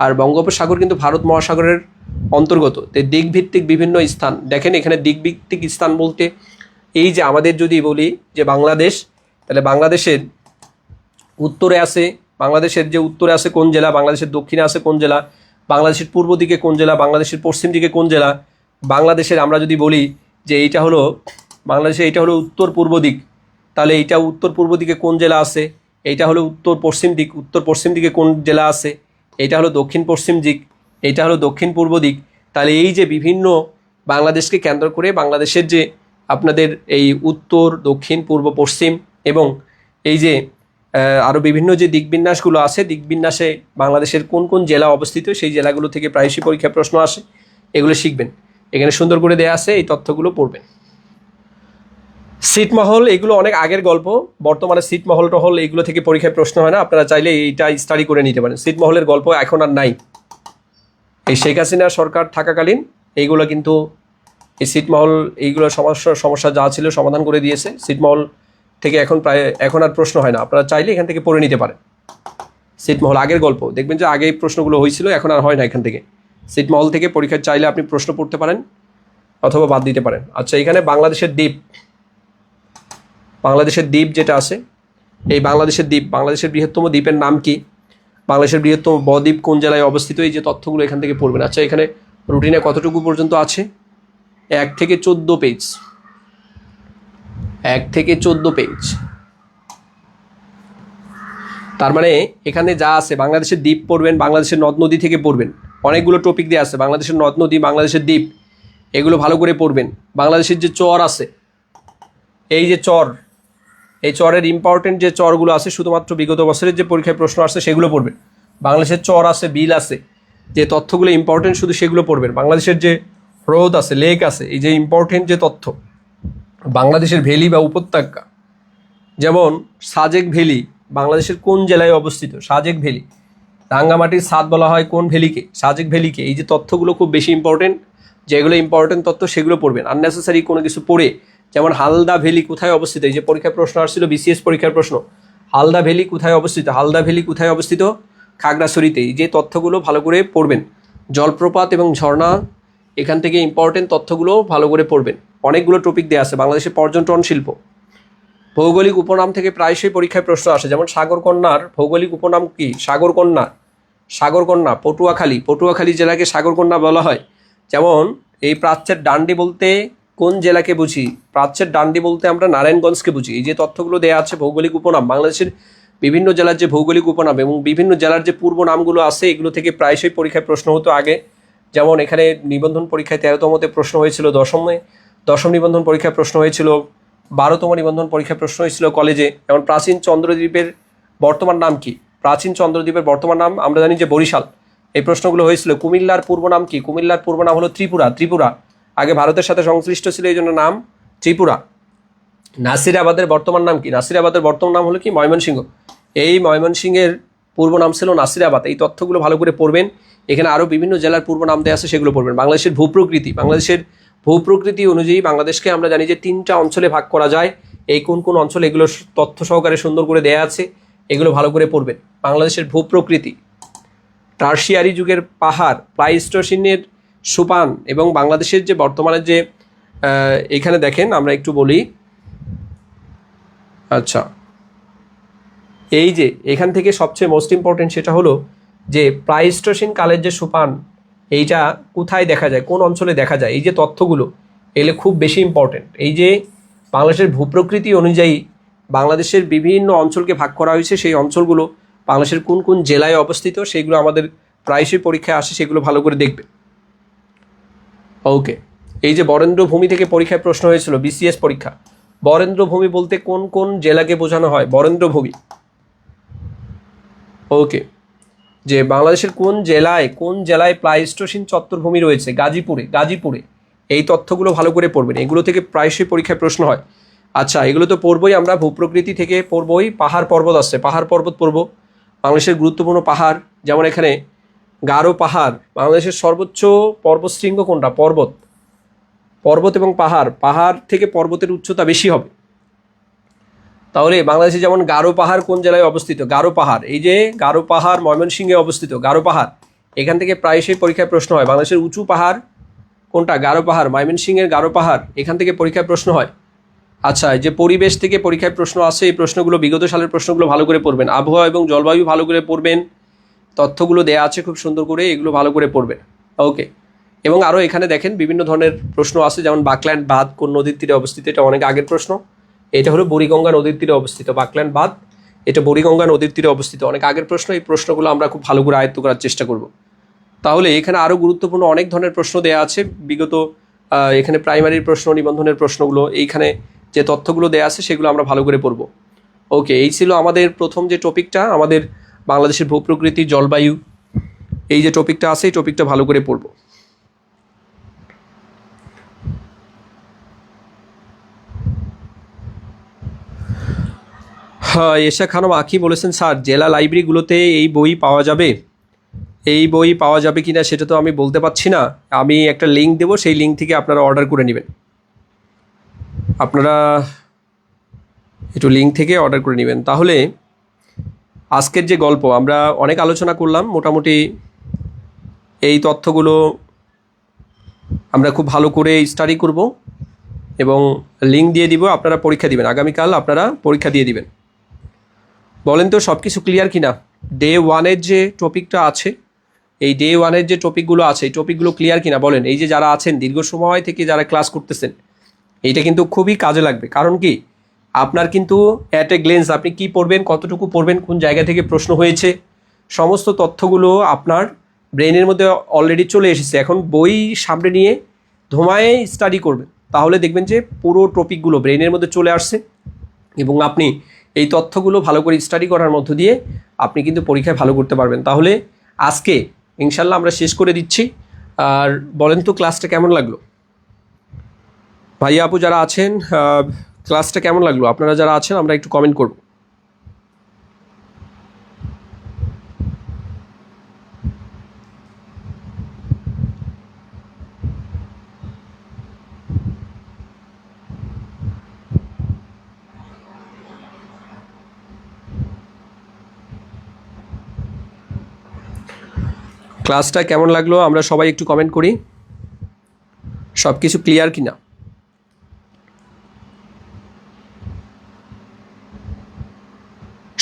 আর বঙ্গোপসাগর কিন্তু ভারত মহাসাগরের অন্তর্গত। দিকভিত্তিক বিভিন্ন স্থান দেখেন, এখানে দিকভিত্তিক স্থান বলতে এই যে আমাদের যদি বলি যে বাংলাদেশ, তাহলে বাংলাদেশের উত্তরে আছে, বাংলাদেশের যে উত্তরে আছে কোন জেলা, বাংলাদেশের দক্ষিণে আছে কোন জেলা, বাংলাদেশের পূর্ব দিকে কোন জেলা, বাংলাদেশের পশ্চিম দিকে কোন জেলা, বাংলাদেশের আমরা যদি বলি যে এইটা হলো বাংলাদেশের এইটা হলো উত্তর পূর্ব দিক, তাহলে এইটা উত্তর পূর্ব দিকে কোন জেলা আছে, এইটা হলো উত্তর পশ্চিম দিকে কোন জেলা আছে, এইটা হলো দক্ষিণ পশ্চিম দিক, এইটা হলো দক্ষিণ পূর্ব দিক। তাহলে এই যে বিভিন্ন বাংলাদেশকে কেন্দ্র করে বাংলাদেশের যে আপনাদের এই উত্তর, দক্ষিণ, পূর্ব, পশ্চিম এবং এই যে আরও বিভিন্ন যে দিকবিন্যাসগুলো আছে, দিকবিন্যাসে বাংলাদেশের কোন কোন জেলা অবস্থিত, সেই জেলাগুলো থেকে প্রায়শই পরীক্ষায় প্রশ্ন আসে, এগুলো শিখবেন। এখানে সুন্দর করে দেয়া আছে, এই তথ্যগুলো পড়বেন। ছিটমহল, এগুলো অনেক আগের গল্প, বর্তমানে ছিটমহল টহল এগুলো থেকে পরীক্ষায় প্রশ্ন হয় না, আপনারা চাইলে এইটা স্টাডি করে নিতে পারেন। ছিটমহলের গল্প এখন আর নাই, এই শেখ হাসিনা সরকার থাকাকালীন এইগুলো কিন্তু এই ছিটমহল এইগুলো সমস্যা যা ছিল সমাধান করে দিয়েছে। ছিটমহল থেকে এখন আর প্রশ্ন হয় না, আপনারা চাইলে এখান থেকে পড়ে নিতে পারেন। ছিটমহল আগের গল্প, দেখবেন যে আগে এই প্রশ্নগুলো হয়েছিল, এখন আর হয় না এখান থেকে। ছিটমহল থেকে পরীক্ষায় চাইলে আপনি প্রশ্ন পড়তে পারেন অথবা বাদ দিতে পারেন। আচ্ছা, এখানে বাংলাদেশের দ্বীপ যেটা আছে, এই বাংলাদেশের বৃহত্তম দ্বীপের নাম কি, বাংলাদেশের বৃহত্তম বদ্বীপ কোন জেলায় অবস্থিত, এই যে তথ্যগুলো এখান থেকে পড়বেন। আচ্ছা, এখানে রুটিনে কতটুকু পর্যন্ত আছে? 1 থেকে 14 পেজ, 1 থেকে 14 পেজ। তার মানে এখানে যা আছে, বাংলাদেশের দ্বীপ পড়বেন, বাংলাদেশের নদ নদী থেকে পড়বেন, অনেকগুলো টপিক দিয়ে আছে, বাংলাদেশের নদ নদী, বাংলাদেশের দ্বীপ, এগুলো ভালো করে পড়বেন। বাংলাদেশের যে চর আছে, এই যে চর, এই চরের ইম্পর্টেন্ট যে চরগুলো আছে, শুধুমাত্র বিগত বছরের যে পরীক্ষায় প্রশ্ন আসছে সেগুলো পড়বেন। বাংলাদেশের চর আছে, বিল আছে, যে তথ্যগুলো ইম্পর্টেন্ট শুধু সেগুলো পড়বেন। বাংলাদেশের যে হ্রদ আছে, লেক আছে, এই যে ইম্পর্টেন্ট যে তথ্য, বাংলাদেশের ভ্যালি বা উপত্যকা, যেমন সাজেক ভ্যালি বাংলাদেশের কোন জেলায় অবস্থিত, সাজেক ভ্যালি, রাঙ্গামাটির সাদ বলা হয় কোন ভ্যালিকে, সাজেক ভ্যালিকে। এই যে তথ্যগুলো খুব বেশি ইম্পর্টেন্ট, যেগুলো ইম্পর্টেন্ট তথ্য সেগুলো পড়বেন। আননেসেসারি কোনো কিছু পড়ে, যেমন হালদা ভ্যালি কোথায় অবস্থিত, এই যে পরীক্ষার প্রশ্ন আসছিল, বিসিএস পরীক্ষার প্রশ্ন, হালদা ভ্যালি কোথায় অবস্থিত, খাগড়াছড়িতে। এই যে তথ্যগুলো ভালো করে পড়বেন। জলপ্রপাত এবং ঝর্ণা, এখান থেকে ইম্পর্টেন্ট তথ্যগুলো ভালো করে পড়বেন। অনেকগুলো টপিক দেওয়া আছে। বাংলাদেশের পর্যটন শিল্প, ভৌগোলিক উপনাম থেকে প্রায়শই পরীক্ষায় প্রশ্ন আসে, যেমন সাগরকন্যার ভৌগোলিক উপনাম কি, সাগরকন্যা, পটুয়াখালী জেলাকে সাগরকন্যা বলা হয়। যেমন এই প্রাচ্যের ডান্ডি বলতে কোন জেলাকে বুঝি, প্রাচ্যের ডান্ডি বলতে আমরা নারায়ণগঞ্জকে বুঝি। এই যে তথ্যগুলো দেওয়া আছে ভৌগোলিক উপনাম, বাংলাদেশের বিভিন্ন জেলার যে ভৌগোলিক উপনাম এবং বিভিন্ন জেলার যে পূর্ব নামগুলো আছে, এগুলো থেকে প্রায়শই পরীক্ষায় প্রশ্ন হতো আগে। যেমন এখানে নিবন্ধন পরীক্ষায় 13তমতে প্রশ্ন হয়েছিল, দশম নিবন্ধন পরীক্ষায় প্রশ্ন হয়েছিল, 12তম নিবন্ধন পরীক্ষায় প্রশ্ন হয়েছিল কলেজে। যেমন প্রাচীন চন্দ্রদ্বীপের বর্তমান নাম কি, আমরা জানি যে বরিশাল। এই প্রশ্নগুলো হয়েছিল। কুমিল্লার পূর্ব নাম কি, কুমিল্লার পূর্ব নাম হলো ত্রিপুরা, আগে ভারতের সাথে সংশ্লিষ্ট ছিল এই জন্য নাম ত্রিপুরা। নাসিরাবাদের বর্তমান নাম কি, নাসিরাবাদের বর্তমান নাম হলো কি, ময়মনসিংহ। এই ময়মনসিংহের পূর্ব নাম ছিল নাসিরাবাদ। এই তথ্যগুলো ভালো করে পড়বেন। এখানে আরও বিভিন্ন জেলার পূর্ব নাম দেওয়া আছে, সেগুলো পড়বেন। বাংলাদেশের ভূপ্রকৃতি অনুযায়ী বাংলাদেশকে আমরা জানি যে 3টা অঞ্চলে ভাগ করা যায়। এই কোন কোন অঞ্চল, এগুলো তথ্য সহকারে সুন্দর করে দেয়া আছে, এগুলো ভালো করে পড়বেন। বাংলাদেশের ভূপ্রকৃতি, টার্সিয়ারি যুগের পাহাড়, প্লাইস্টোসিনের সোপান, এবং বাংলাদেশের যে বর্তমানে যে এখানে দেখেন আমরা একটু বলি। আচ্ছা, এই যে এখান থেকে সবচেয়ে মোস্ট ইম্পর্টেন্ট সেটা হলো যে প্লাইস্টোসিন কালের যে সোপান, এইটা কোথায় দেখা যায়, কোন অঞ্চলে দেখা যায়, এই যে তথ্যগুলো এগুলো খুব বেশি ইম্পর্টেন্ট। এই যে বাংলাদেশের ভূপ্রকৃতি অনুযায়ী বাংলাদেশের বিভিন্ন অঞ্চলকে ভাগ করা হয়েছে, সেই অঞ্চলগুলো বাংলাদেশের কোন কোন জেলায় অবস্থিত সেগুলো আমাদের প্রায়শই পরীক্ষায় আসে, সেগুলো ভালো করে দেখবে। ওকে, এই যে বরেন্দ্র ভূমি থেকে পরীক্ষায় প্রশ্ন হয়েছিল, বিসিএস পরীক্ষা। বরেন্দ্র ভূমি বলতে কোন কোন জেলাকে বোঝানো হয়? বরেন্দ্র ভূমি। ওকে, যে বাংলাদেশের কোন জেলায় প্লাইস্টোসিন চত্বরভূমি রয়েছে? গাজীপুরে। এই তথ্যগুলো ভালো করে পড়বেন, এগুলো থেকে প্রায়শই পরীক্ষায় প্রশ্ন হয়। আচ্ছা, এগুলো তো পড়বই আমরা, ভূপ্রকৃতি থেকে পড়বই। পাহাড় পর্বত আসছে, পাহাড় পর্বত পড়ব। বাংলাদেশের গুরুত্বপূর্ণ পাহাড়, যেমন এখানে গারো পাহাড়। বাংলাদেশের সর্বোচ্চ পর্বতশৃঙ্গ কোনটা? পর্বত এবং পাহাড় থেকে পর্বতের উচ্চতা বেশি হবে। তাহলে বাংলাদেশে যেমন গারো পাহাড় কোন জেলায় অবস্থিত? গারো পাহাড়, এই যে গারো পাহাড় ময়মনসিংহে অবস্থিত। গারো পাহাড় এখান থেকে প্রায়শই পরীক্ষায় প্রশ্ন হয়। বাংলাদেশের উঁচু পাহাড় কোনটা? গারো পাহাড়। ময়মনসিংহের গারো পাহাড়, এখান থেকে পরীক্ষায় প্রশ্ন হয়। আচ্ছা, যে পরিবেশ থেকে পরীক্ষায় প্রশ্ন আসে, এই প্রশ্নগুলো বিগত সালের প্রশ্নগুলো ভালো করে পড়বেন। আবহাওয়া এবং জলবায়ু ভালো করে পড়বেন, তথ্যগুলো দেয়া আছে খুব সুন্দর করে, এগুলো ভালো করে পড়বেন। ওকে, এবং আরও এখানে দেখেন বিভিন্ন ধরনের প্রশ্ন আছে, যেমন বাকল্যান্ড বাঁধ কোন নদীর তীরে অবস্থিত? এটা অনেক আগের প্রশ্ন। এটা হলো বুড়িগঙ্গা নদীর তীরে অবস্থিত। বাকল্যান্ড বাঁধ, এটা বুড়িগঙ্গা নদীর তীরে অবস্থিত। অনেক আগের প্রশ্ন, এই প্রশ্নগুলো আমরা খুব ভালো করে আয়ত্ত করার চেষ্টা করব। তাহলে এখানে আরও গুরুত্বপূর্ণ অনেক ধরনের প্রশ্ন দেওয়া আছে বিগত, এখানে প্রাইমারির প্রশ্ন, নিবন্ধনের প্রশ্নগুলো, এইখানে যে তথ্যগুলো দেওয়া আছে সেগুলো আমরা ভালো করে পড়ব। ওকে, এই ছিল আমাদের প্রথম যে টপিকটা, আমাদের বাংলাদেশের ভূপ্রকৃতি, জলবায়ু, এই যে টপিকটা আছে, এই টপিকটা ভালো করে পড়ব। হ্যাঁ, এশা খানম আঁকি বলেছেন, স্যার জেলা লাইব্রেরিগুলোতে এই বই পাওয়া যাবে? এই বই পাওয়া যাবে কি না সেটা তো আমি বলতে পারছি না। আমি একটা লিঙ্ক দেবো, সেই লিঙ্ক থেকে আপনারা অর্ডার করে নেবেন। আপনারা একটু লিঙ্ক থেকে অর্ডার করে নেবেন। তাহলে আজকের যে গল্প, আমরা অনেক আলোচনা করলাম, মোটামুটি এই তথ্যগুলো আমরা খুব ভালো করে স্টাডি করব এবং লিঙ্ক দিয়ে দিব। আপনারা পরীক্ষা দিবেন, আগামীকাল আপনারা পরীক্ষা দিয়ে দিবেন। বলেন তো সব কিছু ক্লিয়ার কি না? ডে 1-এর যে টপিকটা আছে, এই ডে 1-এর যে টপিকগুলো আছে, এই টপিকগুলো ক্লিয়ার কিনা বলেন। এই যে যারা আছেন দীর্ঘ সময় থেকে যারা ক্লাস করতেছেন, এইটা কিন্তু খুবই কাজে লাগবে। কারণ কি, আপনার কিন্তু অ্যাট এ গ্লেন্স আপনি কি পড়বেন, কতটুকু পড়বেন, কোন জায়গা থেকে প্রশ্ন হয়েছে, সমস্ত তথ্যগুলো আপনার ব্রেনের মধ্যে অলরেডি চলে এসেছে। এখন বই সামনে নিয়ে ধোঁয়ায় স্টাডি করবেন, তাহলে দেখবেন যে পুরো টপিকগুলো ব্রেনের মধ্যে চলে আসছে এবং আপনি এই তথ্যগুলো ভালো করে স্টাডি করার মধ্য দিয়ে আপনি কিন্তু পরীক্ষায় ভালো করতে পারবেন। তাহলে আজকে ইনশাল্লাহ আমরা শেষ করে দিচ্ছি। আর বলেন তো ক্লাসটা কেমন লাগলো? ভাইয়া আপু যারা আছেন, ক্লাসটা কেমন লাগলো? আপনারা যারা আছেন আমরা একটু কমেন্ট করব। ক্লাসটা কেমন লাগলো আমরা সবাই একটু কমেন্ট করি। সব কিছু ক্লিয়ার কি না?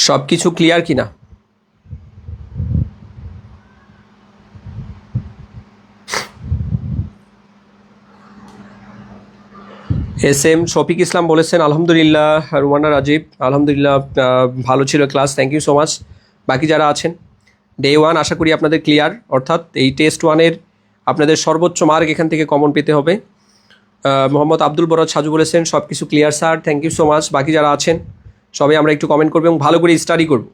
সব কিছু ক্লিয়ার কি না? এস এম শফিক ইসলাম বলেছেন আলহামদুলিল্লাহ। রুমানা রাজীব আলহামদুলিল্লাহ, ভালো ছিল class, thank you so much. বাকি যারা আছেন ডে 1 আশা করি আপনাদের ক্লিয়ার, অর্থাৎ এই টেস্ট 1-এর আপনাদের সর্বোচ্চ মার্ক এখান থেকে কমন পেতে হবে। মোহাম্মদ আব্দুল বরদ সাজু বলেছেন সব কিছু clear sir, thank you so much. বাকি যারা আছেন সবাই আমরা একটু কমেন্ট করবো এবং ভালো করে স্টাডি করব।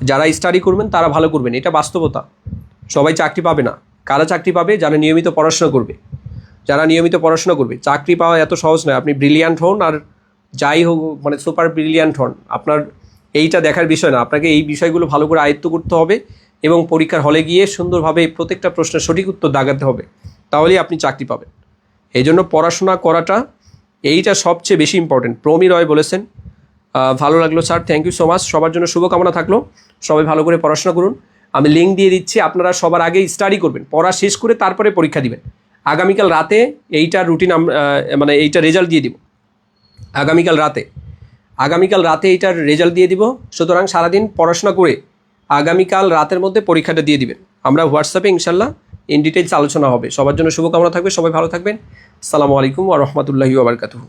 যারা স্টাডি করবেন তারা ভালো করবেন, এটা বাস্তবতা। সবাই চাকরি পাবে না। কারা চাকরি পাবে? যারা নিয়মিত পড়াশোনা করবে। যারা নিয়মিত পড়াশোনা করবে, চাকরি পাওয়া এত সহজ নয়। আপনি ব্রিলিয়ান্ট হন আর যাই হোক, মানে সুপার ব্রিলিয়ান্ট হন, আপনার এইটা দেখার বিষয় না, আপনাকে এই বিষয়গুলো ভালো করে আয়ত্ত করতে হবে এবং পরীক্ষার হলে গিয়ে সুন্দরভাবে প্রত্যেকটা প্রশ্নের সঠিক উত্তর দাগাতে হবে, তাহলেই আপনি চাকরি পাবেন। এই জন্য পড়াশোনা করাটা এইটা সবচেয়ে বেশি ইম্পর্টেন্ট। প্রমি রয় বলেছেন। ভালো লাগলো sir, thank you so much. সবার জন্য শুভকামনা থাকলো, সবাই ভালো করে পড়াশোনা করুন। আমি লিঙ্ক দিয়ে দিচ্ছি, আপনারা সবার আগে স্টাডি করবেন, পড়া শেষ করে তারপরে পরীক্ষা দিবেন। আগামীকাল রাতে এইটা রুটিন মানে এইটা রেজাল্ট দিয়ে দিব আগামীকাল রাতে এইটার রেজাল্ট দিয়ে দিব। সুতরাং সারাদিন পড়াশোনা করে আগামীকাল রাতের মধ্যে পরীক্ষাটা দিয়ে দিবেন। আমরা হোয়াটসঅ্যাপে ইনশাল্লাহ ইন ডিটেলস আলোচনা হবে। সবার জন্য শুভকামনা থাকবে, সবাই ভালো থাকবেন। আসসালামু আলাইকুম ওয়া রাহমাতুল্লাহি ওয়া বারাকাতুহু।